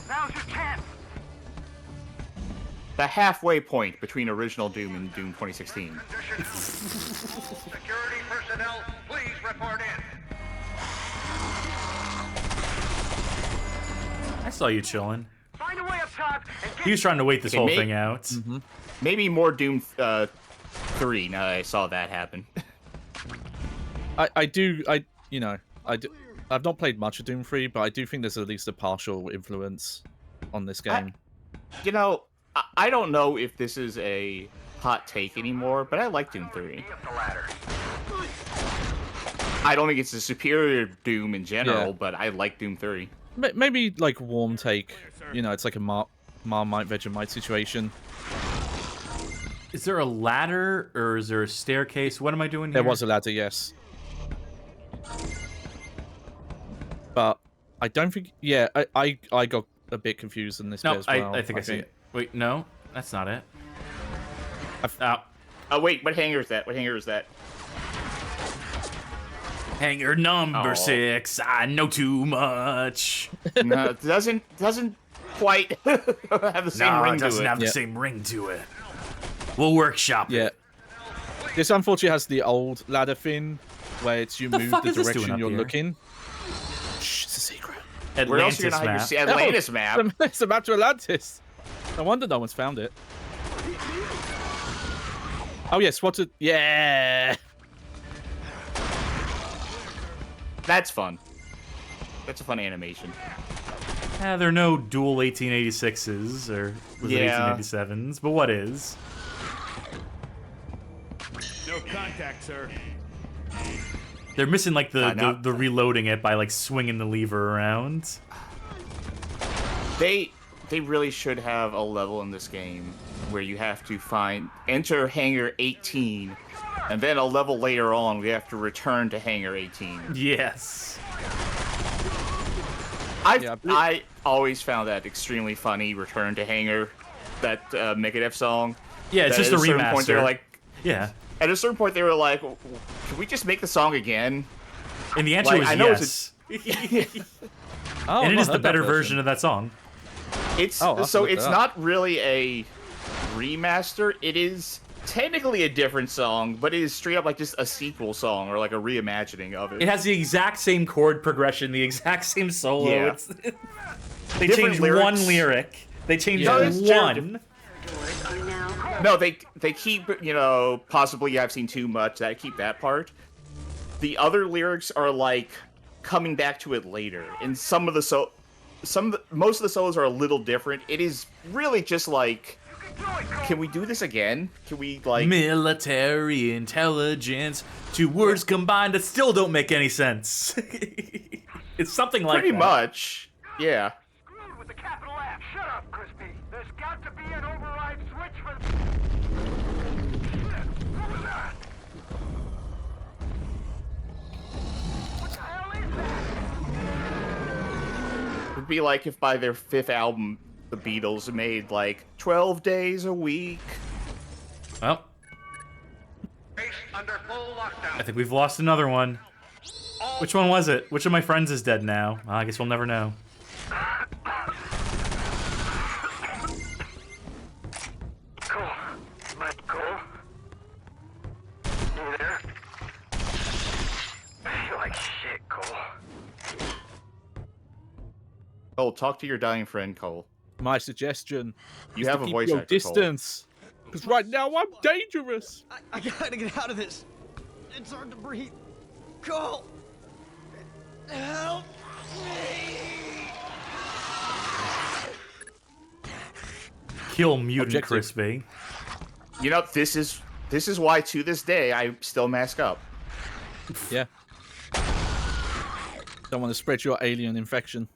Speaker 17: Now's your chance.
Speaker 2: The halfway point between original Doom and Doom 2016.
Speaker 17: Security personnel, please report in.
Speaker 1: I saw you chilling.
Speaker 17: Find a way up top and get...
Speaker 1: He was trying to wait this whole thing out.
Speaker 2: Maybe more Doom 3 now that I saw that happen.
Speaker 3: I've not played much of Doom 3, but I do think there's at least a partial influence on this game.
Speaker 2: You know, I don't know if this is a hot take anymore, but I like Doom 3. I don't think it's a superior Doom in general, but I like Doom 3.
Speaker 3: Maybe like warm take, you know, it's like a Marmite Vegemite situation.
Speaker 1: Is there a ladder or is there a staircase? What am I doing here?
Speaker 3: There was a ladder, yes. But I don't think... Yeah, I got a bit confused in this bit as well.
Speaker 1: I think I see it. Wait, no, that's not it.
Speaker 2: Oh, wait, what hangar is that? What hangar is that?
Speaker 1: Hangar number 6. I know too much.
Speaker 2: No, it doesn't quite have the same ring to it.
Speaker 1: It doesn't have the same ring to it. We'll workshop it.
Speaker 3: This unfortunately has the old ladder thing, where it's you move the direction you're looking. Shh, it's a secret.
Speaker 2: Where else are you gonna see Atlantis map?
Speaker 3: It's a map to Atlantis. No wonder no one's found it. Oh yes, spotted. Yeah.
Speaker 2: That's fun. That's a fun animation.
Speaker 1: There are no dual 1886s or 1887s, but what is?
Speaker 18: No contact, sir.
Speaker 1: They're missing like the reloading it by like swinging the lever around.
Speaker 2: They really should have a level in this game where you have to enter hangar 18, and then a level later on we have to return to hangar 18.
Speaker 1: Yes.
Speaker 2: I always found that extremely funny. Return to hangar, that Megadeth song.
Speaker 1: Yeah, it's just a remaster.
Speaker 2: Point, they were like,
Speaker 1: yeah.
Speaker 2: At a certain point, they were like, "Can we just make the song again?"
Speaker 1: And the answer was yes. And it is the better version of that song.
Speaker 2: It's it's not really a remaster. It is technically a different song, but it is straight up like just a sequel song or like a reimagining of it.
Speaker 1: It has the exact same chord progression, the exact same solo.
Speaker 2: Yeah.
Speaker 1: They changed one lyric. They changed one.
Speaker 2: No, they keep, you know, possibly I've seen too much. That keep that part. The other lyrics are like coming back to it later, and most of the solos are a little different. It is really just like, can we do this again? Can we like
Speaker 1: military intelligence? Two words combined that still don't make any sense. It's something like
Speaker 2: pretty much, yeah.
Speaker 17: Screwed with the capital F. Shut up, Crispy. There's got to be an override switch for. What was that? What the hell is that?
Speaker 2: It'd be like if by their 5th album, the Beatles made like 12 days a week.
Speaker 1: Well, I think we've lost another one. Which one was it? Which of my friends is dead now? Well, I guess we'll never know.
Speaker 17: Cole. Mike, Cole. You there? I feel like shit, Cole.
Speaker 2: Cole, talk to your dying friend, Cole.
Speaker 3: My suggestion.
Speaker 2: You
Speaker 3: is
Speaker 2: have
Speaker 3: to
Speaker 2: a
Speaker 3: keep
Speaker 2: voice
Speaker 3: your
Speaker 2: actor, Cole.
Speaker 3: distance. Because right now I'm dangerous.
Speaker 15: I gotta get out of this. It's hard to breathe. Cole! Help me!
Speaker 1: Kill mutant
Speaker 3: Objective.
Speaker 1: Crispy.
Speaker 2: You know, this is why to this day I still mask up.
Speaker 3: Yeah. Don't want to spread your alien infection.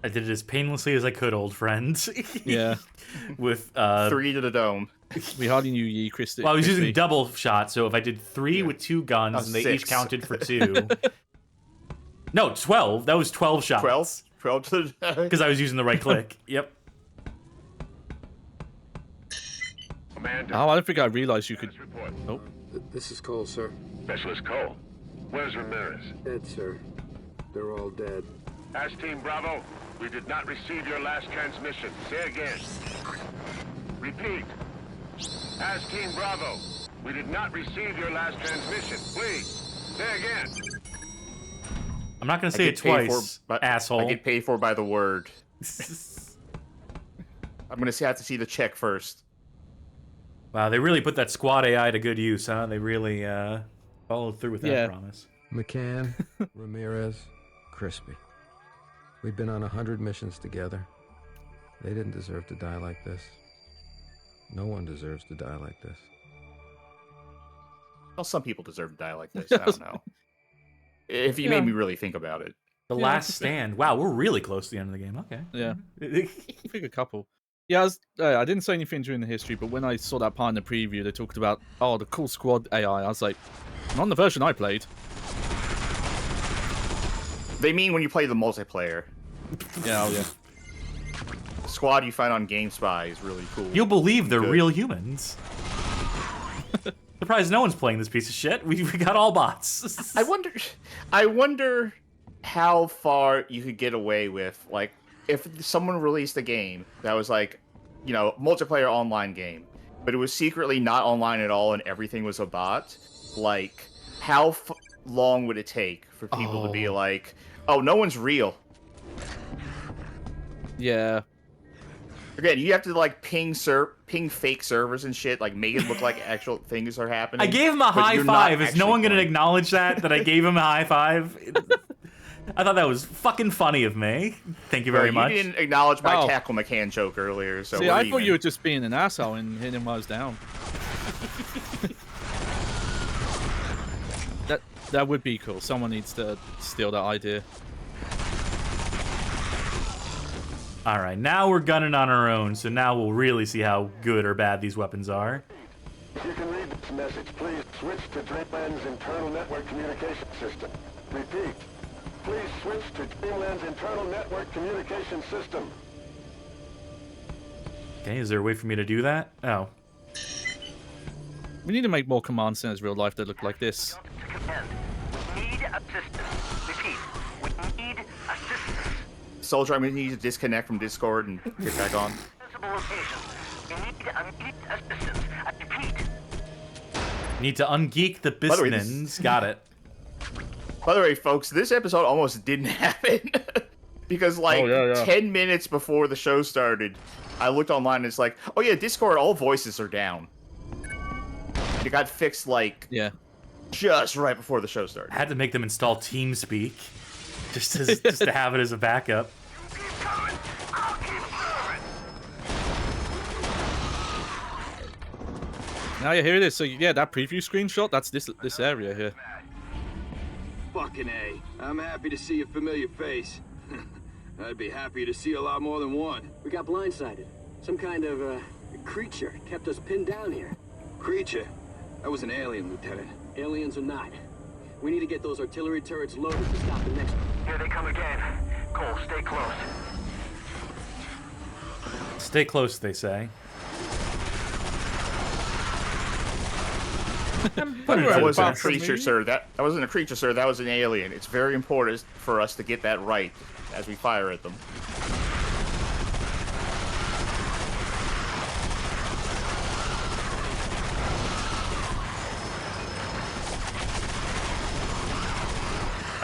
Speaker 1: I did it as painlessly as I could, old friend.
Speaker 3: Yeah.
Speaker 1: With
Speaker 2: 3 to the dome.
Speaker 3: We hardly knew ye, Christy.
Speaker 1: Well, I was using double shot, so if I did 3 with 2 guns, and they
Speaker 2: 6.
Speaker 1: each counted for 2. No, 12. That was 12 shots.
Speaker 2: 12? 12 to the...
Speaker 1: Because I was using the right click. Yep.
Speaker 8: Commander.
Speaker 3: Oh, I don't think I realized you could...
Speaker 8: Report.
Speaker 3: Oh.
Speaker 4: This is Cole, sir.
Speaker 8: Specialist Cole. Where's Ramirez?
Speaker 4: Dead, sir. They're all dead.
Speaker 8: As Team Bravo, we did not receive your last transmission. Say again. Repeat. As Team Bravo, we did not receive your last transmission. Please, say again.
Speaker 1: I'm not going to say it twice, asshole.
Speaker 2: I get paid for by the word. I'm going to have to see the check first.
Speaker 1: Wow, they really put that squad AI to good use, huh? They really followed through with that promise.
Speaker 4: McCann, Ramirez, Crispy. We've been on 100 missions together. They didn't deserve to die like this. No one deserves to die like this.
Speaker 2: Well, some people deserve to die like this. I don't know. If you made me really think about it.
Speaker 1: The Last Stand. Wow, we're really close to the end of the game. Okay.
Speaker 3: Yeah. I think a couple. Yeah, I didn't say anything during the history, but when I saw that part in the preview, they talked about, oh, the cool squad AI. I was like, not in the version I played.
Speaker 2: They mean when you play the multiplayer.
Speaker 3: Yeah, oh yeah.
Speaker 2: Squad you find on GameSpy is really cool.
Speaker 1: You'll believe they're real humans. Surprised no one's playing this piece of shit. We got all bots.
Speaker 2: I wonder how far you could get away with, like, if someone released a game that was like, you know, multiplayer online game, but it was secretly not online at all and everything was a bot. Like, how long would it take for people to be like, oh, no one's real?
Speaker 3: Yeah.
Speaker 2: Again, you have to like ping fake servers and shit, like make it look like actual things are happening.
Speaker 1: I gave him a high five. Is no one going to acknowledge that I gave him a high five? I thought that was fucking funny of me. Thank you very much.
Speaker 2: You didn't acknowledge my Tackle McCann joke earlier, so
Speaker 3: see, I thought you were just being an asshole and hitting him while I was down. That would be cool. Someone needs to steal that idea.
Speaker 1: All right, now we're gunning on our own, so now we'll really see how good or bad these weapons are.
Speaker 13: If you can read this message, please switch to Dreamland's internal network communication system. Repeat. Please switch to Dreamland's internal network communication system.
Speaker 1: Okay, is there a way for me to do that? Oh.
Speaker 3: We need to make more command centers real life that look like this.
Speaker 17: Need assistance. Repeat. We need assistance.
Speaker 2: Soldier, I'm gonna need to disconnect from Discord and get back on.
Speaker 17: Visible location. We need immediate assistance. I repeat.
Speaker 1: Need to ungeek the business. Got it.
Speaker 2: By the way, folks, this episode almost didn't happen. Because, like, 10 minutes before the show started, I looked online and it's like, oh yeah, Discord, all voices are down. It got fixed, like, just right before the show started.
Speaker 1: I had to make them install TeamSpeak just to have it as a backup.
Speaker 3: Now you hear this, so yeah, that preview screenshot, that's this area here.
Speaker 19: Fucking A. I'm happy to see a familiar face. I'd be happy to see a lot more than one.
Speaker 15: We got blindsided. Some kind of, creature kept us pinned down here.
Speaker 19: Creature? That was an alien, Lieutenant.
Speaker 15: Aliens or not. We need to get those artillery turrets loaded to stop the next one.
Speaker 17: Here they come again. Cole, stay close.
Speaker 1: Stay close, they say.
Speaker 2: That wasn't a creature, sir. That wasn't a creature, sir. That was an alien. It's very important for us to get that right as we fire at them.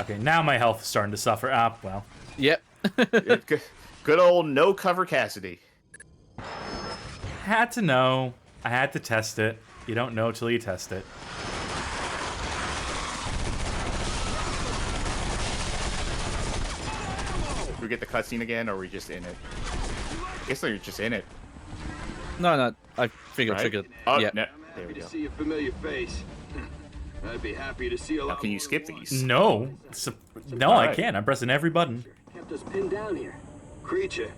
Speaker 1: Okay, now my health is starting to suffer. Ah, well.
Speaker 3: Yep.
Speaker 2: Good old no cover Cassidy.
Speaker 1: Had to know. I had to test it. You don't know till you test it.
Speaker 2: We get the cutscene again, or are we just in it? I guess they're just in it.
Speaker 3: No, I figured
Speaker 2: Right?
Speaker 3: triggered.
Speaker 2: Oh,
Speaker 3: Yeah.
Speaker 2: no. There we
Speaker 19: To
Speaker 2: go.
Speaker 19: see a familiar face. I'd be happy to see a lot.
Speaker 2: Now, can you skip these?
Speaker 1: No. No, I can't. I'm pressing every button.
Speaker 15: Kept us pinned down here.
Speaker 19: Creature.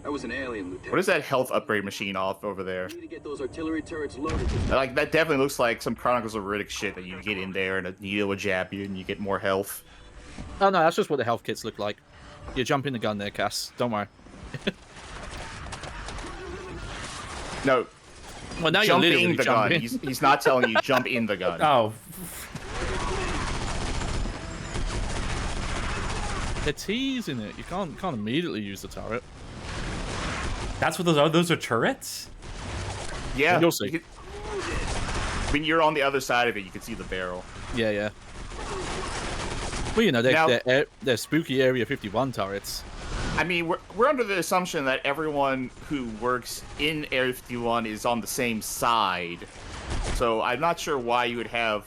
Speaker 19: That was an alien, Lieutenant.
Speaker 2: What is that health upgrade machine off over there?
Speaker 15: We need to get those artillery turrets loaded.
Speaker 2: Like, that definitely looks like some Chronicles of Riddick shit that you get in there and a needle will jab you and you get more health.
Speaker 3: Oh no, that's just what the health kits look like. You jump in the gun there, Cass. Don't worry.
Speaker 2: No.
Speaker 3: Well, now you're
Speaker 2: Jump
Speaker 3: literally
Speaker 2: in the gun.
Speaker 3: jumping.
Speaker 2: He's not telling you jump in the gun.
Speaker 1: Oh.
Speaker 3: They're teasing it. You can't immediately use the turret.
Speaker 1: That's what those are? Those are turrets?
Speaker 2: Yeah.
Speaker 3: You'll see.
Speaker 2: When you're on the other side of it, you can see the barrel.
Speaker 3: Yeah. Well, you know, they're spooky Area 51 turrets.
Speaker 2: I mean, we're under the assumption that everyone who works in Area 51 is on the same side. So I'm not sure why you would have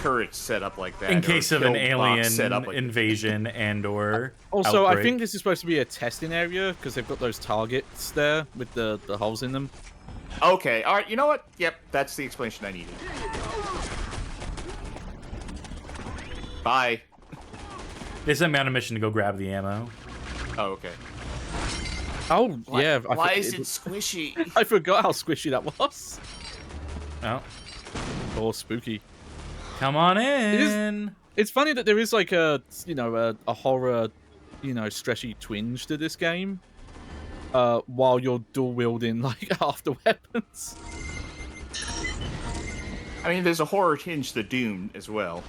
Speaker 2: turrets set up like that.
Speaker 1: In case of an alien
Speaker 2: set up like
Speaker 1: invasion and or
Speaker 3: Also,
Speaker 1: outbreak.
Speaker 3: I think this is supposed to be a testing area because they've got those targets there with the holes in them.
Speaker 2: Okay, all right. You know what? Yep, that's the explanation I needed. Bye.
Speaker 1: They sent me on a mission to go grab the ammo.
Speaker 2: Oh, okay.
Speaker 3: Oh, yeah.
Speaker 2: Why is it squishy?
Speaker 3: I forgot how squishy that was.
Speaker 1: Oh.
Speaker 3: Or spooky.
Speaker 1: Come on in.
Speaker 3: It's funny that there is like a horror, stretchy twinge to this game, while you're dual wielding like half the weapons.
Speaker 2: I mean, there's a horror tinge to Doom as well.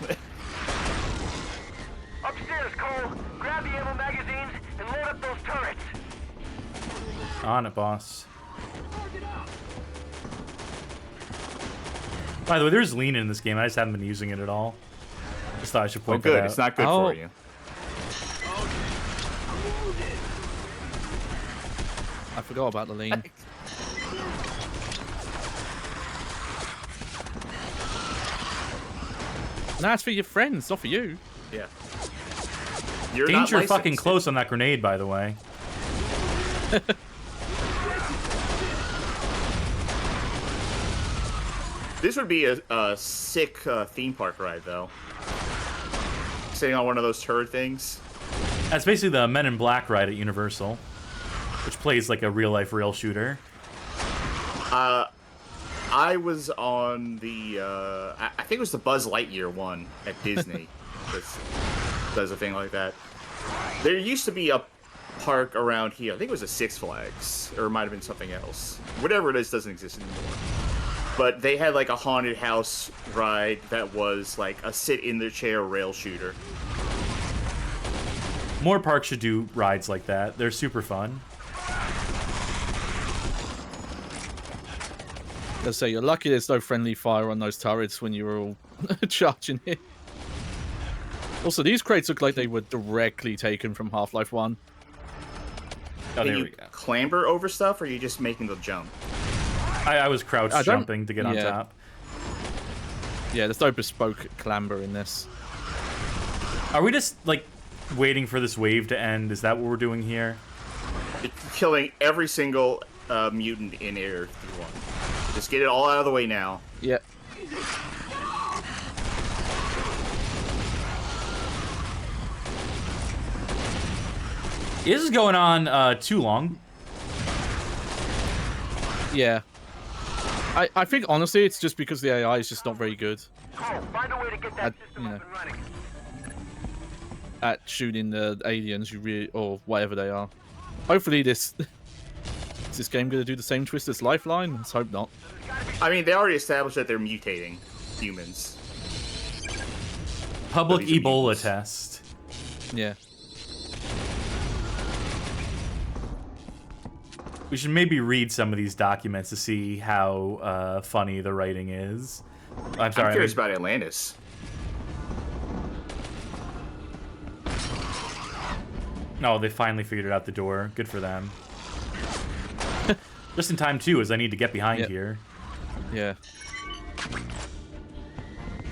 Speaker 17: Upstairs, Cole. Grab the ammo magazines and load up those turrets.
Speaker 1: On it, boss. By the way, there's lean in this game. I just haven't been using it at all. Just thought I should point that
Speaker 2: good.
Speaker 1: out.
Speaker 2: It's not good for you.
Speaker 3: I forgot about the lean. Nah, it's for your friends, not for you.
Speaker 2: Yeah. You're
Speaker 1: Danger
Speaker 2: not
Speaker 1: fucking
Speaker 2: licensed.
Speaker 1: close on that grenade, by the way.
Speaker 2: This would be a sick theme park ride, though. Sitting on one of those turret things.
Speaker 1: That's basically the Men in Black ride at Universal, which plays like a real-life rail shooter.
Speaker 2: I was on the, I think it was the Buzz Lightyear one at Disney. that does a thing like that. There used to be a park around here. I think it was a Six Flags, or it might have been something else. Whatever it is doesn't exist anymore. But they had like a haunted house ride that was like a sit-in-the-chair rail shooter.
Speaker 1: More parks should do rides like that. They're super fun.
Speaker 3: Let's say you're lucky there's no friendly fire on those turrets when you were all charging it. Also, these crates look like they were directly taken from Half-Life 1.
Speaker 1: Oh,
Speaker 2: Can
Speaker 1: there
Speaker 2: you
Speaker 1: we go.
Speaker 2: clamber over stuff, or are you just making the jump?
Speaker 1: I was crouch jumping to get on top.
Speaker 3: Yeah, there's no bespoke clamber in this.
Speaker 1: Are we just, like, waiting for this wave to end? Is that what we're doing here?
Speaker 2: It's killing every single mutant in Area 51. Just get it all out of the way now.
Speaker 3: Yep.
Speaker 1: This is going on too long.
Speaker 3: Yeah. I think, honestly, it's just because the AI is just not very good
Speaker 17: Cole, find a way to get that system
Speaker 3: you know,
Speaker 17: up and running.
Speaker 3: at shooting the aliens, or whatever they are. Hopefully this this game going to do the same twist as Lifeline? Let's hope not.
Speaker 2: I mean, they already established that they're mutating humans.
Speaker 1: Public Ebola test.
Speaker 3: Yeah.
Speaker 1: We should maybe read some of these documents to see how funny the writing is. I'm sorry.
Speaker 2: I'm curious about Atlantis.
Speaker 1: No, they finally figured out the door. Good for them. Just in time, too, as I need to get behind here.
Speaker 3: Yeah.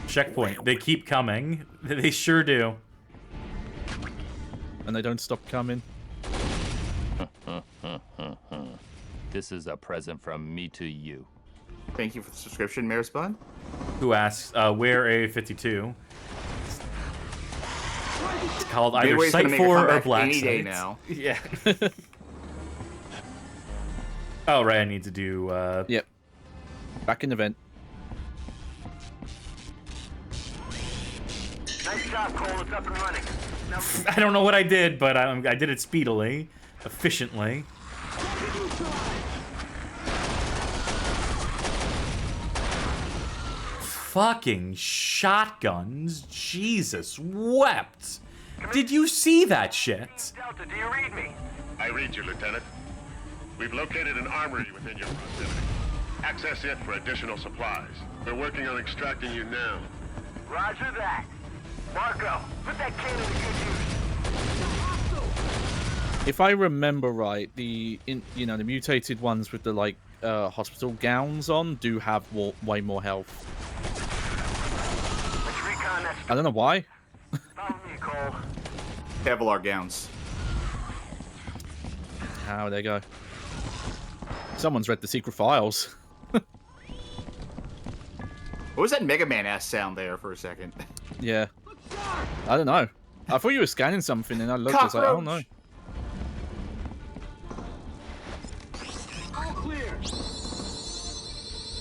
Speaker 1: Checkpoint. They keep coming. They sure do.
Speaker 3: And they don't stop coming.
Speaker 20: This is a present from me to you.
Speaker 2: Thank you for the subscription, Mayor Spun.
Speaker 1: Who asks, where Area 52? It's called either
Speaker 2: Midway's
Speaker 1: Site
Speaker 2: gonna make a
Speaker 1: 4 or
Speaker 2: comeback
Speaker 1: Black
Speaker 2: any
Speaker 1: Site.
Speaker 2: day now.
Speaker 1: Yeah. Oh, right, I need to do...
Speaker 3: Yep. Back in the vent.
Speaker 17: Nice job, Cole. It's up and running. Now...
Speaker 1: I don't know what I did, but I did it speedily, efficiently. Fucking shotguns. Jesus wept. Did you see that shit?
Speaker 17: Delta, do you read me?
Speaker 8: I read you, Lieutenant. We've located an armory within your proximity. Access it for additional supplies. We're working on extracting you now.
Speaker 17: Roger that. Marco, put that cannon to good use.
Speaker 3: If I remember right, the mutated ones with the hospital gowns on do have way more health. I don't know why.
Speaker 17: Follow me, Cole.
Speaker 2: Kevlar gowns.
Speaker 3: Oh, there you go. Someone's read the secret files.
Speaker 2: What was that Mega Man ass sound there for a second?
Speaker 3: Yeah. I don't know. I thought you were scanning something and I looked, I was like, oh no.
Speaker 15: All clear.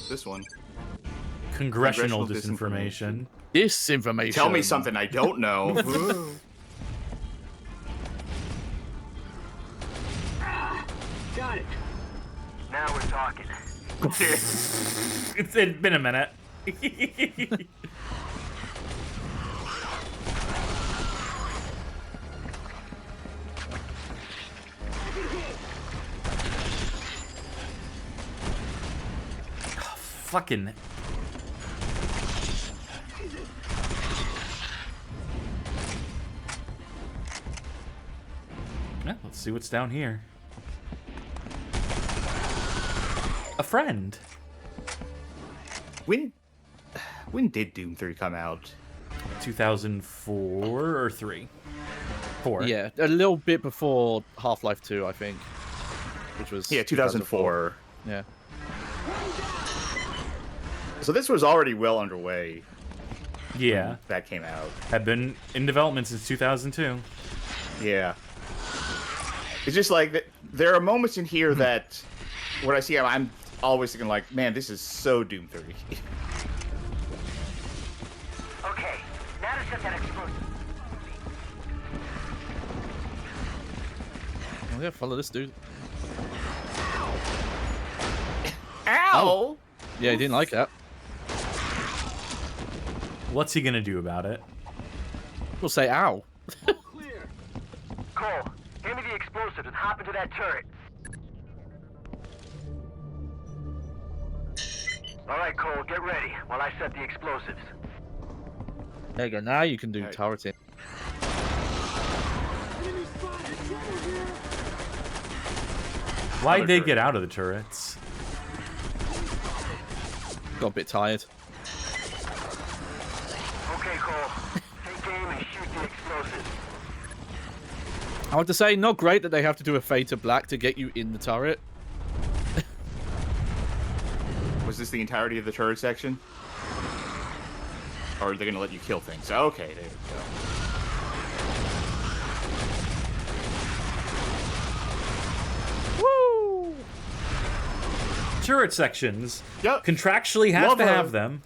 Speaker 2: This one.
Speaker 1: Congressional disinformation.
Speaker 3: Disinformation.
Speaker 2: Tell me something I don't know.
Speaker 15: Got it.
Speaker 17: Now we're talking.
Speaker 1: It's been a minute. Fucking. Yeah, let's see what's down here. A friend.
Speaker 2: When did Doom 3 come out?
Speaker 1: 2004 or 3? 4.
Speaker 3: Yeah, a little bit before Half-Life 2, I think. Which was
Speaker 2: 2004.
Speaker 3: Yeah.
Speaker 2: So this was already well underway.
Speaker 1: Yeah.
Speaker 2: When that came out.
Speaker 1: Had been in development since 2002.
Speaker 2: Yeah. It's just like there are moments in here that when I see them, I'm always thinking like, man, this is so Doom 3.
Speaker 17: Okay, now to set that explosive.
Speaker 3: Oh yeah, follow this dude.
Speaker 2: Ow!
Speaker 3: Oh. Yeah, he didn't like that.
Speaker 1: What's he gonna do about it?
Speaker 3: We'll say ow.
Speaker 17: Clear. Cole, hand me the explosives and hop into that turret. All right, Cole, get ready while I set the explosives.
Speaker 3: There you go. Now you can do turreting.
Speaker 1: Why'd they get out of the turrets?
Speaker 3: Got a bit tired.
Speaker 17: Okay, Cole, take aim and shoot the explosives.
Speaker 3: I want to say, not great that they have to do a fade to black to get you in the turret.
Speaker 2: Was this the entirety of the turret section? Or are they going to let you kill things? Okay, there we go.
Speaker 1: Woo! Turret sections. Yep. Contractually have to have them.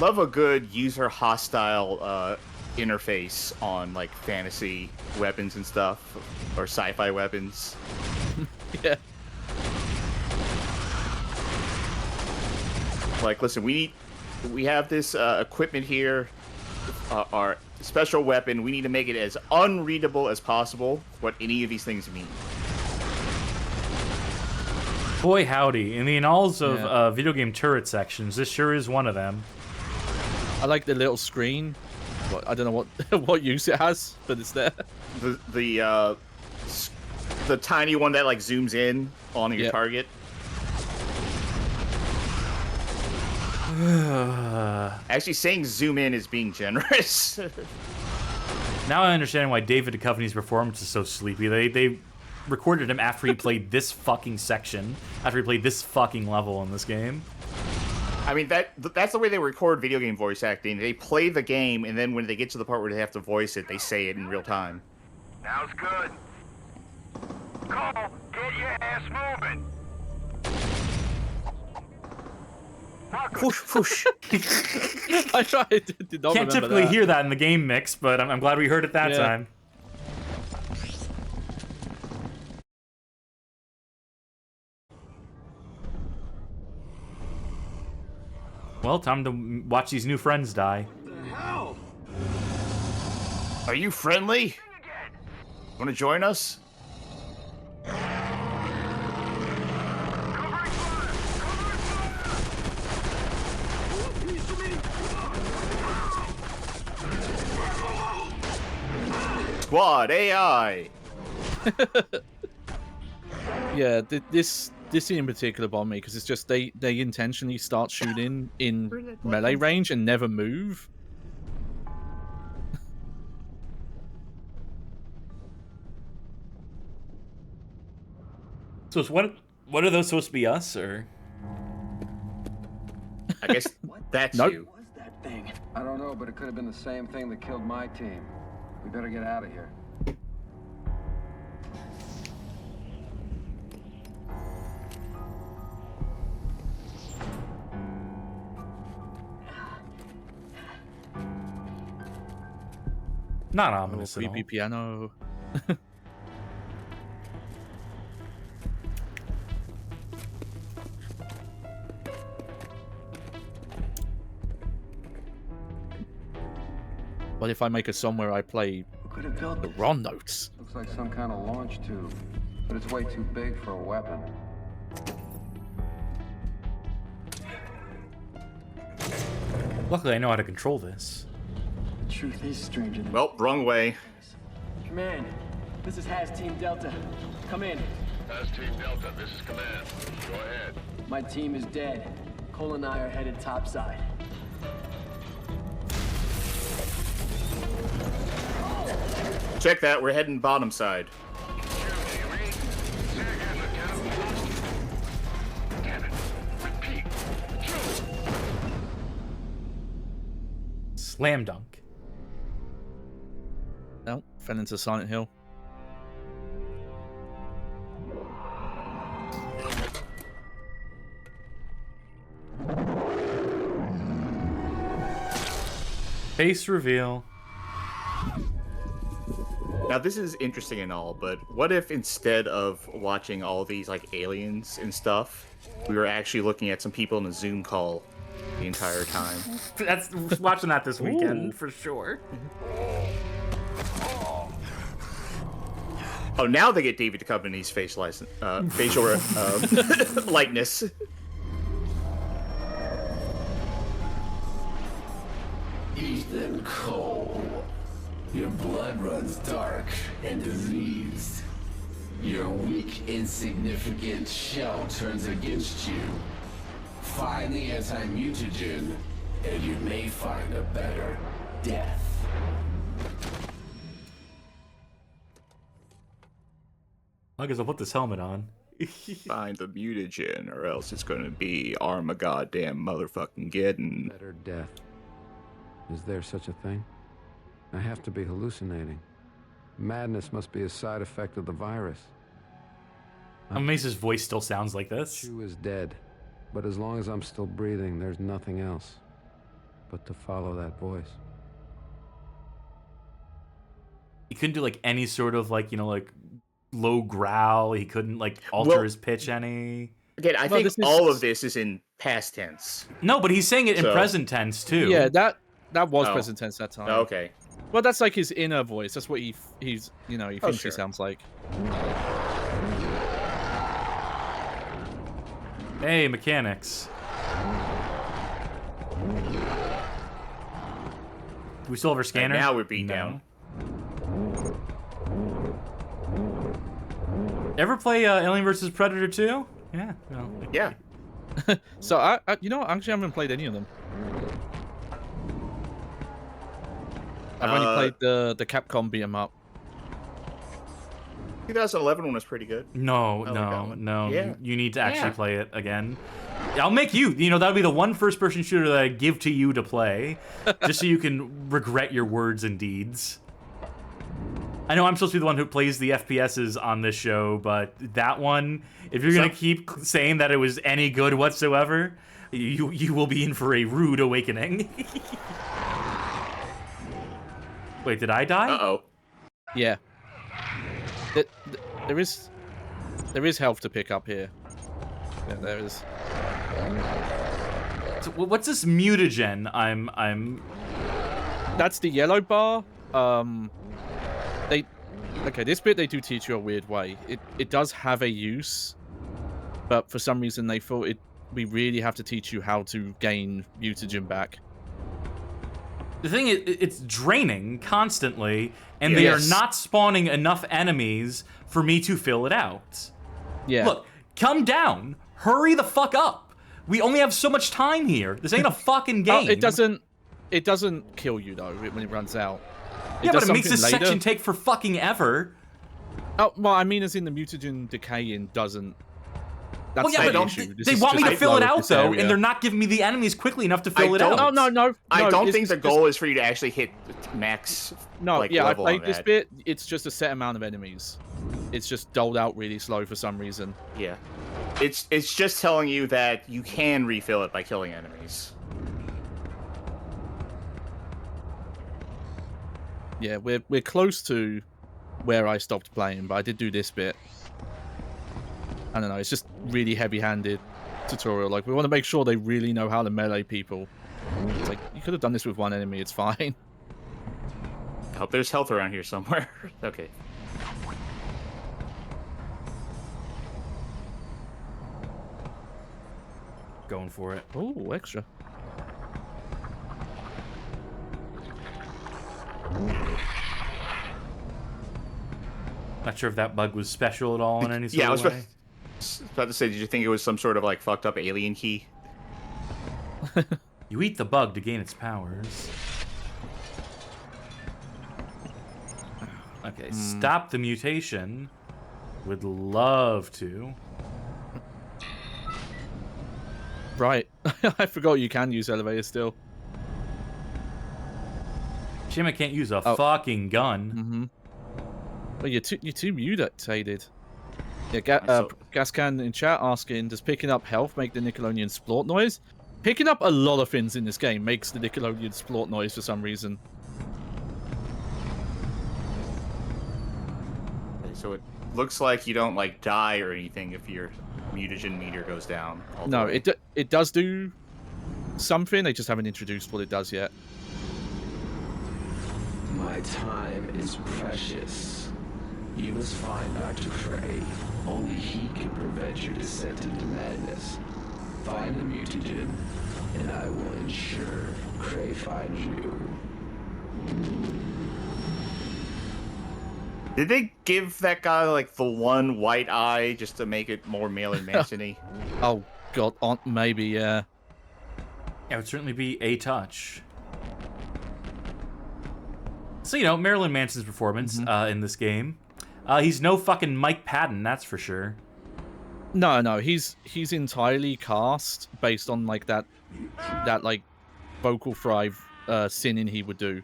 Speaker 2: Love a good user hostile interface on like fantasy weapons and stuff, or sci-fi weapons.
Speaker 3: Yeah.
Speaker 2: Like, listen, we have this equipment here, our special weapon. We need to make it as unreadable as possible what any of these things mean.
Speaker 1: Boy, howdy. In the annals of video game turret sections, this sure is one of them.
Speaker 3: I like the little screen. I don't know what use it has, but it's there.
Speaker 2: The tiny one that like zooms in on your target. Actually, saying zoom in is being generous.
Speaker 1: Now I understand why David Duchovny's performance is so sleepy. They recorded him after he played this fucking section, after he played this fucking level in this game.
Speaker 2: I mean, that's the way they record video game voice acting. They play the game, and then when they get to the part where they have to voice it, they say it in real time.
Speaker 17: Now's good. Cole, get your ass moving.
Speaker 1: Whoosh, whoosh.
Speaker 3: I did not
Speaker 1: Can't typically hear that in the game mix, but I'm glad we heard it that time. Well, time to watch these new friends die.
Speaker 15: What the hell?
Speaker 2: Are you friendly? Want to join us? Squad AI.
Speaker 3: Yeah, this scene in particular bothered me because it's just they intentionally start shooting in melee range and never move.
Speaker 1: So what are those supposed to be, us or?
Speaker 2: I guess that's
Speaker 3: Nope.
Speaker 2: you.
Speaker 4: That thing. I don't know, but it could have been the same thing that killed my team. We better get out of here.
Speaker 1: Not ominous at
Speaker 3: Creepy
Speaker 1: all.
Speaker 3: piano. What if I make a song where I play
Speaker 4: Could have built
Speaker 3: the Ron notes?
Speaker 4: Looks like some kind of launch tube, but it's way too big for a weapon.
Speaker 1: Luckily, I know how to control this.
Speaker 15: The truth is stranger than...
Speaker 2: Well, wrong way.
Speaker 15: Command, this is Has Team Delta. Come in.
Speaker 13: Has Team Delta, this is Command. Go ahead.
Speaker 15: My team is dead. Cole and I are headed topside.
Speaker 2: Check that. We're heading bottom side.
Speaker 1: Slam dunk.
Speaker 3: No, fell into Silent Hill.
Speaker 1: Face reveal.
Speaker 2: Now this is interesting and all, but what if instead of watching all these like aliens and stuff, we were actually looking at some people in a Zoom call the entire time?
Speaker 1: That's watching that this weekend for sure.
Speaker 2: Oh, now they get David Duchovny's facial likeness.
Speaker 21: Ethan Cole. Your blood runs dark and diseased. Your weak, insignificant shell turns against you. Find the anti-mutagen, and you may find a better death.
Speaker 1: I guess I'll put this helmet on.
Speaker 2: Find the mutagen, or else it's gonna be Armagoddamn motherfucking Geddon.
Speaker 4: Better death. Is there such a thing? I have to be hallucinating. Madness must be a side effect of the virus.
Speaker 1: I'm amazed his voice still sounds like this.
Speaker 4: Chu is dead, but as long as I'm still breathing, there's nothing else but to follow that voice.
Speaker 1: He couldn't do like any sort of like, you know, like low growl. He couldn't like alter his pitch any.
Speaker 2: Again, I think all of this is in past tense.
Speaker 1: No, but he's saying it in present tense too.
Speaker 3: Yeah, that was present tense that time.
Speaker 2: Okay.
Speaker 3: Well, that's like his inner voice. That's what he's he thinks he sounds like.
Speaker 1: Hey, mechanics. Do we still have our scanner?
Speaker 2: And now we're beat down.
Speaker 1: Ever play Alien vs Predator 2? Yeah. Well,
Speaker 2: yeah.
Speaker 3: So I actually haven't played any of them. I've only played the Capcom beat 'em up.
Speaker 2: 2011 one was pretty good.
Speaker 1: No.
Speaker 2: Yeah.
Speaker 1: You need to actually play it again. I'll make you. That'll be the one first-person shooter that I give to you to play, just so you can regret your words and deeds. I know I'm supposed to be the one who plays the FPSs on this show, but that one, if you're gonna keep saying that it was any good whatsoever, you will be in for a rude awakening. Wait, did I die?
Speaker 2: Uh-oh.
Speaker 3: Yeah. There is health to pick up here. Yeah, there is.
Speaker 1: So what's this mutagen? I'm.
Speaker 3: That's the yellow bar. This bit they do teach you a weird way. It does have a use, but for some reason they thought we really have to teach you how to gain mutagen back.
Speaker 1: The thing is, it's draining constantly, and they are not spawning enough enemies for me to fill it out.
Speaker 3: Yeah.
Speaker 1: Look, come down. Hurry the fuck up. We only have so much time here. This ain't a fucking game.
Speaker 3: It doesn't kill you though when it runs out.
Speaker 1: Yeah, but it makes this section take for fucking ever.
Speaker 3: Oh, well, I mean, as in the mutagen decaying doesn't. That's
Speaker 1: the issue. They want me to fill it out though, and they're not giving me the enemies quickly enough to fill it out.
Speaker 3: No.
Speaker 2: I don't think the goal is for you to actually hit max.
Speaker 3: No,
Speaker 2: level
Speaker 3: I played
Speaker 2: on
Speaker 3: this
Speaker 2: that.
Speaker 3: bit. It's just a set amount of enemies. It's just doled out really slow for some reason.
Speaker 2: Yeah, it's just telling you that you can refill it by killing enemies.
Speaker 3: Yeah, we're close to where I stopped playing, but I did do this bit. I don't know, it's just really heavy-handed tutorial. Like, we want to make sure they really know how to melee people. It's like, you could have done this with one enemy, it's fine.
Speaker 2: I hope there's health around here somewhere. Okay.
Speaker 1: Going for it.
Speaker 3: Oh, extra.
Speaker 1: Not sure if that bug was special at all in any sort
Speaker 2: I was
Speaker 1: of way.
Speaker 2: about to say, did you think it was some sort of like fucked up alien key?
Speaker 1: You eat the bug to gain its powers. Okay, stop the mutation. Would love to.
Speaker 3: Right. I forgot you can use elevators still.
Speaker 1: Shame I can't use a fucking gun.
Speaker 3: Mm-hmm. Well, you're too mutated. Yeah, Gascan in chat asking, does picking up health make the Nickelodeon splort noise? Picking up a lot of things in this game makes the Nickelodeon splort noise for some reason.
Speaker 2: So it looks like you don't like die or anything if your mutagen meter goes down.
Speaker 3: No, it does do something. They just haven't introduced what it does yet.
Speaker 21: My time is precious. You must find Dr. Cray. Only he can prevent your descent into madness. Find the mutagen, and I will ensure Cray finds you.
Speaker 2: Did they give that guy like the one white eye just to make it more Marilyn Manson-y?
Speaker 3: Oh god, maybe, yeah.
Speaker 1: It would certainly be a touch. So, Marilyn Manson's performance in this game. He's no fucking Mike Patton, that's for sure.
Speaker 3: No, he's entirely cast based on like that like vocal fry sinning he would do,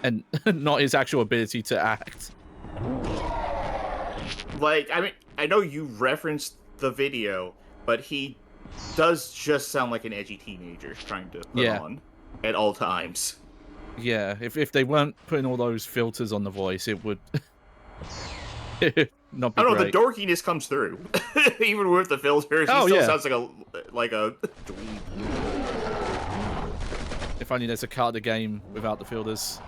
Speaker 3: and not his actual ability to act.
Speaker 2: Like, I mean, I know you referenced the video, but he does just sound like an edgy teenager trying to put on at all times.
Speaker 3: Yeah, if they weren't putting all those filters on the voice, it would not be
Speaker 2: I don't know,
Speaker 3: great.
Speaker 2: the dorkiness comes through. Even with the filters, he still sounds like a dweeb.
Speaker 3: If only there's a cut of the game without the filters.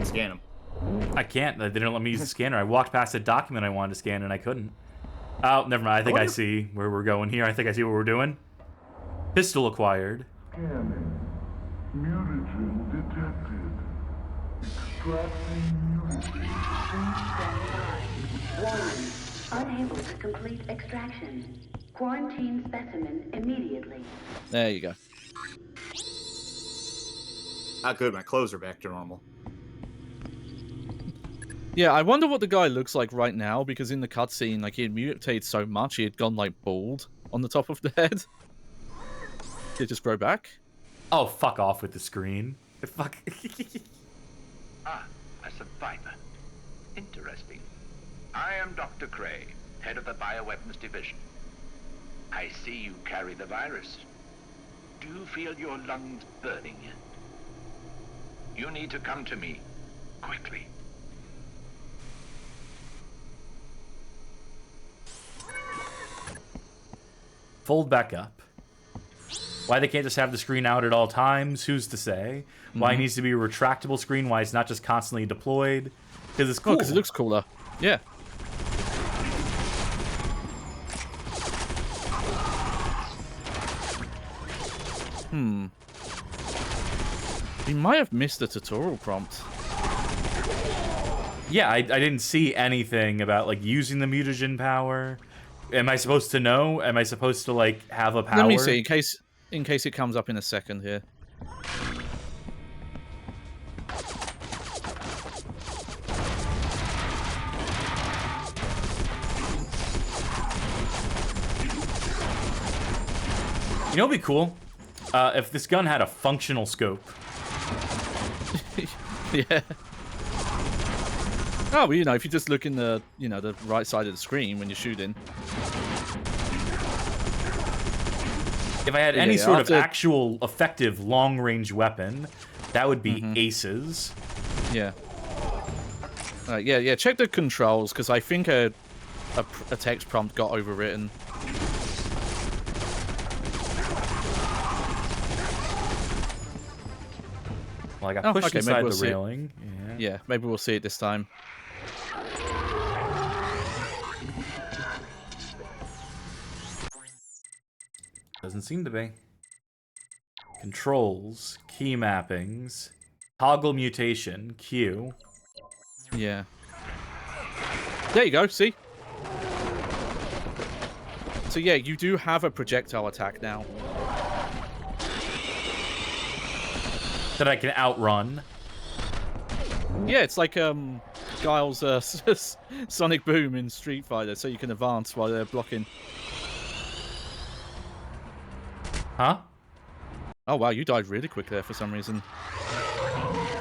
Speaker 2: Scan him.
Speaker 1: I can't. They didn't let me use the scanner. I walked past a document I wanted to scan and I couldn't. Oh, never mind. I think I see where we're going here. I think I see what we're doing. Pistol acquired.
Speaker 13: Scanning. Mutagen detected. Extracting mutagen.
Speaker 16: Warning. Unable to complete extraction. Quarantine specimen immediately.
Speaker 3: There you go.
Speaker 2: Not good. My clothes are back to normal.
Speaker 3: Yeah, I wonder what the guy looks like right now, because in the cutscene, like, he had mutated so much, he had gone, like, bald on the top of the head. Did it just grow back?
Speaker 1: Oh, fuck off with the screen. Fuck.
Speaker 9: Ah, a survivor. Interesting. I am Dr. Cray, head of the Bioweapons Division. I see you carry the virus. Do you feel your lungs burning? You need to come to me, quickly.
Speaker 1: Fold back up. Why they can't just have the screen out at all times, who's to say? Why it needs to be a retractable screen, why it's not just constantly deployed. Because it's cool.
Speaker 3: Oh, because it looks cooler. Yeah. We might have missed the tutorial prompt.
Speaker 1: Yeah, I didn't see anything about, like, using the mutagen power. Am I supposed to know? Am I supposed to, like, have a power?
Speaker 3: Let me see, in case it comes up in a second here.
Speaker 1: You know what'd be cool? If this gun had a functional scope.
Speaker 3: Yeah. Oh, well, you know, if you just look in the, you know, the right side of the screen when you're shooting.
Speaker 1: If I had any sort of actual effective long-range weapon, that would be aces.
Speaker 3: Yeah. Yeah. Check the controls, because I think a text prompt got overwritten.
Speaker 1: Well, I got pushed inside the railing.
Speaker 3: Yeah, maybe we'll see it this time.
Speaker 1: Doesn't seem to be. Controls, key mappings, toggle mutation, Q.
Speaker 3: Yeah. There you go, see? So yeah, you do have a projectile attack now.
Speaker 1: That I can outrun.
Speaker 3: Yeah, it's like Guile's Sonic Boom in Street Fighter, so you can advance while they're blocking.
Speaker 1: Huh?
Speaker 3: Oh wow, you died really quick there for some reason.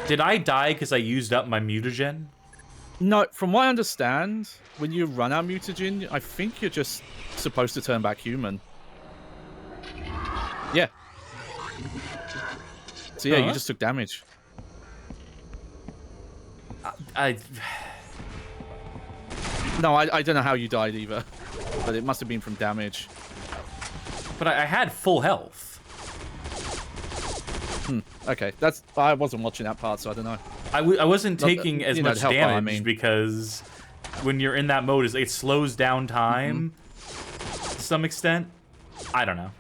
Speaker 1: Did I die because I used up my mutagen?
Speaker 3: No, from what I understand, when you run out mutagen, I think you're just supposed to turn back human. Yeah. So yeah, you just took damage. No, I don't know how you died either, but it must have been from damage.
Speaker 1: But I had full health.
Speaker 3: Okay, I wasn't watching that part, so I don't know.
Speaker 1: I wasn't taking as much damage because when you're in that mode, it slows down time to some extent. I don't know.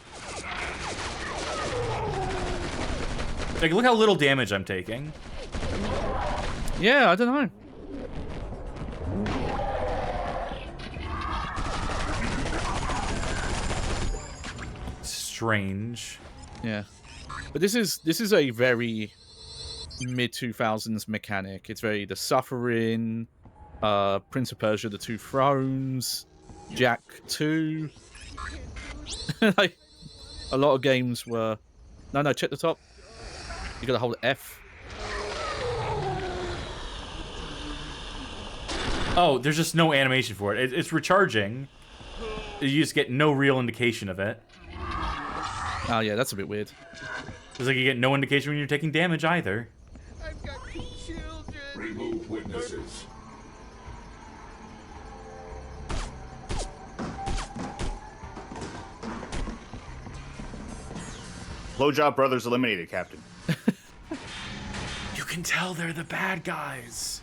Speaker 1: Like, look how little damage I'm taking.
Speaker 3: Yeah, I don't know.
Speaker 1: Strange.
Speaker 3: Yeah. But this is a very mid-2000s mechanic. It's very The Suffering, Prince of Persia, The Two Thrones, Jack 2. Like, a lot of games were... No, check the top. You gotta hold F.
Speaker 1: Oh, there's just no animation for it. It's recharging. You just get no real indication of it.
Speaker 3: Oh, yeah, that's a bit weird.
Speaker 1: It's like you get no indication when you're taking damage either.
Speaker 13: I've got 2 children. Remove witnesses.
Speaker 2: Blowjob Brothers eliminated, Captain.
Speaker 1: You can tell they're the bad guys.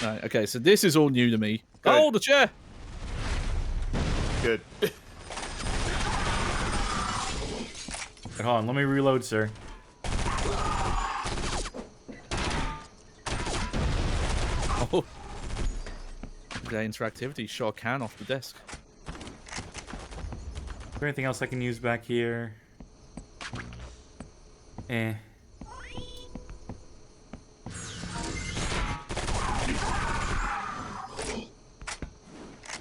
Speaker 3: Right, okay, so this is all new to me. Oh, the chair!
Speaker 2: Good.
Speaker 1: Hold on, let me reload, sir.
Speaker 3: Oh. The interactivity sure can off the desk.
Speaker 1: Is there anything else I can use back here? Eh.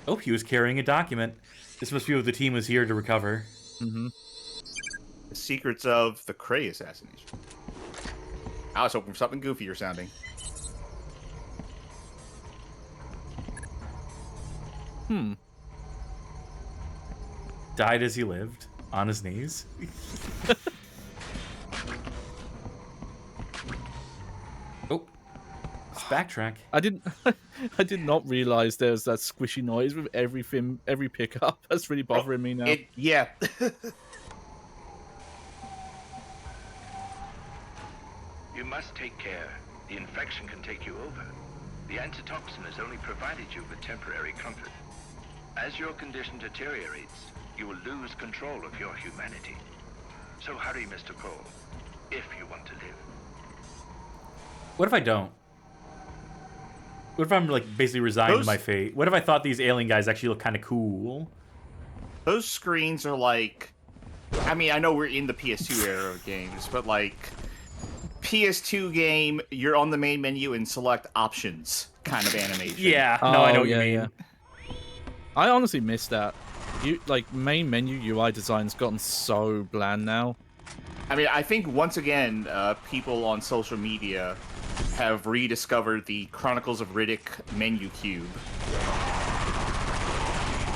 Speaker 1: Oh, he was carrying a document. This must be what the team was here to recover.
Speaker 3: Mm-hmm.
Speaker 2: The secrets of the Cray assassination. I was hoping for something goofier sounding.
Speaker 1: Died as he lived, on his knees. Oh, let's backtrack.
Speaker 3: I did not realize there was that squishy noise with everything, every pickup. That's really bothering me now.
Speaker 2: Yeah.
Speaker 9: You must take care. The infection can take you over. The antitoxin has only provided you with temporary comfort. As your condition deteriorates, you will lose control of your humanity. So hurry, Mr. Cole, if you want to live.
Speaker 1: What if I don't? What if I'm like basically resigned to my fate? What if I thought these alien guys actually look kind of cool?
Speaker 2: Those screens are like... I mean, I know we're in the PS2 era of games, but like... PS2 game, you're on the main menu and select options kind of animation.
Speaker 1: Yeah, no, I know what you mean.
Speaker 3: Yeah. I honestly miss that. Like, main menu UI design's gotten so bland now.
Speaker 2: I mean, I think once again, people on social media have rediscovered the Chronicles of Riddick menu cube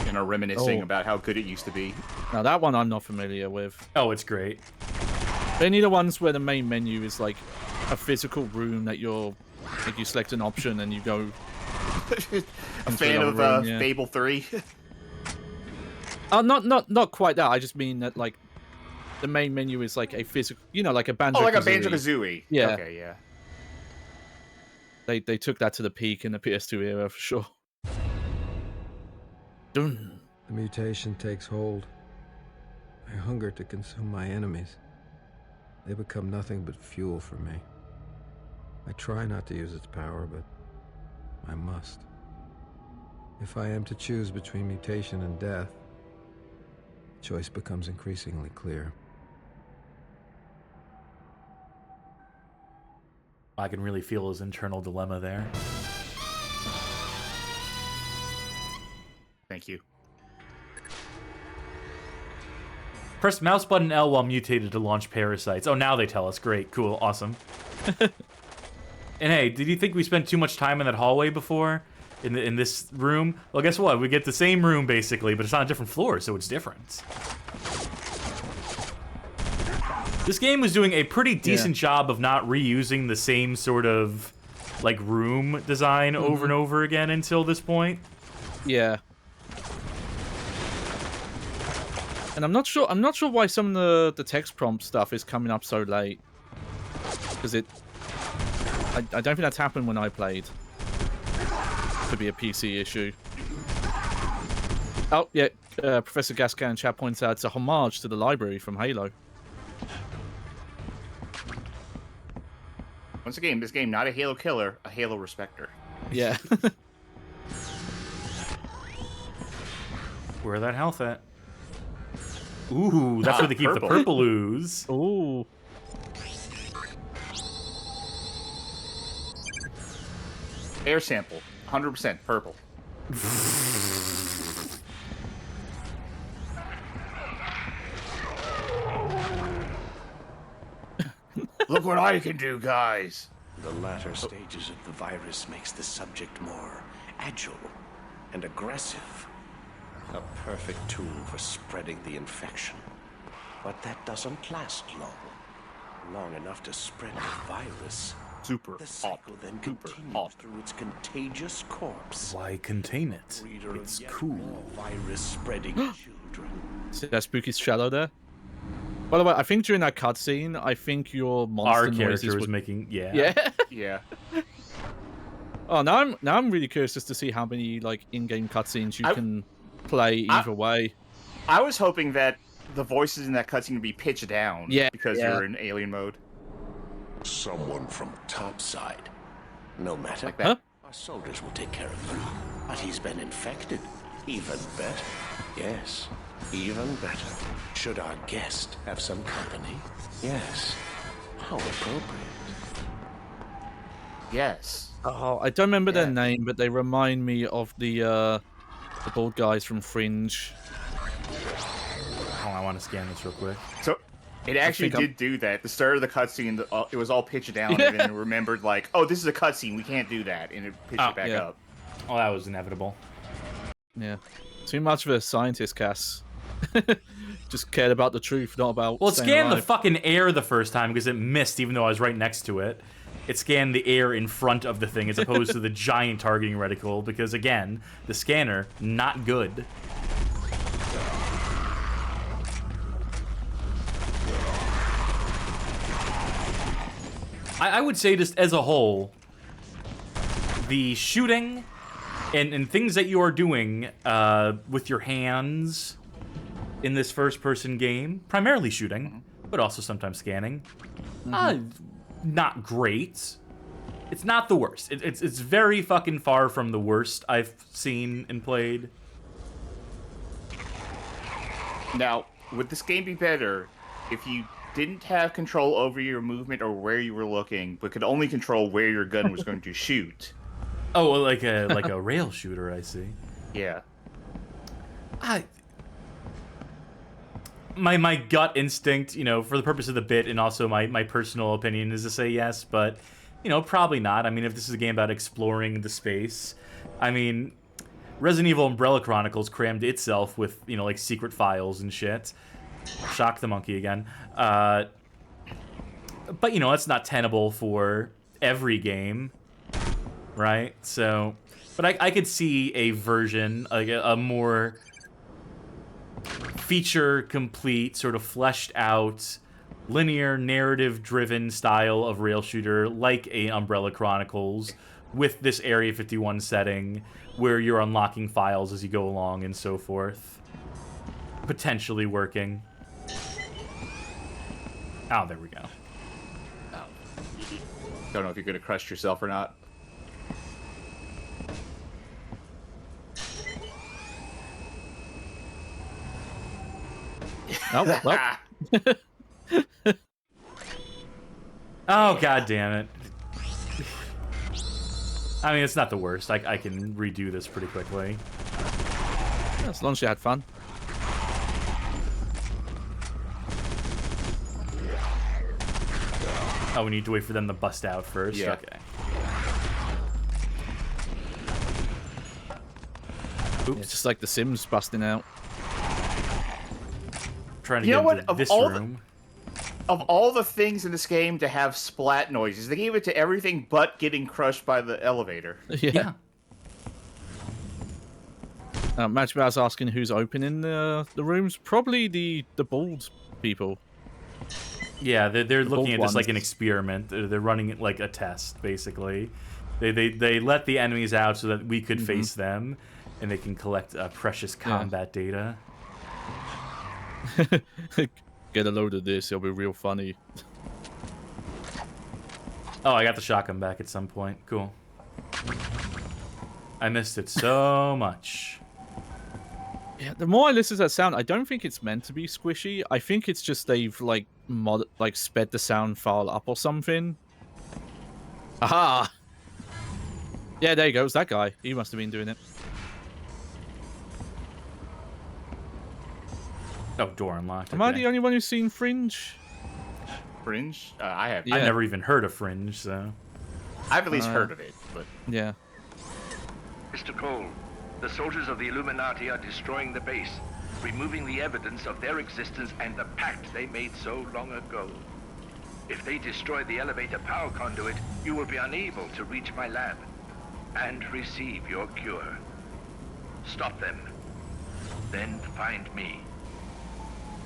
Speaker 2: and are reminiscing about how good it used to be.
Speaker 3: Now that one I'm not familiar with.
Speaker 1: Oh, it's great.
Speaker 3: Any of the ones where the main menu is like a physical room that you're, like you select an option and you go.
Speaker 2: A fan of Fable 3.
Speaker 3: Not quite that. I just mean that like the main menu is like a physical, you know, like a Banjo-Kazooie.
Speaker 2: Oh, like a Banjo-Kazooie.
Speaker 3: Yeah.
Speaker 2: Okay, yeah.
Speaker 3: They took that to the peak in the PS2 era for sure. Dun.
Speaker 4: The mutation takes hold. I hunger to consume my enemies. They become nothing but fuel for me. I try not to use its power, but I must. If I am to choose between mutation and death, the choice becomes increasingly clear.
Speaker 1: I can really feel his internal dilemma there.
Speaker 2: Thank you.
Speaker 1: Press mouse button L while mutated to launch parasites. Oh, now they tell us. Great, cool, awesome. And hey, did you think we spent too much time in that hallway before? In this room? Well, guess what? We get the same room, basically, but it's on a different floor, so it's different. This game was doing a pretty decent job of not reusing the same sort of, like, room design over and over again until this point.
Speaker 3: Yeah. And I'm not sure why some of the text prompt stuff is coming up so late. Because I don't think that's happened when I played. Could be a PC issue. Oh, yeah. Professor Gascan in chat points out it's a homage to the library from Halo.
Speaker 2: Once again, this game, not a Halo killer, a Halo respecter.
Speaker 3: Yeah.
Speaker 1: Where that health at? Ooh, that's where they keep the purple ooze.
Speaker 3: Ooh.
Speaker 2: Air sample, 100% purple. Look what I can do, guys.
Speaker 18: The latter stages of the virus makes the subject more agile and aggressive. A perfect tool for spreading the infection.
Speaker 10: But that doesn't last long. Long enough to spread the virus.
Speaker 2: Super
Speaker 10: The cycle then continues through its contagious corpse.
Speaker 1: Why contain it?
Speaker 10: Breeder of
Speaker 1: It's
Speaker 10: yet
Speaker 1: cool.
Speaker 10: more virus-spreading children.
Speaker 3: See that spooky shadow there? By the way, I think during that cutscene, I think your monster
Speaker 1: Our
Speaker 3: noises
Speaker 1: character was
Speaker 3: were...
Speaker 1: making,
Speaker 3: Yeah.
Speaker 2: Yeah.
Speaker 3: Oh, now I'm really curious just to see how many like in-game cutscenes you can play either way.
Speaker 2: I was hoping that the voices in that cutscene would be pitched down.
Speaker 3: Yeah,
Speaker 2: Because
Speaker 3: yeah.
Speaker 2: you're in alien mode.
Speaker 10: Someone from topside. No matter.
Speaker 2: Like that.
Speaker 10: Our soldiers will take care of him. But he's been infected. Even better. Yes, even better. Should our guest have some company? Yes. How appropriate.
Speaker 2: Yes.
Speaker 3: Oh, I don't remember their name, but they remind me of the bald guys from Fringe.
Speaker 1: Oh, I want to scan this real quick.
Speaker 2: So, it actually did do that. At the start of the cutscene, it was all pitched down, and then it remembered, like, oh, this is a cutscene, we can't do that, and it pitched it back up.
Speaker 1: Oh, that was inevitable.
Speaker 3: Yeah. Too much of a scientist, Cass. Just cared about the truth, not about
Speaker 1: Well, it
Speaker 3: staying
Speaker 1: scanned the
Speaker 3: alive.
Speaker 1: fucking air the first time because it missed, even though I was right next to it. It scanned the air in front of the thing as opposed to the giant targeting reticle because, again, the scanner, not good. I would say just as a whole, the shooting and things that you are doing with your hands in this first-person game, primarily shooting, but also sometimes scanning, not great. It's not the worst. It's very fucking far from the worst I've seen and played.
Speaker 2: Now, would this game be better if you didn't have control over your movement or where you were looking, but could only control where your gun was going to shoot?
Speaker 1: Oh, like a rail shooter, I see.
Speaker 2: Yeah.
Speaker 1: My gut instinct, you know, for the purpose of the bit and also my personal opinion is to say yes, but, you know, probably not. I mean, if this is a game about exploring the space, I mean, Resident Evil Umbrella Chronicles crammed itself with, you know, like secret files and shit. Shock the monkey again. But, you know, it's not tenable for every game, right? So, but I could see a version, like a more feature-complete, sort of fleshed-out, linear, narrative-driven style of rail shooter, like a Umbrella Chronicles, with this Area 51 setting, where you're unlocking files as you go along and so forth. Potentially working. Oh, there we go.
Speaker 2: Don't know if you're going to crush yourself or not.
Speaker 3: Oh, well.
Speaker 1: Oh, god damn it. I mean, it's not the worst. I can redo this pretty quickly.
Speaker 3: As long as you had fun.
Speaker 1: Oh, we need to wait for them to bust out first?
Speaker 2: Yeah.
Speaker 1: Okay. Oops.
Speaker 3: It's just like The Sims busting out.
Speaker 1: Trying to
Speaker 2: You know
Speaker 1: get
Speaker 2: what?
Speaker 1: into
Speaker 2: Of
Speaker 1: this
Speaker 2: all
Speaker 1: room.
Speaker 2: Of all the things in this game to have splat noises, they gave it to everything but getting crushed by the elevator.
Speaker 3: Yeah. Match Bow's asking who's opening the rooms. Probably the bald people.
Speaker 1: Yeah, they're
Speaker 3: The
Speaker 1: looking at
Speaker 3: bald
Speaker 1: this like an
Speaker 3: ones.
Speaker 1: experiment. They're running it like a test, basically. They let the enemies out so that we could face them, and they can collect precious combat data.
Speaker 3: Get a load of this, it'll be real funny.
Speaker 1: Oh, I got the shotgun back at some point. Cool. I missed it so much.
Speaker 3: Yeah, the more I listen to that sound, I don't think it's meant to be squishy. I think it's just they've like sped the sound file up or something. Aha! Yeah, there you go. It's that guy. He must have been doing it.
Speaker 1: Oh, door unlocked.
Speaker 3: Am I
Speaker 1: okay.
Speaker 3: the only one who's seen Fringe?
Speaker 2: Fringe? I have.
Speaker 1: I've never even heard of Fringe, so...
Speaker 2: I've at least heard of it, but...
Speaker 3: Yeah.
Speaker 9: Mr. Cole, the soldiers of the Illuminati are destroying the base. removing the evidence of their existence and the pact they made so long ago. If they destroy the elevator power conduit, you will be unable to reach my lab and receive your cure. Stop them, then find me.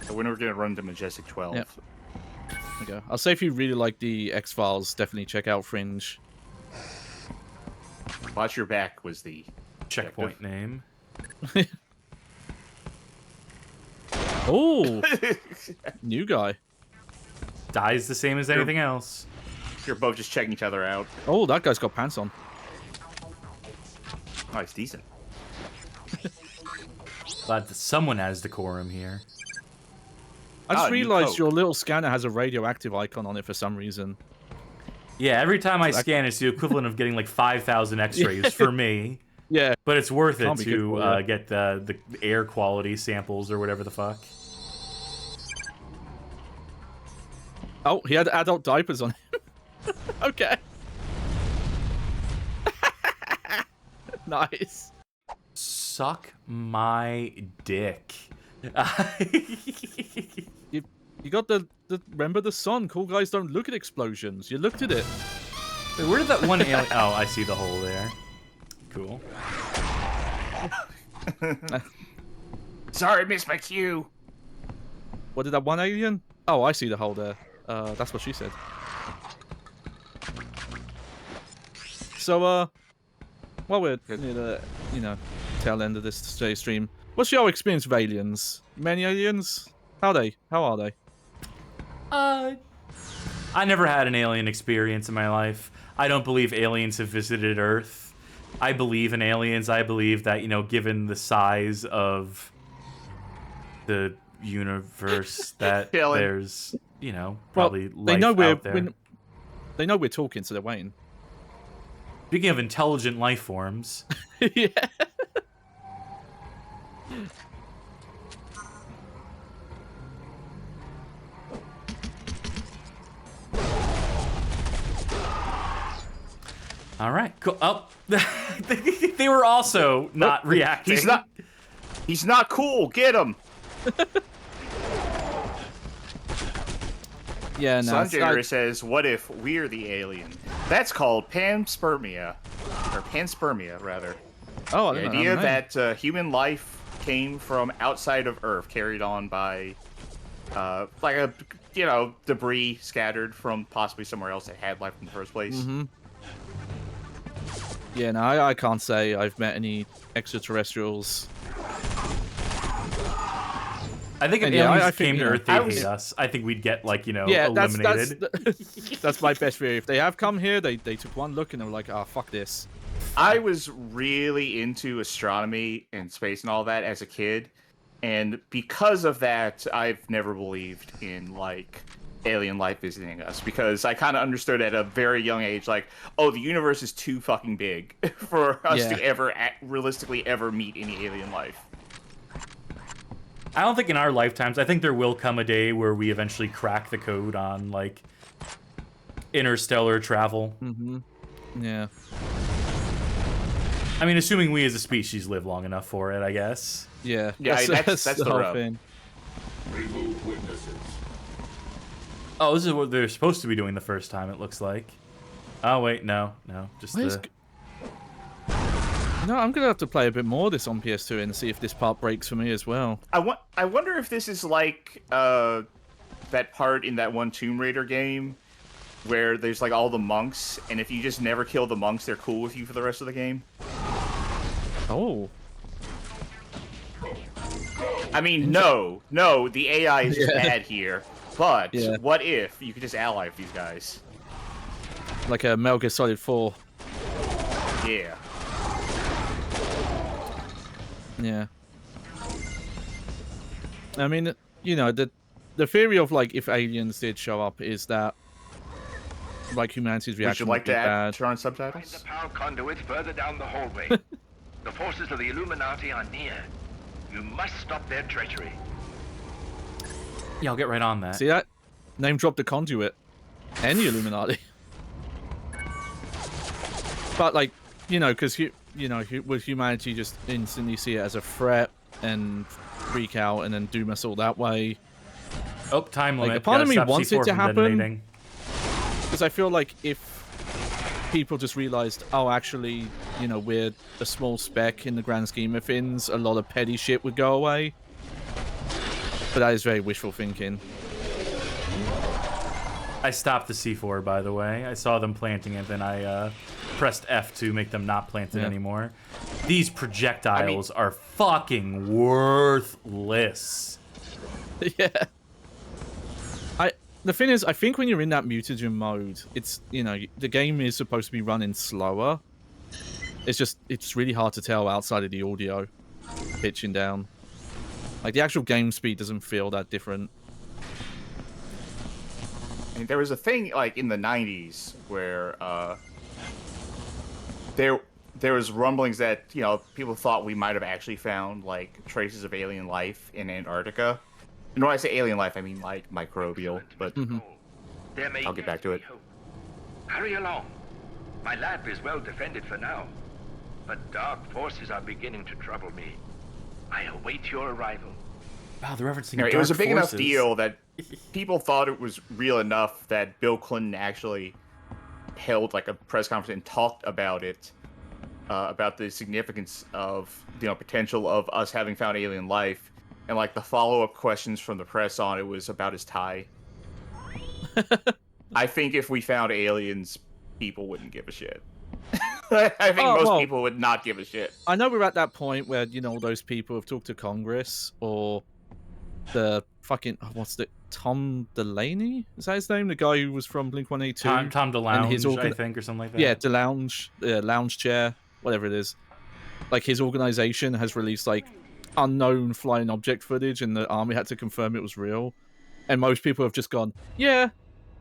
Speaker 2: So when we're gonna run to Majestic 12.
Speaker 3: Yep. Okay. I'll say if you really like the X-Files, definitely check out Fringe.
Speaker 2: Watch Your Back was the
Speaker 1: checkpoint name.
Speaker 3: Oh, new guy.
Speaker 1: Dies the same as anything else.
Speaker 2: You're both just checking each other out.
Speaker 3: Oh, that guy's got pants on.
Speaker 2: Oh, it's decent.
Speaker 1: Glad that someone has decorum here.
Speaker 3: I just realized your little scanner has a radioactive icon on it for some reason.
Speaker 1: Yeah, every time I scan, it's the equivalent of getting like 5,000 X-rays for me.
Speaker 3: Yeah,
Speaker 1: but it's worth it
Speaker 3: Can't be good
Speaker 1: to
Speaker 3: for you.
Speaker 1: get the air quality samples or whatever the fuck.
Speaker 3: Oh, he had adult diapers on him. Okay. Nice.
Speaker 1: Suck my dick.
Speaker 3: You got the remember the sun. Cool guys don't look at explosions. You looked at it.
Speaker 1: Wait, where did that one alien? Oh, I see the hole there. Cool.
Speaker 2: Sorry, missed my cue.
Speaker 3: What did that one alien? Oh, I see the hole there. That's what she said. So, while we're near the, tail end of this today's stream, what's your experience with aliens? Many aliens? How are they?
Speaker 1: I never had an alien experience in my life. I don't believe aliens have visited Earth. I believe in aliens. I believe that, given the size of the universe, that there's, probably life out there.
Speaker 3: They know we're talking, so they're waiting.
Speaker 1: Speaking of intelligent life forms.
Speaker 3: Yeah.
Speaker 1: All right, cool. Oh, they were also not reacting.
Speaker 2: He's not cool. Get him.
Speaker 3: Yeah, no.
Speaker 2: Sanjay says, "What if we're the alien?" That's called panspermia, or panspermia rather.
Speaker 3: Oh,
Speaker 2: the idea that human life came from outside of Earth, carried on by, like a debris scattered from possibly somewhere else that had life in the first place.
Speaker 3: Mm-hmm. Yeah, no, I can't say I've met any extraterrestrials.
Speaker 1: I think if aliens came to Earth, they'd hate us. I think we'd get, eliminated.
Speaker 3: That's my best theory. If they have come here, they took one look and they were like, oh, fuck this.
Speaker 2: I was really into astronomy and space and all that as a kid. And because of that, I've never believed in, alien life visiting us. Because I kind of understood at a very young age, the universe is too fucking big for us to ever realistically ever meet any alien life.
Speaker 1: I don't think in our lifetimes. I think there will come a day where we eventually crack the code on, interstellar travel.
Speaker 3: Mm-hmm. Yeah.
Speaker 1: I mean, assuming we as a species live long enough for it, I guess.
Speaker 3: Yeah.
Speaker 2: Yeah, that's the
Speaker 3: whole
Speaker 2: rub.
Speaker 3: thing.
Speaker 13: Remove witnesses.
Speaker 1: Oh, this is what they're supposed to be doing the first time, it looks like. Oh, wait, no. Just
Speaker 3: I'm gonna have to play a bit more of this on PS2 and see if this part breaks for me as well.
Speaker 2: I wonder if this is that part in that one Tomb Raider game where there's all the monks, and if you just never kill the monks, they're cool with you for the rest of the game.
Speaker 3: Oh.
Speaker 2: I mean, no, the AI is just bad here. But what if you could just ally with these guys?
Speaker 3: Like a Metal Gear Solid 4.
Speaker 2: Yeah.
Speaker 3: Yeah. I mean, the theory of if aliens did show up is that humanity's reaction
Speaker 2: would you like to
Speaker 3: bad.
Speaker 2: turn on subtitles?
Speaker 9: The power conduit further down the hallway. The forces of the Illuminati are near. You must stop their treachery.
Speaker 1: Yeah, I'll get right on that.
Speaker 3: See that? Name drop the conduit. And the Illuminati. But because with humanity just instantly see it as a threat and freak out and then doom us all that way.
Speaker 1: Oh, time limit.
Speaker 3: Like, a part of me
Speaker 1: Stop
Speaker 3: wants
Speaker 1: C4
Speaker 3: it to
Speaker 1: from
Speaker 3: happen.
Speaker 1: detonating.
Speaker 3: Because I feel like if people just realized, oh, actually, you know, we're a small speck in the grand scheme of things, a lot of petty shit would go away. But that is very wishful thinking.
Speaker 1: I stopped the C4, by the way. I saw them planting it, then I pressed F to make them not plant it anymore. These projectiles are fucking worthless.
Speaker 3: Yeah. The thing is, I think when you're in that mutagen mode, it's, you know, the game is supposed to be running slower. It's really hard to tell outside of the audio pitching down. Like, the actual game speed doesn't feel that different.
Speaker 2: And there was a thing, like, in the 90s where, there was rumblings that, you know, people thought we might have actually found, like, traces of alien life in Antarctica. And when I say alien life, I mean, like, microbial, but I'll get back to it.
Speaker 9: Hurry along. My lab is well defended for now, but dark forces are beginning to trouble me. I await your arrival.
Speaker 1: Wow, they're referencing
Speaker 2: Anyway,
Speaker 1: dark
Speaker 2: it was a big
Speaker 1: forces.
Speaker 2: enough deal that people thought it was real enough that Bill Clinton actually held, like, a press conference and talked about it, about the significance of, you know, potential of us having found alien life. And, like, the follow-up questions from the press on it was about his tie. I think if we found aliens, people wouldn't give a shit. I think most people would not give a shit.
Speaker 3: I know we're at that point where, you know, those people have talked to Congress, or the fucking, what's the, Tom Delaney? Is that his name? The guy who was from Blink-182?
Speaker 1: Tom DeLounge, I think, or something like that.
Speaker 3: Yeah, DeLounge, lounge chair, whatever it is. Like, his organization has released, like, unknown flying object footage, and the army had to confirm it was real. And most people have just gone, yeah,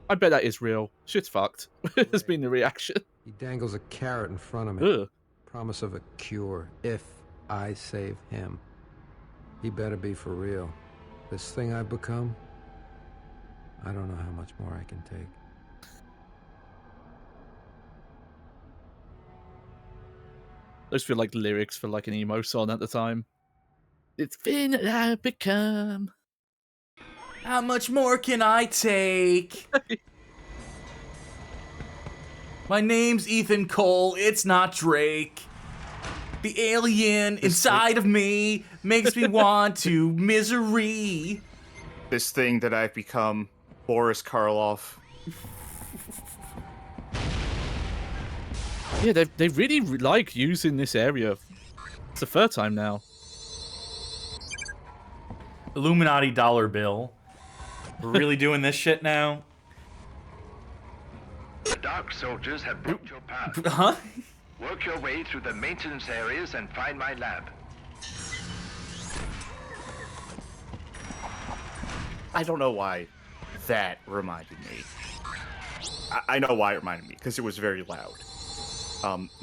Speaker 3: I bet that is real. Shit's fucked. Has been the reaction.
Speaker 4: He dangles a carrot in front of me.
Speaker 3: Ugh.
Speaker 4: Promise of a cure if I save him. He better be for real. This thing I've become, I don't know how much more I can take.
Speaker 3: Those feel like lyrics for like an emo song at the time. It's been what I've become.
Speaker 1: How much more can I take? My name's Ethan Cole, it's not Drake. The alien inside of me makes me want to misery.
Speaker 2: This thing that I've become, Boris Karloff.
Speaker 3: Yeah, they really like using this area. It's the third time now.
Speaker 1: Illuminati dollar bill. We're really doing this shit now?
Speaker 9: The Dark Soldiers have blocked your path.
Speaker 1: Huh?
Speaker 9: Work your way through the maintenance areas and find my lab.
Speaker 2: I don't know why that reminded me. I know why it reminded me, because it was very loud.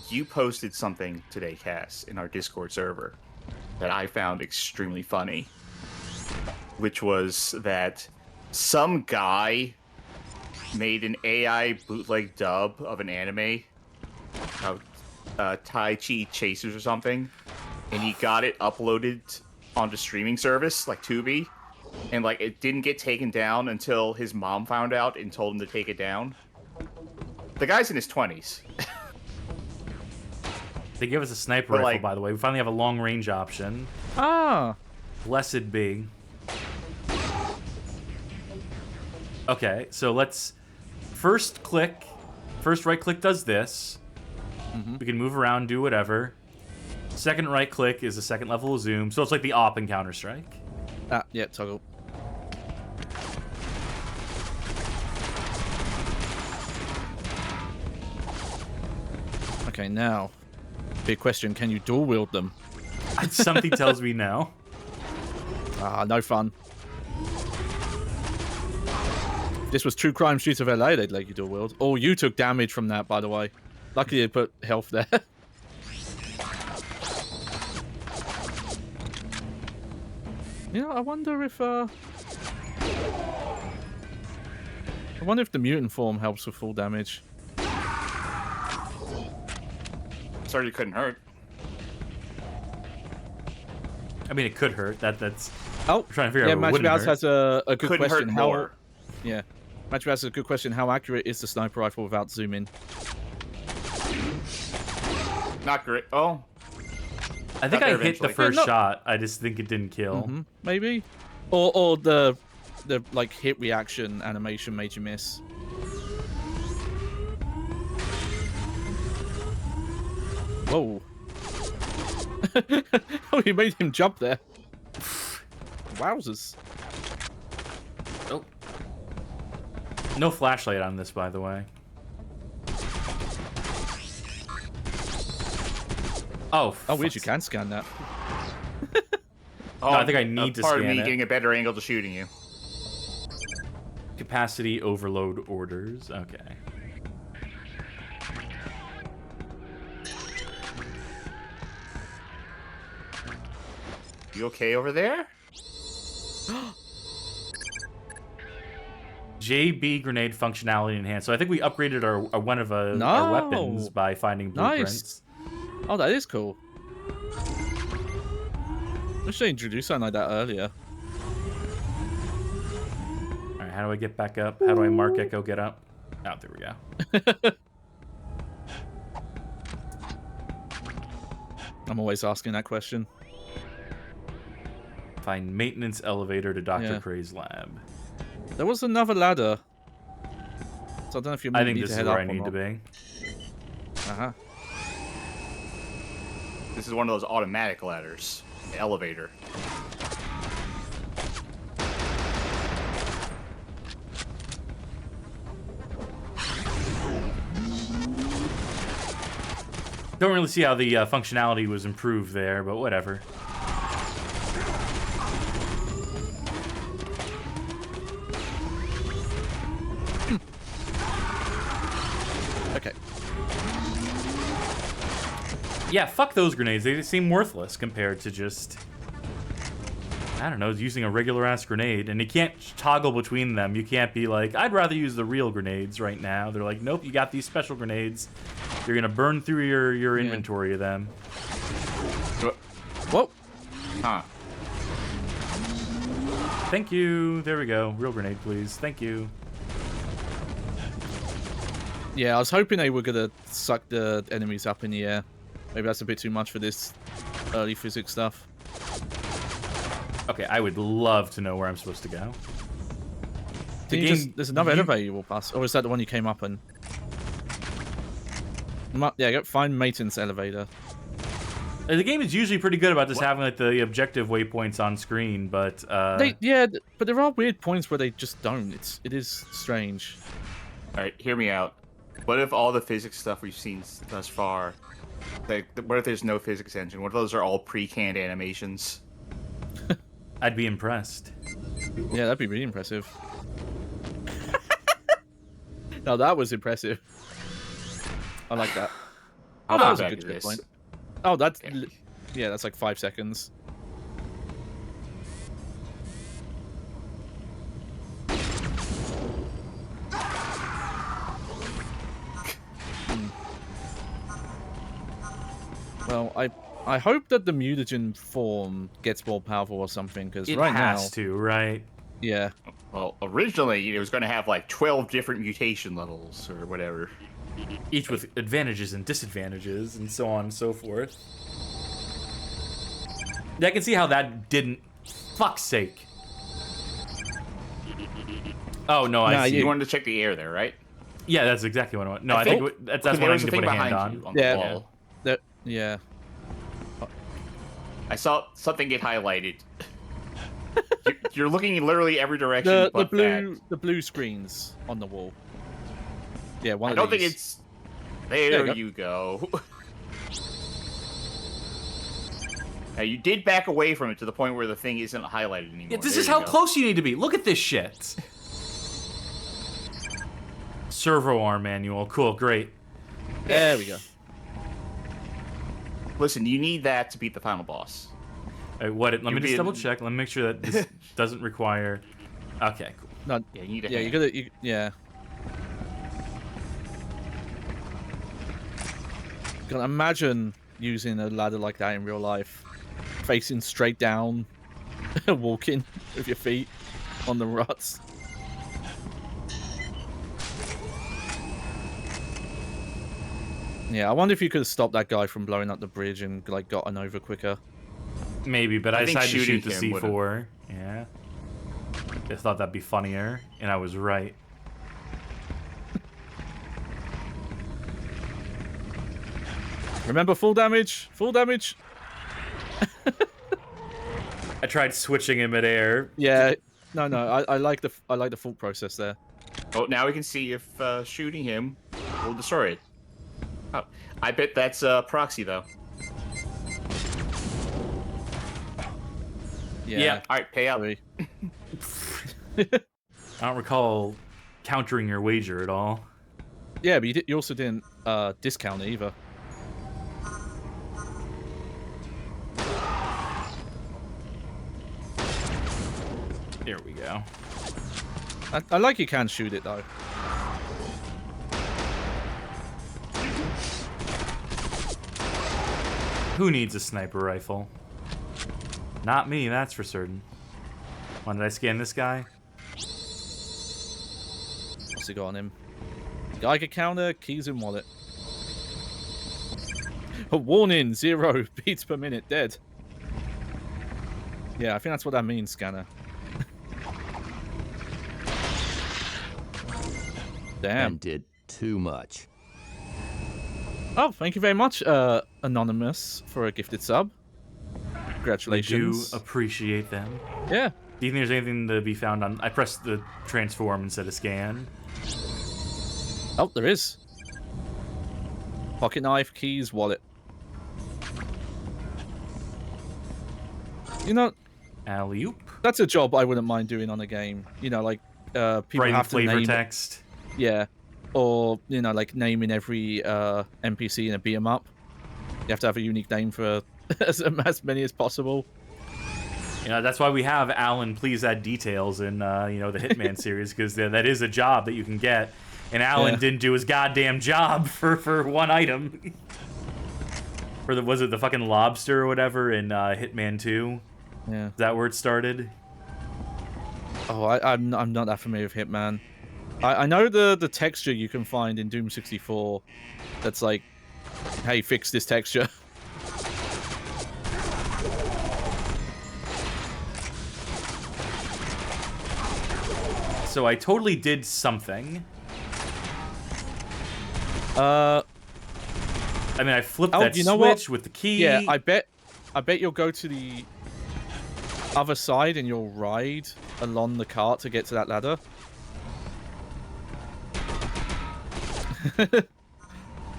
Speaker 2: You posted something today, Cass, in our Discord server that I found extremely funny, which was that some guy made an AI bootleg dub of an anime, Tai Chi Chasers or something, and he got it uploaded onto streaming service, like Tubi, and like it didn't get taken down until his mom found out and told him to take it down. The guy's in his 20s.
Speaker 1: They give us a sniper rifle, by the way. We finally have a long range option.
Speaker 3: Ah.
Speaker 1: Blessed be. Okay, so let's first right click does this. We can move around, do whatever. Second right click is a second level of zoom. So it's like the op in Counter-Strike.
Speaker 3: Ah, yeah, toggle. Okay, now, big question, can you dual wield them?
Speaker 1: Something tells me no.
Speaker 3: Ah, no fun. If this was True Crime Streets of LA, they'd let you dual wield. Oh, you took damage from that, by the way. Luckily, they put health there. You know, I wonder if the mutant form helps with full damage.
Speaker 2: Sorry, you couldn't hurt.
Speaker 1: I mean, it could hurt. That's.
Speaker 3: Oh,
Speaker 1: I'm trying to figure
Speaker 3: yeah,
Speaker 1: out.
Speaker 3: Match Mouse has a good
Speaker 2: Couldn't
Speaker 3: question.
Speaker 2: hurt
Speaker 3: How?
Speaker 2: more.
Speaker 3: Yeah, Match Mouse has a good question. How accurate is the sniper rifle without zooming?
Speaker 2: Not great. Oh.
Speaker 1: I think I hit the first
Speaker 3: Yeah, no.
Speaker 1: shot. I just think it didn't kill.
Speaker 3: Maybe, or the like hit reaction animation made you miss. Whoa! Oh, you made him jump there. Wowzers!
Speaker 1: Oh. No flashlight on this, by the way. Oh,
Speaker 3: weird! You can scan that.
Speaker 2: Oh,
Speaker 1: no, I think I need to
Speaker 2: part
Speaker 1: scan
Speaker 2: of me
Speaker 1: it.
Speaker 2: getting a better angle to shooting you.
Speaker 1: Capacity overload orders. Okay.
Speaker 2: You okay over there?
Speaker 1: JB grenade functionality enhanced. So I think we upgraded our one of our weapons by finding blueprints.
Speaker 3: Nice. Oh, that is cool. I wish they introduced something like that earlier.
Speaker 1: All right, how do I get back up? How do I mark Echo get up? Oh, there we go.
Speaker 3: I'm always asking that question.
Speaker 1: Find maintenance elevator to Dr.
Speaker 3: Yeah.
Speaker 1: Cray's lab.
Speaker 3: There was another ladder. So I don't know if you
Speaker 1: I think
Speaker 3: need
Speaker 1: this
Speaker 3: to
Speaker 1: is
Speaker 3: head
Speaker 1: where
Speaker 3: up
Speaker 1: I
Speaker 3: or
Speaker 1: need to
Speaker 3: not.
Speaker 1: be.
Speaker 3: Uh-huh.
Speaker 2: This is one of those automatic ladders. The elevator.
Speaker 1: Don't really see how the functionality was improved there, but whatever.
Speaker 3: Okay.
Speaker 1: Yeah, fuck those grenades. They seem worthless compared to just, I don't know, using a regular-ass grenade. And you can't toggle between them. You can't be like, I'd rather use the real grenades right now. They're like, nope, you got these special grenades. You're going to burn through your inventory of them.
Speaker 3: Whoa.
Speaker 2: Huh.
Speaker 1: Thank you. There we go. Real grenade, please. Thank you.
Speaker 3: Yeah, I was hoping they were gonna suck the enemies up in the air. Maybe that's a bit too much for this early physics stuff.
Speaker 1: Okay, I would love to know where I'm supposed to go.
Speaker 3: There's another elevator you will pass. Or is that the one you came up in? Yeah, go find maintenance elevator.
Speaker 1: The game is usually pretty good about just having like the objective waypoints on screen, but
Speaker 3: Yeah, but there are weird points where they just don't. It is strange.
Speaker 2: All right, hear me out. What if all the physics stuff we've seen thus far, like, what if there's no physics engine? What if those are all pre-canned animations?
Speaker 1: I'd be impressed.
Speaker 3: Yeah, that'd be really impressive. No, that was impressive. I like that. Oh, that was a good point. Oh, that's... Yeah, that's like 5 seconds. Well, I hope that the mutagen form gets more powerful or something, because right now...
Speaker 1: It has to, right?
Speaker 3: Yeah.
Speaker 2: Well, originally it was going to have like 12 different mutation levels or whatever.
Speaker 1: Each with advantages and disadvantages and so on and so forth. Yeah, I can see how that didn't... Fuck's sake. Oh, no, I see.
Speaker 2: You wanted to check the air there, right?
Speaker 1: Yeah, that's exactly what I want. No, I think that's what I need to put a hand on.
Speaker 2: The wall.
Speaker 3: Yeah.
Speaker 2: I saw something get highlighted. You're looking in literally every direction.
Speaker 3: The blue screens on the wall. Yeah, one
Speaker 2: I
Speaker 3: of
Speaker 2: don't
Speaker 3: these.
Speaker 2: think it's. There you go. Now you did back away from it to the point where the thing isn't highlighted anymore.
Speaker 1: Yeah, this is how close you need to be. Look at this shit. Servo arm manual. Cool, great.
Speaker 3: There we go.
Speaker 2: Listen, you need that to beat the final boss.
Speaker 1: Let me just double check. Let me make sure that this doesn't require. Okay, cool.
Speaker 3: No,
Speaker 2: yeah, you need a
Speaker 3: yeah, you gotta. Yeah. Can imagine using a ladder like that in real life. facing straight down, walking with your feet on the ruts. Yeah, I wonder if you could have stopped that guy from blowing up the bridge and like gotten over quicker.
Speaker 1: Maybe, but I
Speaker 2: think
Speaker 1: decided to shoot
Speaker 2: shooting
Speaker 1: the
Speaker 2: him
Speaker 1: C4. Yeah. Just thought that'd be funnier, and I was right.
Speaker 3: Remember, full damage? Full damage?
Speaker 1: I tried switching in midair.
Speaker 3: Yeah. No, I like the thought process there.
Speaker 2: Oh, now we can see if shooting him will destroy it. Oh, I bet that's proxy though.
Speaker 3: Yeah.
Speaker 2: All right, pay up.
Speaker 1: I don't recall countering your wager at all.
Speaker 3: Yeah, but you also didn't discount it either.
Speaker 1: There we go.
Speaker 3: I like you can shoot it though.
Speaker 1: Who needs a sniper rifle? Not me, that's for certain. When did I scan this guy?
Speaker 3: What's he got on him? Geiger counter, keys in wallet. A warning, 0 beats per minute, dead. Yeah, I think that's what that means, scanner. Damn.
Speaker 5: And did too much.
Speaker 3: Oh, thank you very much, Anonymous, for a gifted sub. Congratulations.
Speaker 1: I do appreciate them.
Speaker 3: Yeah.
Speaker 1: Do you think there's anything to be found on... I pressed the transform instead of scan.
Speaker 3: Oh, there is. Pocket knife, keys, wallet. You know...
Speaker 1: Alley-oop.
Speaker 3: That's a job I wouldn't mind doing on a game. You know, like, people
Speaker 1: Writing
Speaker 3: have to
Speaker 1: flavor
Speaker 3: name...
Speaker 1: text.
Speaker 3: Yeah. Or, you know, like, naming every NPC in a beat-em-up. You have to have a unique name for as many as possible.
Speaker 1: You know, that's why we have Alan, please add details in, you know, the Hitman series, because that is a job that you can get. And Alan didn't do his goddamn job for one item. For the, was it the fucking lobster or whatever in Hitman 2?
Speaker 3: Yeah.
Speaker 1: Is that where it started?
Speaker 3: Oh, I'm not that familiar with Hitman. I know the texture you can find in Doom 64 that's like, hey, fix this texture.
Speaker 1: So I totally did something.
Speaker 3: I
Speaker 1: mean, I flipped that switch with the key.
Speaker 3: Yeah, I bet you'll go to the other side and you'll ride along the cart to get to that ladder.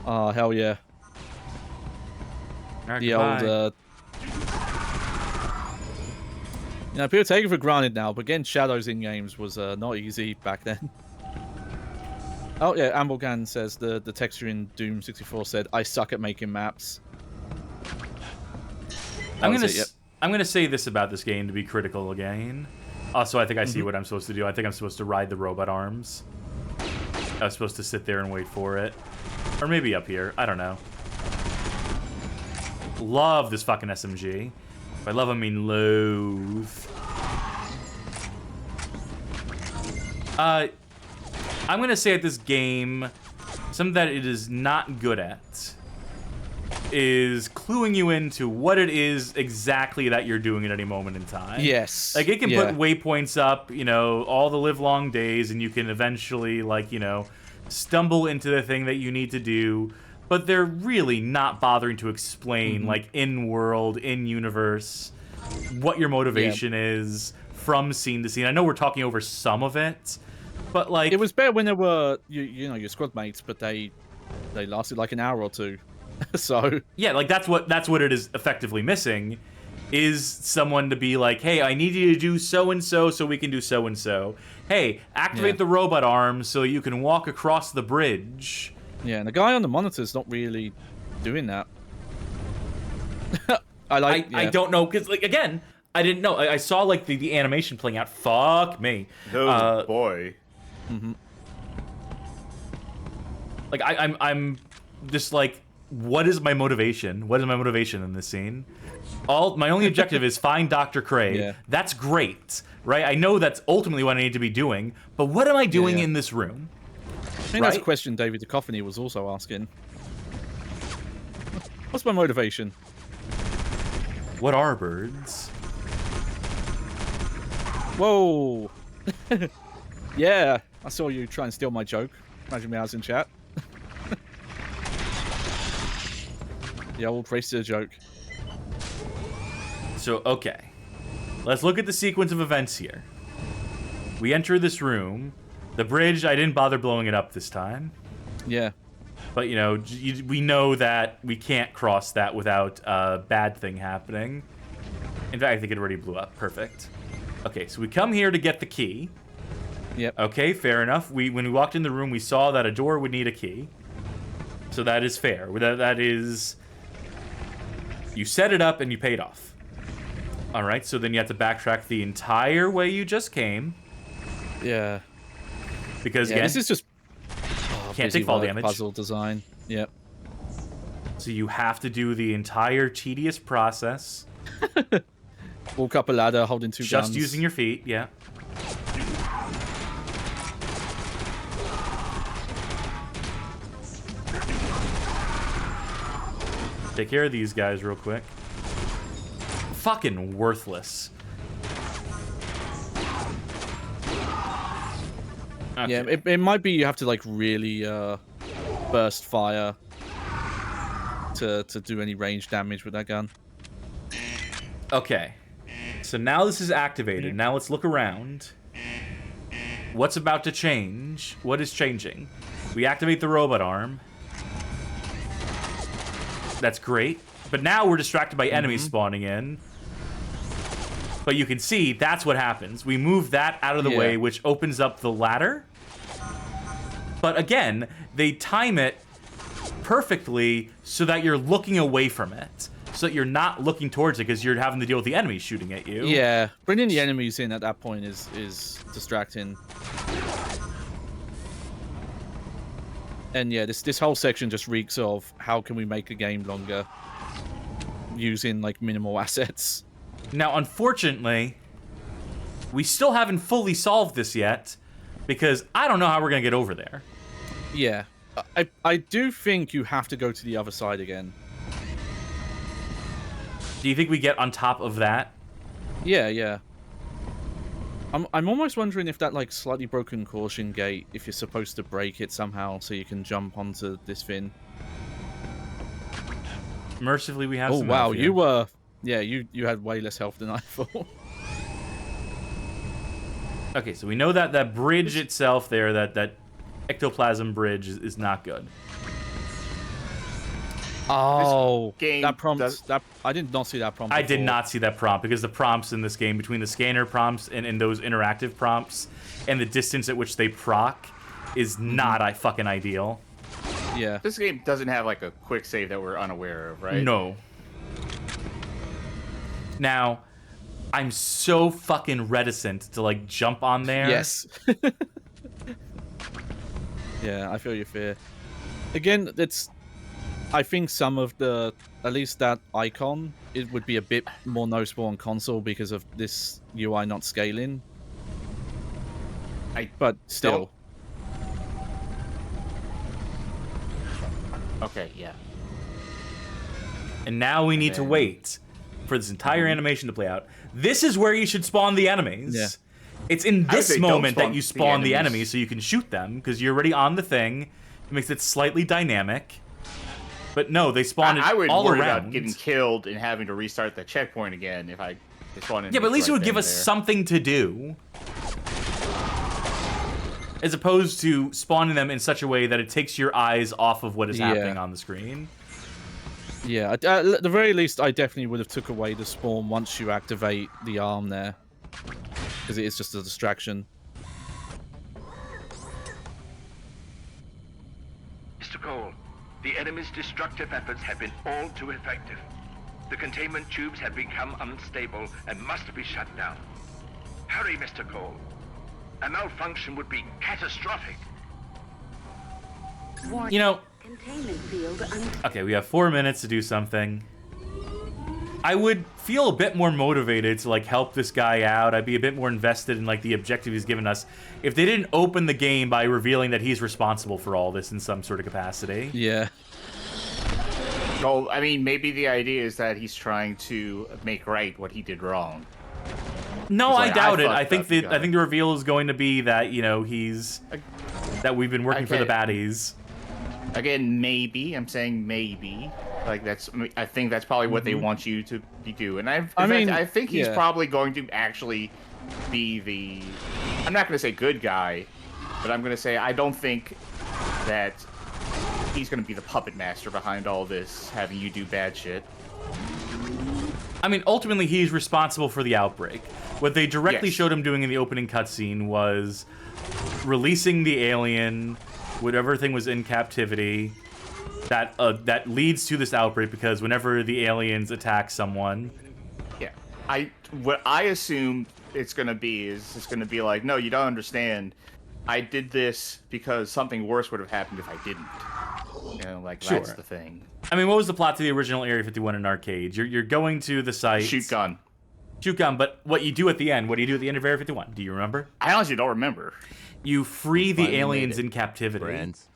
Speaker 3: Oh, hell yeah.
Speaker 1: Right,
Speaker 3: the old, you know, people take it for granted now, but getting shadows in games was not easy back then. Oh yeah, Amblegan says the texture in Doom 64 said, "I suck at making maps."
Speaker 1: I'm gonna say this about this game to be critical again. Also, I think I see what I'm supposed to do. I think I'm supposed to ride the robot arms. I was supposed to sit there and wait for it. Or maybe up here. I don't know. Love this fucking SMG. By love, I mean loathe. I'm going to say at this game, something that it is not good at is cluing you into what it is exactly that you're doing at any moment in time.
Speaker 3: Yes.
Speaker 1: Like, it can put waypoints up, you know, all the live-long days, and you can eventually, like, you know, stumble into the thing that you need to do, but they're really not bothering to explain, like, in-world, in-universe, what your motivation is from scene to scene. I know we're talking over some of it, but, like...
Speaker 3: It was better when there were, you know, your squad mates, but they lasted, like, an hour or two. So...
Speaker 1: Yeah, like, that's what it is effectively missing, is someone to be like, hey, I need you to do so-and-so so we can do so-and-so. Hey, activate the robot arm so you can walk across the bridge.
Speaker 3: Yeah, and the guy on the monitor's not really doing that. I
Speaker 1: don't know, because, like, again, I didn't know. I saw, like, the animation playing out. Fuck me.
Speaker 2: Oh, boy.
Speaker 1: Like, I'm just like, what is my motivation? What is my motivation in this scene? My only objective is find Dr. Cray.
Speaker 3: Yeah.
Speaker 1: That's great, right? I know that's ultimately what I need to be doing, but what am I doing in this room?
Speaker 3: I think that's a question David Duchovny was also asking. What's my motivation?
Speaker 1: What are birds?
Speaker 3: Whoa! Yeah, I saw you try and steal my joke. Imagine me I was in chat. The old racer joke.
Speaker 1: So, okay. Let's look at the sequence of events here. We enter this room. The bridge, I didn't bother blowing it up this time.
Speaker 3: Yeah.
Speaker 1: But, you know, we know that we can't cross that without a bad thing happening. In fact, I think it already blew up. Perfect. Okay, so we come here to get the key.
Speaker 3: Yep.
Speaker 1: Okay, fair enough. When we walked in the room, we saw that a door would need a key. So that is fair. That is... You set it up and you paid off. All right, so then you have to backtrack the entire way you just came.
Speaker 3: Yeah.
Speaker 1: Because, again...
Speaker 3: this is just...
Speaker 1: can't take fall damage.
Speaker 3: Puzzle design. Yep.
Speaker 1: So you have to do the entire tedious process.
Speaker 3: Walk up a ladder holding two guns.
Speaker 1: Just using your feet, yeah. Take care of these guys real quick. Fucking worthless. Okay.
Speaker 3: Yeah, it might be you have to like really burst fire to do any range damage with that gun.
Speaker 1: Okay. So now this is activated. Now let's look around. What's about to change? What is changing? We activate the robot arm. That's great. But now we're distracted by enemies spawning in. But you can see that's what happens. We move that out of the way, which opens up the ladder. But again, they time it perfectly so that you're looking away from it. So that you're not looking towards it because you're having to deal with the enemies shooting at you.
Speaker 3: Yeah, bringing the enemies in at that point is distracting. And yeah, this whole section just reeks of how can we make a game longer using like minimal assets.
Speaker 1: Now, unfortunately, we still haven't fully solved this yet because I don't know how we're gonna get over there.
Speaker 3: Yeah, I do think you have to go to the other side again.
Speaker 1: Do you think we get on top of that?
Speaker 3: Yeah. I'm almost wondering if that like slightly broken caution gate, if you're supposed to break it somehow so you can jump onto this thing.
Speaker 1: Mercifully, we have.
Speaker 3: Oh
Speaker 1: some
Speaker 3: wow,
Speaker 1: health here.
Speaker 3: you were. Yeah, you had way less health than I thought.
Speaker 1: Okay, so we know that that bridge itself there, that ectoplasm bridge is not good.
Speaker 3: Oh,
Speaker 2: game
Speaker 3: that prompt. I did not see that prompt.
Speaker 1: I did
Speaker 3: before.
Speaker 1: not see that prompt because the prompts in this game, between the scanner prompts and those interactive prompts, and the distance at which they proc, is not fucking ideal.
Speaker 3: Yeah.
Speaker 2: This game doesn't have like a quick save that we're unaware of, right?
Speaker 1: No. Now, I'm so fucking reticent to like jump on there.
Speaker 3: Yes. Yeah, I feel your fear. Again, I think some of the, at least that icon, it would be a bit more noticeable on console because of this UI not scaling. But still.
Speaker 2: Okay, yeah.
Speaker 1: And now we need to wait for this entire animation to play out. This is where you should spawn the enemies.
Speaker 3: Yeah.
Speaker 1: It's in
Speaker 2: I would
Speaker 1: this
Speaker 2: say don't
Speaker 1: moment that
Speaker 2: spawn
Speaker 1: you
Speaker 2: the
Speaker 1: spawn the
Speaker 2: enemies.
Speaker 1: enemies so you can shoot them because you're already on the thing. It makes it slightly dynamic. But no, they spawn it
Speaker 2: I would
Speaker 1: all
Speaker 2: worry
Speaker 1: around.
Speaker 2: about getting killed and having to restart the checkpoint again if I spawn in.
Speaker 1: Yeah, but at least it would give us something to do. As opposed to spawning them in such a way that it takes your eyes off of what is happening on the screen.
Speaker 3: Yeah, at the very least, I definitely would have took away the spawn once you activate the arm there. Because it is just a distraction.
Speaker 9: Mr. Cole, the enemy's destructive efforts have been all too effective. The containment tubes have become unstable and must be shut down. Hurry, Mr. Cole. A malfunction would be catastrophic.
Speaker 1: You know,
Speaker 16: Containment field
Speaker 1: okay, we have 4 minutes to do something. I would feel a bit more motivated to like help this guy out. I'd be a bit more invested in like the objective he's given us if they didn't open the game by revealing that he's responsible for all this in some sort of capacity.
Speaker 3: Yeah.
Speaker 2: Well, I mean, maybe the idea is that he's trying to make right what he did wrong.
Speaker 1: No,
Speaker 2: Like,
Speaker 1: I doubt it. I
Speaker 2: fucked
Speaker 1: think
Speaker 2: up,
Speaker 1: I think the reveal is going to be that, you know, that we've been working for the baddies.
Speaker 2: Again, maybe. I'm saying maybe. Like I think that's probably what they want you to be doing. I think he's probably going to actually be the. I'm not going to say good guy, but I'm going to say I don't think that he's going to be the puppet master behind all this, having you do bad shit.
Speaker 1: I mean, ultimately, he's responsible for the outbreak. What they directly showed him doing in the opening cutscene was releasing the alien, whatever thing was in captivity, that leads to this outbreak, because whenever the aliens attack someone...
Speaker 2: Yeah. What I assume it's going to be is it's going to be like, no, you don't understand. I did this because something worse would have happened if I didn't. You know, like, that's the thing.
Speaker 1: I mean, what was the plot to the original Area 51 in arcade? You're going to the site...
Speaker 2: Shoot gun,
Speaker 1: but what you do at the end, what do you do at the end of Area 51? Do you remember?
Speaker 2: I honestly don't remember.
Speaker 1: You free the aliens in captivity.
Speaker 20: Friends.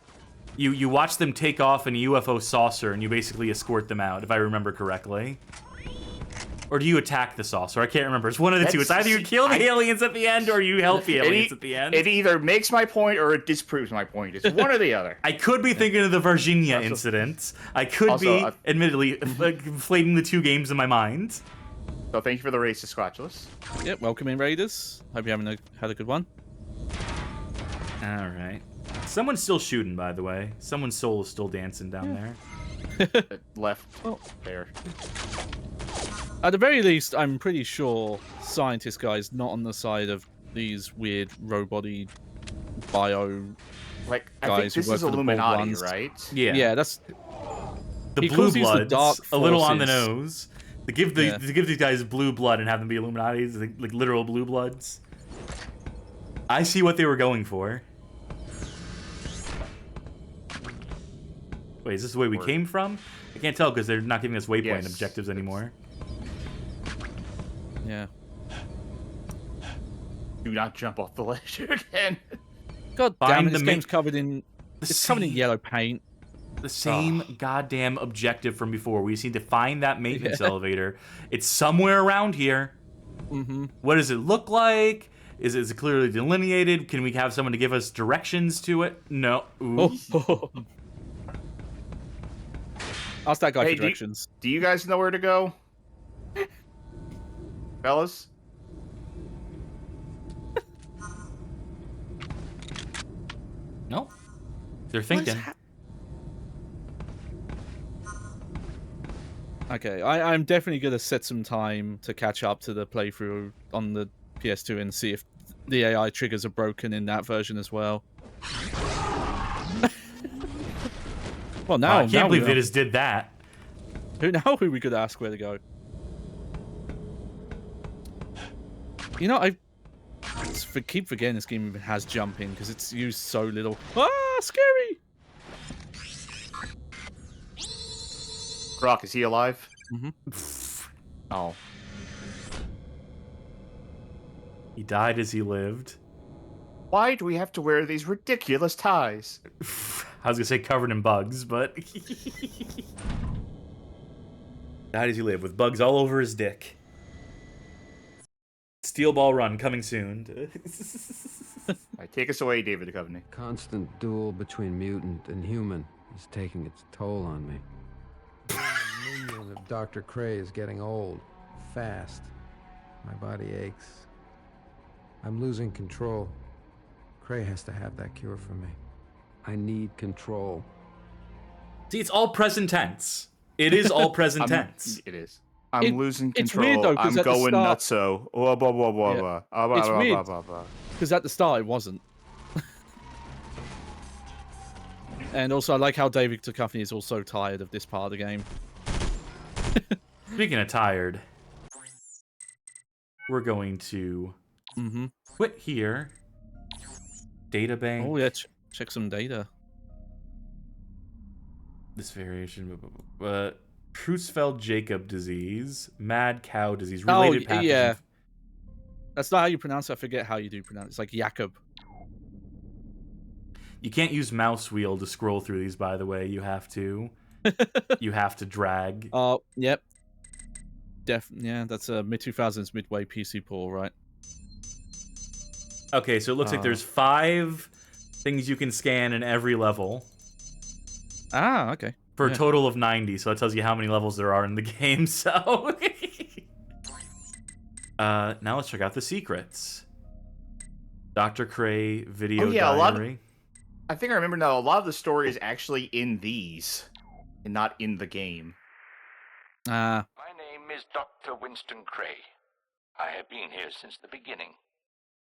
Speaker 1: You watch them take off in a UFO saucer, and you basically escort them out, if I remember correctly. Or do you attack the saucer? I can't remember. It's one of the two. It's either you kill the aliens at the end, or you help the aliens at the end.
Speaker 2: It either makes my point or it disproves my point. It's one or the other.
Speaker 1: I could be thinking of the Virginia incident. I could be, admittedly, conflating the two games in my mind.
Speaker 2: So thank you for the racist Scotchless.
Speaker 3: Yep, welcome in, Raiders. Hope you had a good one.
Speaker 1: All right. Someone's still shooting, by the way. Someone's soul is still dancing down there.
Speaker 2: Left there.
Speaker 3: At the very least, I'm pretty sure Scientist Guy's not on the side of these weird robot-y bio
Speaker 2: like,
Speaker 3: guys
Speaker 2: I think this
Speaker 3: who work
Speaker 2: is
Speaker 3: for the
Speaker 2: Illuminati,
Speaker 3: ones.
Speaker 2: right?
Speaker 3: Yeah, that's...
Speaker 1: The blue bloods, a little on the nose. To give these guys blue blood and have them be Illuminatis, like literal blue bloods. I see what they were going for. Wait, is this the way we came from? I can't tell because they're not giving us waypoint objectives anymore.
Speaker 3: Yeah.
Speaker 2: Do not jump off the ledge again.
Speaker 3: God damn it, this game's covered in... It's covered in yellow paint.
Speaker 1: The same goddamn objective from before. We just need to find that maintenance elevator. It's somewhere around here.
Speaker 3: Mm-hmm.
Speaker 1: What does it look like? Is it clearly delineated? Can we have someone to give us directions to it? No.
Speaker 3: Ask that guy for directions.
Speaker 2: Do you guys know where to go? Fellas?
Speaker 1: No. They're thinking.
Speaker 3: Okay, I'm definitely going to set some time to catch up to the playthrough on the PS2 and see if the AI triggers are broken in that version as well. Well, now
Speaker 1: I can't believe they just did that.
Speaker 3: Who we could ask where to go? You know, I keep forgetting this game even has jumping because it's used so little. Ah, scary!
Speaker 2: Grok, is he alive?
Speaker 3: Mm-hmm.
Speaker 2: Oh.
Speaker 1: He died as he lived.
Speaker 2: Why do we have to wear these ridiculous ties?
Speaker 1: I was gonna say covered in bugs, but... Died as he lived, with bugs all over his dick. Steel Ball Run, coming soon.
Speaker 2: Right, take us away, David Duchovny.
Speaker 4: Constant duel between mutant and human is taking its toll on me. The minion of Dr. Cray is getting old, fast. My body aches. I'm losing control. Cray has to have that cure for me. I need control.
Speaker 1: See, it's all present tense. It is all present tense.
Speaker 2: It is. I'm losing control.
Speaker 3: It's weird, though,
Speaker 2: I'm going nutso. Blah, blah, blah, blah, blah.
Speaker 3: It's weird, because at the start it wasn't. And also, I like how David Duchovny is also tired of this part of the game.
Speaker 1: Speaking of tired, we're going to quit here. Data bank.
Speaker 3: Oh, yeah, check some data.
Speaker 1: This variation, but Creutzfeldt-Jakob disease, mad cow disease, related pathogens.
Speaker 3: Yeah. That's not how you pronounce it. I forget how you do pronounce it. It's like Jakob.
Speaker 1: You can't use mouse wheel to scroll through these, by the way. You have to. You have to drag.
Speaker 3: Oh, yep. Yeah, that's a mid-2000s midway PC pool, right?
Speaker 1: Okay, so it looks like there's 5 things you can scan in every level.
Speaker 3: Ah, okay.
Speaker 1: For a total of 90, so that tells you how many levels there are in the game, so... now let's check out the secrets. Dr. Cray video diary.
Speaker 2: I think I remember now, a lot of the story is actually in these, and not in the game.
Speaker 9: My name is Dr. Winston Cray. I have been here since the beginning.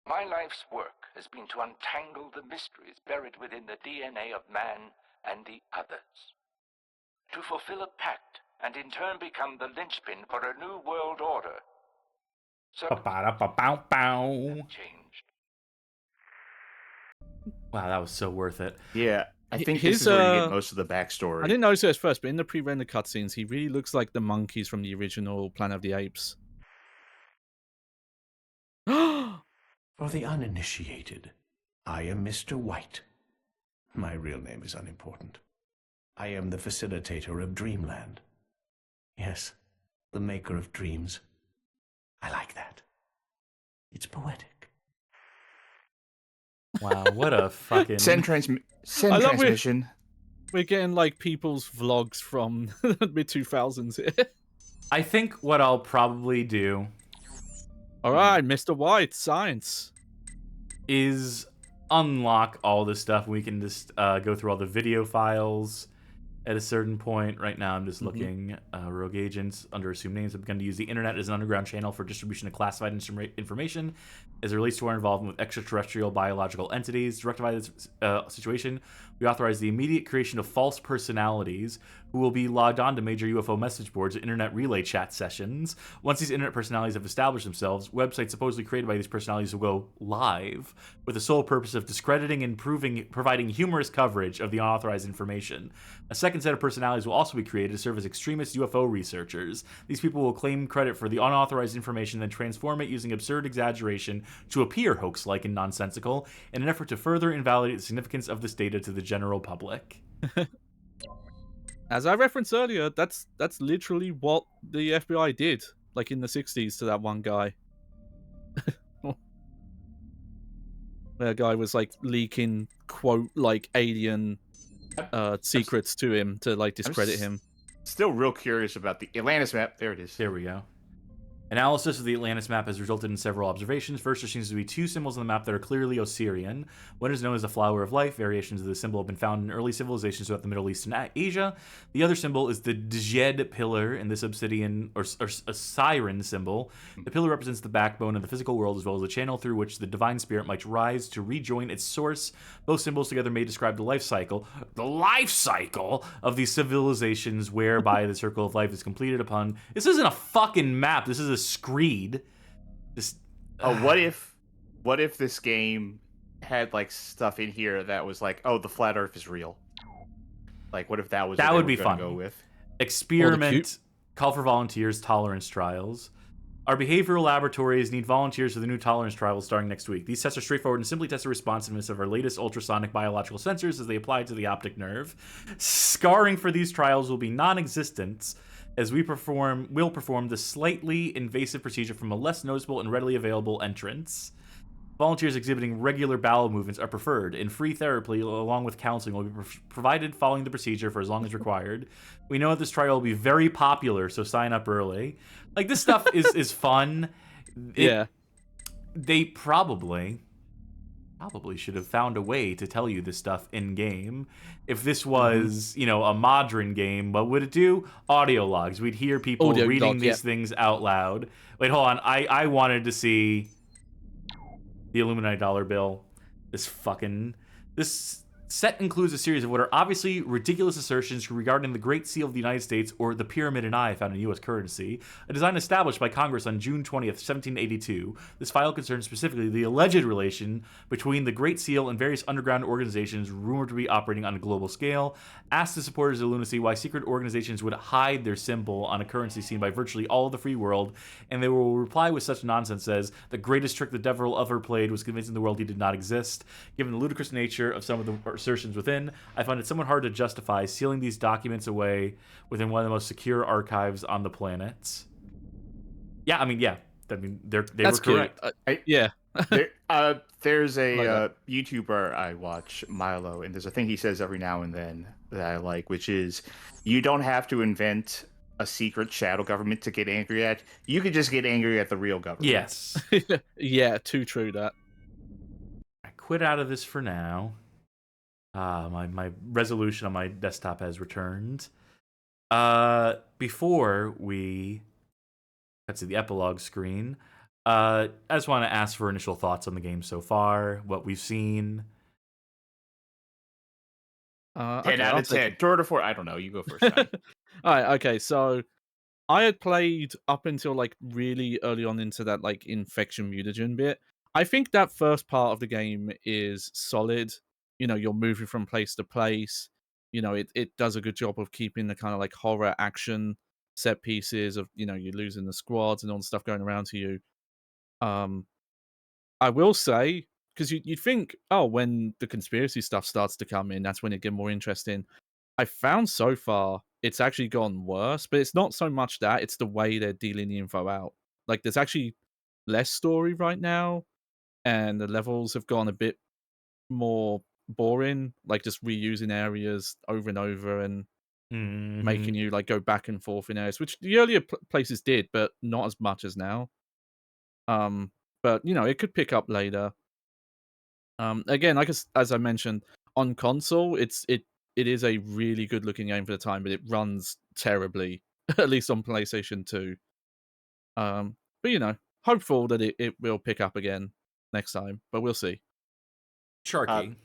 Speaker 9: My life's work has been to untangle the mysteries buried within the DNA of man and the others. To fulfill a pact, and in turn become the linchpin for a new world order. Changed.
Speaker 1: Wow, that was so worth it.
Speaker 2: Yeah, I think this is where you get most of the backstory.
Speaker 3: I didn't notice it at first, but in the pre-rendered cutscenes, he really looks like the monkeys from the original Planet of the Apes.
Speaker 10: For the uninitiated, I am Mr. White. My real name is unimportant. I am the facilitator of Dreamland. Yes, the maker of dreams. I like that. It's poetic.
Speaker 1: Wow, what a fucking...
Speaker 2: Send transmission.
Speaker 3: We're getting, like, people's vlogs from the mid-2000s here.
Speaker 1: I think what I'll probably do...
Speaker 3: Alright, Mr. White, science.
Speaker 1: Is unlock all this stuff. We can just go through all the video files at a certain point. Right now, I'm just looking. Rogue agents under assumed names have begun to use the internet as an underground channel for distribution of classified information as it relates to our involvement with extraterrestrial biological entities. Directed by this situation, we authorize the immediate creation of false personalities who will be logged on to major UFO message boards or internet relay chat sessions. Once these internet personalities have established themselves, websites supposedly created by these personalities will go live with the sole purpose of discrediting and providing humorous coverage of the unauthorized information. A second set of personalities will also be created to serve as extremist UFO researchers. These people will claim credit for the unauthorized information, then transform it using absurd exaggeration to appear hoax-like and nonsensical in an effort to further invalidate the significance of this data to the general public.
Speaker 3: As I referenced earlier, that's literally what the FBI did, like in the 60s to that one guy. Where a guy was like leaking, quote, like alien secrets to him to like discredit him.
Speaker 2: Still real curious about the Atlantis map. There it is.
Speaker 1: There we go. Analysis of the Atlantis map has resulted in several observations. First, there seems to be 2 symbols on the map that are clearly Osirian. One is known as the Flower of Life. Variations of the symbol have been found in early civilizations throughout the Middle East and Asia. The other symbol is the Djed pillar in this obsidian or a siren symbol. The pillar represents the backbone of the physical world as well as the channel through which the divine spirit might rise to rejoin its source. Both symbols together may describe the life cycle of these civilizations whereby the circle of life is completed upon. This isn't a fucking map. This is a screed.
Speaker 2: What if this game had like stuff in here that was like, oh, the flat Earth is real? Like, what if that was
Speaker 1: that
Speaker 2: what
Speaker 1: would
Speaker 2: they
Speaker 1: be
Speaker 2: were
Speaker 1: fun.
Speaker 2: gonna go with?
Speaker 1: Experiment, call for volunteers, tolerance trials. Our behavioral laboratories need volunteers for the new tolerance trials starting next week. These tests are straightforward and simply test the responsiveness of our latest ultrasonic biological sensors as they apply to the optic nerve. Scarring for these trials will be non-existent, as we will perform the slightly invasive procedure from a less noticeable and readily available entrance. Volunteers exhibiting regular bowel movements are preferred, and free therapy along with counseling will be provided following the procedure for as long as required. We know that this trial will be very popular, so sign up early. Like, this stuff is fun. They probably should have found a way to tell you this stuff in-game. If this was, a modern game, what would it do? Audio logs. We'd hear people reading these things out loud. Wait, hold on. I wanted to see the Illuminati dollar bill. This set includes a series of what are obviously ridiculous assertions regarding the Great Seal of the United States or the Pyramid and Eye found in U.S. currency, a design established by Congress on June 20th, 1782. This file concerns specifically the alleged relation between the Great Seal and various underground organizations rumored to be operating on a global scale. Asked the supporters of lunacy why secret organizations would hide their symbol on a currency seen by virtually all of the free world, and they will reply with such nonsense as, the greatest trick the devil ever played was convincing the world he did not exist. Given the ludicrous nature of some of the assertions within, I find it somewhat hard to justify sealing these documents away within one of the most secure archives on the planet. Yeah, I mean, they were correct.
Speaker 3: Yeah.
Speaker 2: There's a YouTuber I watch, Milo, and there's a thing he says every now and then that I like, which is, you don't have to invent a secret shadow government to get angry at. You could just get angry at the real government.
Speaker 1: Yes.
Speaker 3: Yeah, too true that.
Speaker 1: I quit out of this for now. My resolution on my desktop has returned. Before we get to the epilogue screen, I just want to ask for initial thoughts on the game so far, what we've seen.
Speaker 2: 10 out of 10. 3 or 4. I don't know. You go first.
Speaker 3: All right. Okay. So I had played up until like really early on into that like infection mutagen bit. I think that first part of the game is solid. You know, you're moving from place to place. You know, it does a good job of keeping the kind of like horror action set pieces of, you know, you're losing the squads and all the stuff going around to you. I will say, because you'd think, oh, when the conspiracy stuff starts to come in, that's when it get more interesting. I found so far it's actually gone worse, but it's not so much that, it's the way they're dealing the info out. Like, there's actually less story right now, and the levels have gone a bit more boring, like just reusing areas over and over and making you like go back and forth in areas, which the earlier places did, but not as much as now. But you know, it could pick up later. Again, like as I mentioned, on console, it is a really good looking game for the time, but it runs terribly, at least on PlayStation 2. But you know, hopeful that it will pick up again next time, but we'll see.
Speaker 1: Sharky.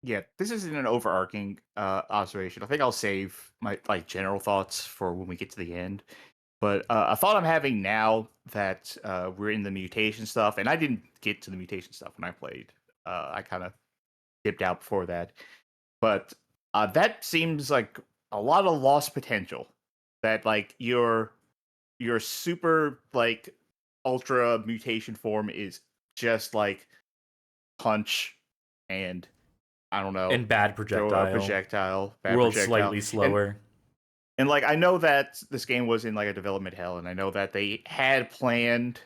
Speaker 2: Yeah, this isn't an overarching observation. I think I'll save my like general thoughts for when we get to the end. But a thought I'm having now that we're in the mutation stuff, and I didn't get to the mutation stuff when I played. I kind of dipped out before that. But that seems like a lot of lost potential. That like your super like ultra mutation form is just like punch and I don't know,
Speaker 1: and bad projectile.
Speaker 2: Bad
Speaker 1: world
Speaker 2: projectile.
Speaker 1: Slightly slower.
Speaker 2: And like I know that this game was in like a development hell, and I know that they had planned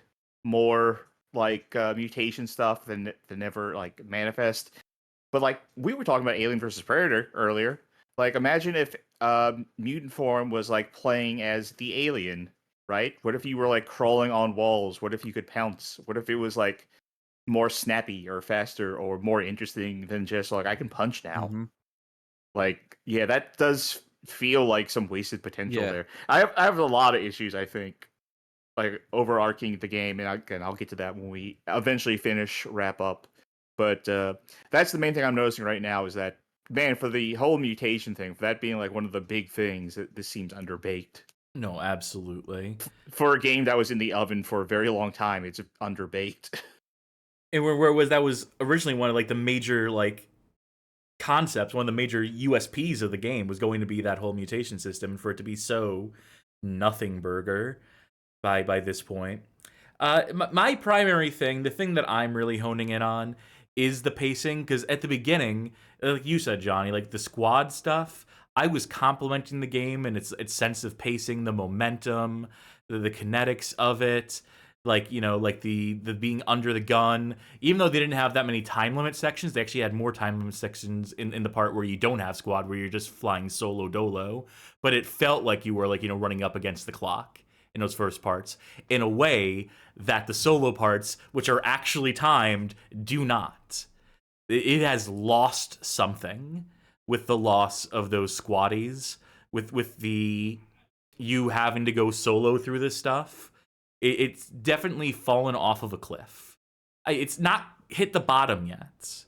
Speaker 2: more like mutation stuff than never like manifest. But like we were talking about Alien versus Predator earlier. Like imagine if mutant form was like playing as the alien, right? What if you were like crawling on walls? What if you could pounce? What if it was like more snappy or faster or more interesting than just like I can punch now? Like yeah, that does feel like some wasted potential there. I have a lot of issues, I think, like overarching the game, and I'll get to that when we eventually wrap up. But that's the main thing I'm noticing right now is that, man, for the whole mutation thing, for that being like one of the big things, this seems underbaked.
Speaker 1: No, absolutely.
Speaker 2: For a game that was in the oven for a very long time, it's underbaked.
Speaker 1: And that was originally one of like the major like concepts, one of the major USPs of the game was going to be that whole mutation system, and for it to be so nothing burger by this point. My primary thing, the thing that I'm really honing in on, is the pacing, because at the beginning, like you said, Johnny, like the squad stuff, I was complimenting the game and its sense of pacing, the momentum, the kinetics of it, like, you know, like the being under the gun. Even though they didn't have that many time limit sections, they actually had more time limit sections in the part where you don't have squad, where you're just flying solo dolo. But it felt like you were like, you know, running up against the clock in those first parts, in a way that the solo parts, which are actually timed, do not. It has lost something with the loss of those squaddies, with the you having to go solo through this stuff. It's definitely fallen off of a cliff. It's not hit the bottom yet,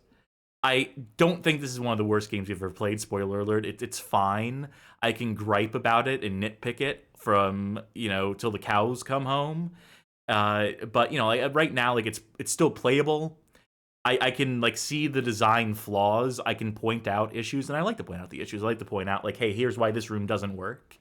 Speaker 1: I don't think this is one of the worst games you've ever played. Spoiler alert. It's fine. I can gripe about it and nitpick it from, till the cows come home. But, like, right now, like, it's still playable. I can, like, see the design flaws. I can point out issues, and I like to point out the issues. I like to point out, like, hey, here's why this room doesn't work.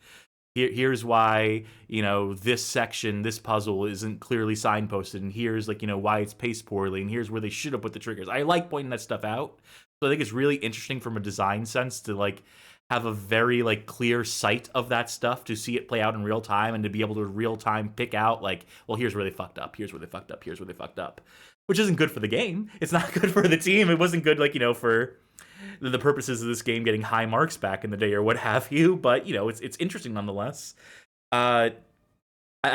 Speaker 1: Here's why, this section, this puzzle isn't clearly signposted, and here's, like, why it's paced poorly, and here's where they should have put the triggers. I like pointing that stuff out. So I think it's really interesting from a design sense to, like, have a very, like, clear sight of that stuff, to see it play out in real time, and to be able to real time pick out, like, well, here's where they fucked up, here's where they fucked up, here's where they fucked up. Which isn't good for the game. It's not good for the team. It wasn't good, like, for the purposes of this game getting high marks back in the day or what have you, but it's interesting nonetheless. I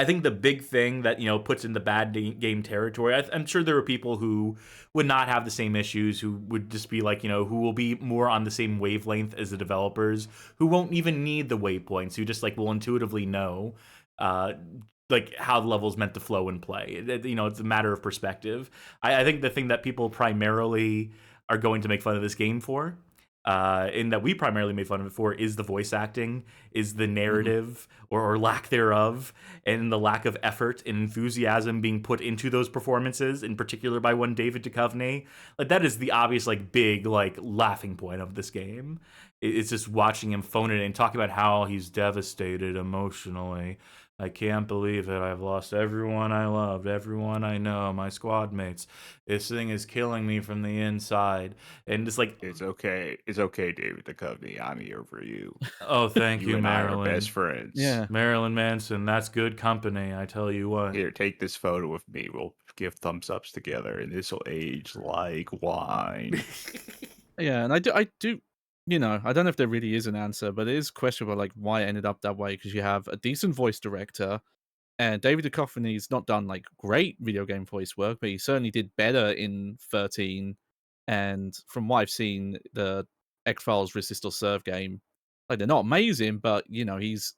Speaker 1: think the big thing that puts in the bad game territory, I'm sure there are people who would not have the same issues, who would just be like, who will be more on the same wavelength as the developers, who won't even need the waypoints, who just like will intuitively know like how the level's meant to flow and play. It's a matter of perspective. I think the thing that people primarily are going to make fun of this game for, and that we primarily made fun of it for, is the voice acting, is the narrative, or lack thereof, and the lack of effort and enthusiasm being put into those performances, in particular by one David Duchovny. Like, that is the obvious, like, big, like, laughing point of this game. It's just watching him phone it in, talking about how he's devastated emotionally. I can't believe it. I've lost everyone I loved, everyone I know, my squad mates. This thing is killing me from the inside. And it's like,
Speaker 2: it's okay, David Duchovny. I'm here for you.
Speaker 1: Oh, thank you,
Speaker 2: and
Speaker 1: Marilyn.
Speaker 2: I are best friends.
Speaker 3: Yeah,
Speaker 1: Marilyn Manson. That's good company. I tell you what.
Speaker 2: Here, take this photo of me. We'll give thumbs ups together, and this will age like wine.
Speaker 3: Yeah, and I do. I don't know if there really is an answer, but it is questionable, like, why it ended up that way, because you have a decent voice director, and David Duchovny's not done, like, great video game voice work, but he certainly did better in 13, and from what I've seen, the X-Files Resist or Serve game, like, they're not amazing, but, he's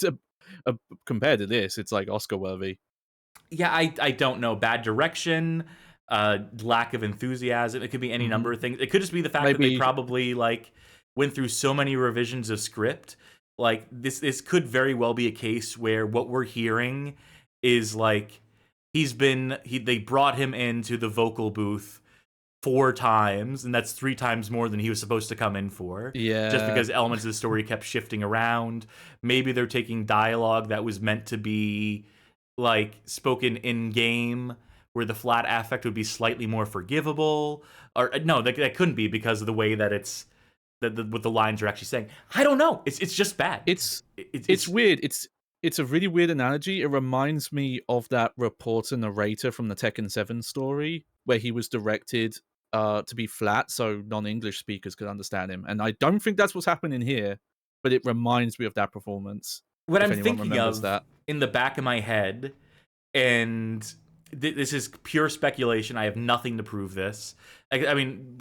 Speaker 3: a compared to this, it's, like, Oscar-worthy.
Speaker 1: Yeah, I don't know. Bad direction, lack of enthusiasm. It could be any number of things. It could just be the fact that they probably like went through so many revisions of script. Like this could very well be a case where what we're hearing is like they brought him into the vocal booth 4 times, and that's 3 times more than he was supposed to come in for.
Speaker 3: Yeah.
Speaker 1: Just because elements of the story kept shifting around. Maybe they're taking dialogue that was meant to be like spoken in game, where the flat affect would be slightly more forgivable, or no, that couldn't be because of the way that it's what the lines are actually saying. I don't know. It's just bad.
Speaker 3: It's weird. It's a really weird analogy. It reminds me of that reporter narrator from the Tekken 7 story, where he was directed to be flat so non-English speakers could understand him. And I don't think that's what's happening here, but it reminds me of that performance.
Speaker 1: What I'm thinking of in the back of my head, and this is pure speculation. I have nothing to prove this. I mean,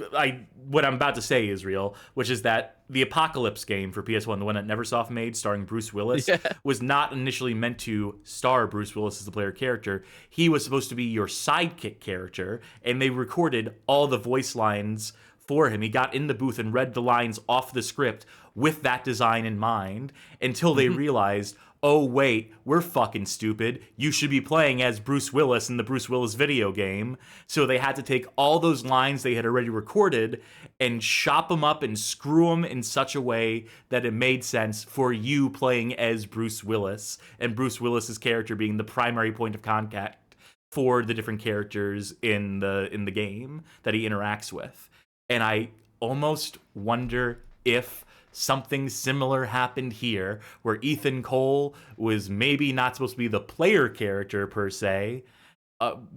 Speaker 1: what I'm about to say is real, which is that the Apocalypse game for PS1, the one that Neversoft made, starring Bruce Willis, was not initially meant to star Bruce Willis as the player character. He was supposed to be your sidekick character, and they recorded all the voice lines for him. He got in the booth and read the lines off the script with that design in mind, until they realized, oh wait, we're fucking stupid. You should be playing as Bruce Willis in the Bruce Willis video game. So they had to take all those lines they had already recorded and chop them up and screw them in such a way that it made sense for you playing as Bruce Willis, and Bruce Willis's character being the primary point of contact for the different characters in the game that he interacts with. And I almost wonder if something similar happened here, where Ethan Cole was maybe not supposed to be the player character per se,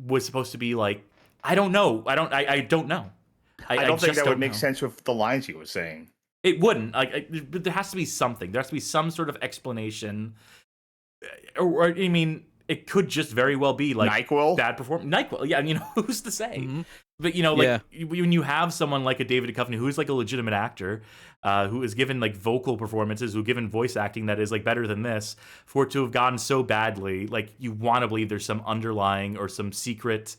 Speaker 1: was supposed to be like, I don't know. I don't know.
Speaker 2: I don't think that would make sense with the lines he was saying.
Speaker 1: It wouldn't. But there has to be something. There has to be some sort of explanation. Or I mean, it could just very well be like
Speaker 2: NyQuil?
Speaker 1: Bad performance. NyQuil, yeah. Who's to say? But when you have someone like a David Duchovny, who's like a legitimate actor, who is given like vocal performances, who given voice acting that is like better than this, for it to have gone so badly, like you want to believe there's some underlying or some secret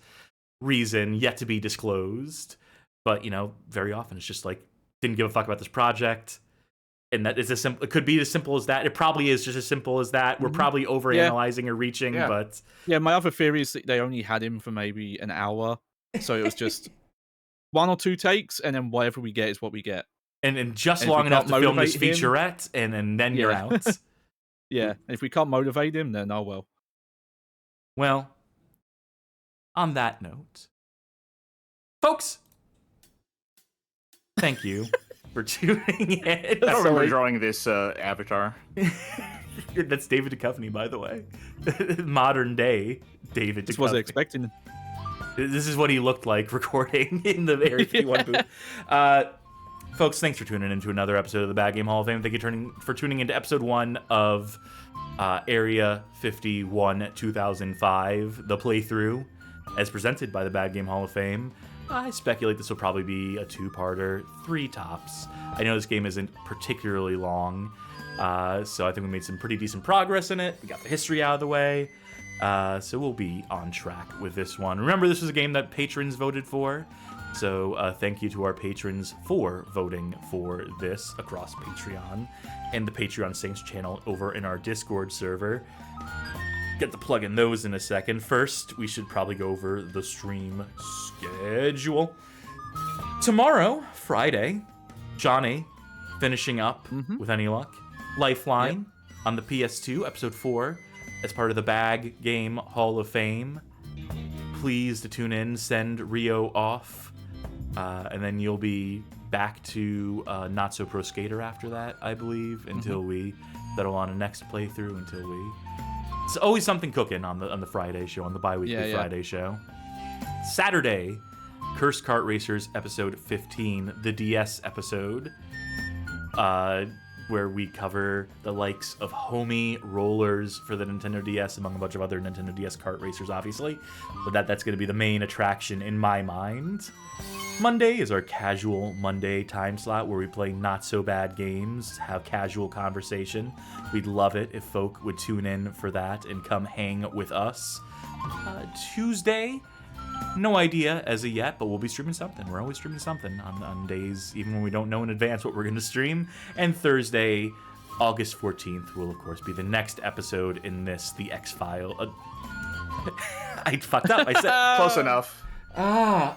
Speaker 1: reason yet to be disclosed. But, very often it's just like, didn't give a fuck about this project. And that is it could be as simple as that. It probably is just as simple as that. We're probably overanalyzing or reaching, but...
Speaker 3: Yeah, my other theory is that they only had him for maybe an hour. So it was just 1 or 2 takes, and then whatever we get is what we get.
Speaker 1: And just long enough to film this featurette, and then you're out.
Speaker 3: Yeah, and if we can't motivate him, then oh well.
Speaker 1: Well, on that note, folks, thank you for tuning in.
Speaker 2: I don't remember drawing this avatar.
Speaker 1: That's David Duchovny, by the way. Modern day David Duchovny.
Speaker 3: This wasn't expecting.
Speaker 1: This is what he looked like recording in the Area 51 booth. Folks, thanks for tuning in to another episode of the Bad Game Hall of Fame. Thank you for tuning into episode 1 of Area 51 2005, the playthrough, as presented by the Bad Game Hall of Fame. I speculate this will probably be a 2-parter, 3 tops. I know this game isn't particularly long, so I think we made some pretty decent progress in it. We got the history out of the way, so we'll be on track with this one. Remember, this was a game that patrons voted for, so thank you to our patrons for voting for this across Patreon and the Patreon Saints channel over in our Discord server. Get to plug in those in a second. First, we should probably go over the stream schedule. Tomorrow, Friday, Johnny finishing up with any luck. Lifeline on the PS2, episode 4, as part of the Bag Game Hall of Fame. Please to tune in, send Rio off, and then you'll be back to Not So Pro Skater after that, I believe, until we settle on a next playthrough, until we... It's always something cooking on the Friday show, on the bi-weekly Friday show. Saturday, Cursed Kart Racers episode 15, the DS episode, where we cover the likes of Homie Rollers for the Nintendo DS, among a bunch of other Nintendo DS kart racers, obviously. But that's going to be the main attraction in my mind. Monday is our casual Monday time slot where we play not so bad games, have casual conversation. We'd love it if folk would tune in for that and come hang with us. Tuesday, no idea as of yet, but we'll be streaming something. We're always streaming something on days, even when we don't know in advance what we're going to stream. And Thursday, August 14th, will of course be the next episode in this, the X-File. I fucked up. I said
Speaker 2: close enough.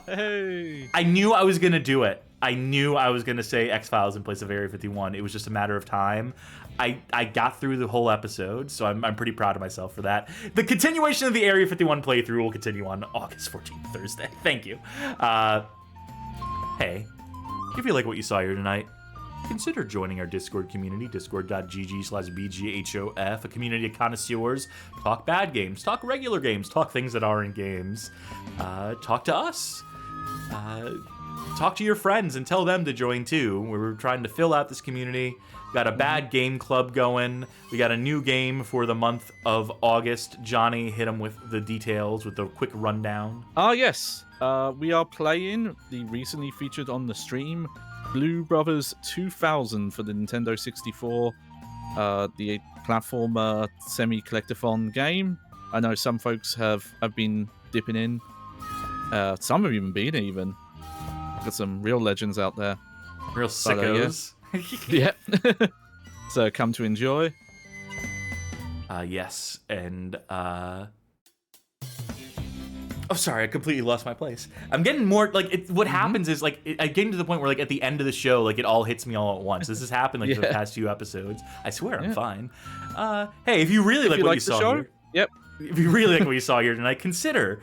Speaker 3: Hey.
Speaker 1: I knew I was going to do it. I knew I was going to say X-Files in place of Area 51. It was just a matter of time. I got through the whole episode, so I'm pretty proud of myself for that. The continuation of the Area 51 playthrough will continue on August 14th, Thursday. Thank you. Hey, if you like what you saw here tonight, consider joining our Discord community, discord.gg/BGHOF, a community of connoisseurs. Talk bad games, talk regular games, talk things that aren't games. Talk to us. Talk to your friends and tell them to join too. We're trying to fill out this community. Got a bad game club going. We got a new game for the month of August. Johnny, hit him with the details, with the quick rundown.
Speaker 3: Yes. We are playing the recently featured on the stream Blue Brothers 2000 for the Nintendo 64, the platformer semi-collectathon game. I know some folks have been dipping in. Some have even been even. Got some real legends out there.
Speaker 1: Real sickos.
Speaker 3: Yeah. So come to enjoy.
Speaker 1: Yes, and oh, sorry, I completely lost my place. I'm getting more, like, what happens is, like, I get to the point where, like, at the end of the show, like, it all hits me all at once. This has happened, like, for the past few episodes. I swear, I'm fine. Hey, if you really like what you saw here...
Speaker 3: Yep.
Speaker 1: If you really like what you saw here tonight, consider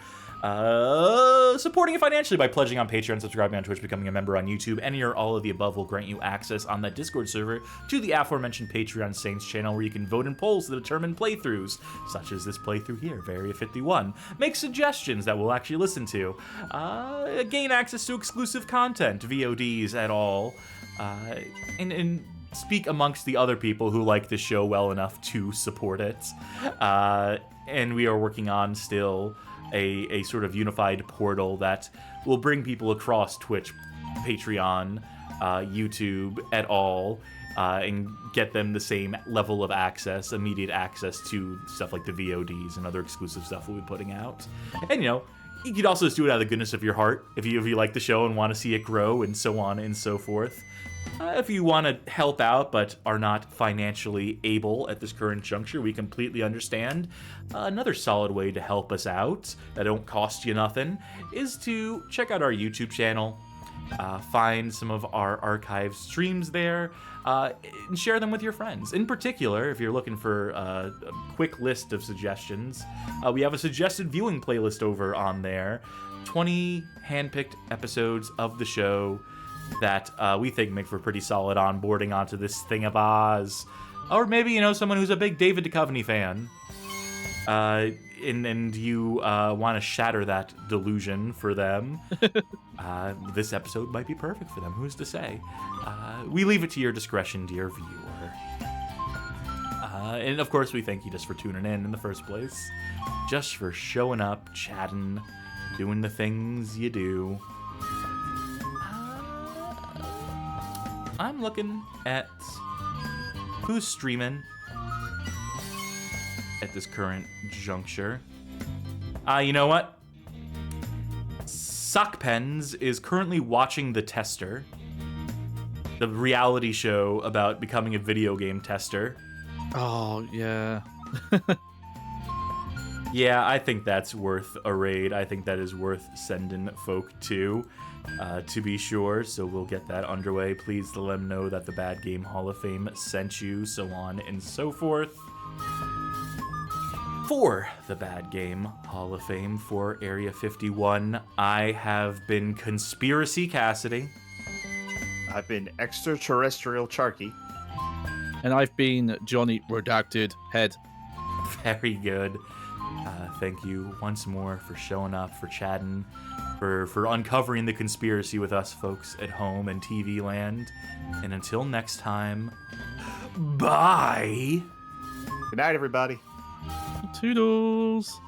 Speaker 1: supporting it financially by pledging on Patreon, subscribing on Twitch, becoming a member on YouTube. Any or all of the above will grant you access on that Discord server to the aforementioned Patreon Saints channel, where you can vote in polls to determine playthroughs, such as this playthrough here, Area 51. Make suggestions that we'll actually listen to. Gain access to exclusive content, VODs at all, and speak amongst the other people who like this show well enough to support it. And we are working on still a sort of unified portal that will bring people across Twitch, Patreon, YouTube, et al., and get them the same level of access, immediate access to stuff like the VODs and other exclusive stuff we'll be putting out. And, you know, You could also just do it out of the goodness of your heart if you like the show and want to see it grow and so on and so forth. If you want to help out but are not financially able at this current juncture, we completely understand. Another solid way to help us out that don't cost you nothing is to check out our YouTube channel, find some of our archive streams there, and share them with your friends. In particular, if you're looking for a quick list of suggestions, we have a suggested viewing playlist over on there. 20 handpicked episodes of the show that we think make for pretty solid onboarding onto this thing of Oz. Or maybe, someone who's a big David Duchovny fan. And you want to shatter that delusion for them. This episode might be perfect for them. Who's to say? We leave it to your discretion, dear viewer. And of course, we thank you just for tuning in the first place. Just for showing up, chatting, doing the things you do. I'm looking at who's streaming at this current juncture. You know what? Sockpens is currently watching The Tester, the reality show about becoming a video game tester.
Speaker 3: Oh, yeah.
Speaker 1: Yeah, I think that's worth a raid. I think that is worth sending folk to be sure. So we'll get that underway. Please let them know that the Bad Game Hall of Fame sent you, so on and so forth. For the Bad Game Hall of Fame for Area 51, I have been Conspiracy Cassidy.
Speaker 2: I've been Extraterrestrial Charky.
Speaker 3: And I've been Johnny Redacted Head.
Speaker 1: Very good. Thank you once more for showing up, for chatting, for uncovering the conspiracy with us folks at home and TV land. And until next time, bye!
Speaker 2: Good night, everybody.
Speaker 3: Toodles!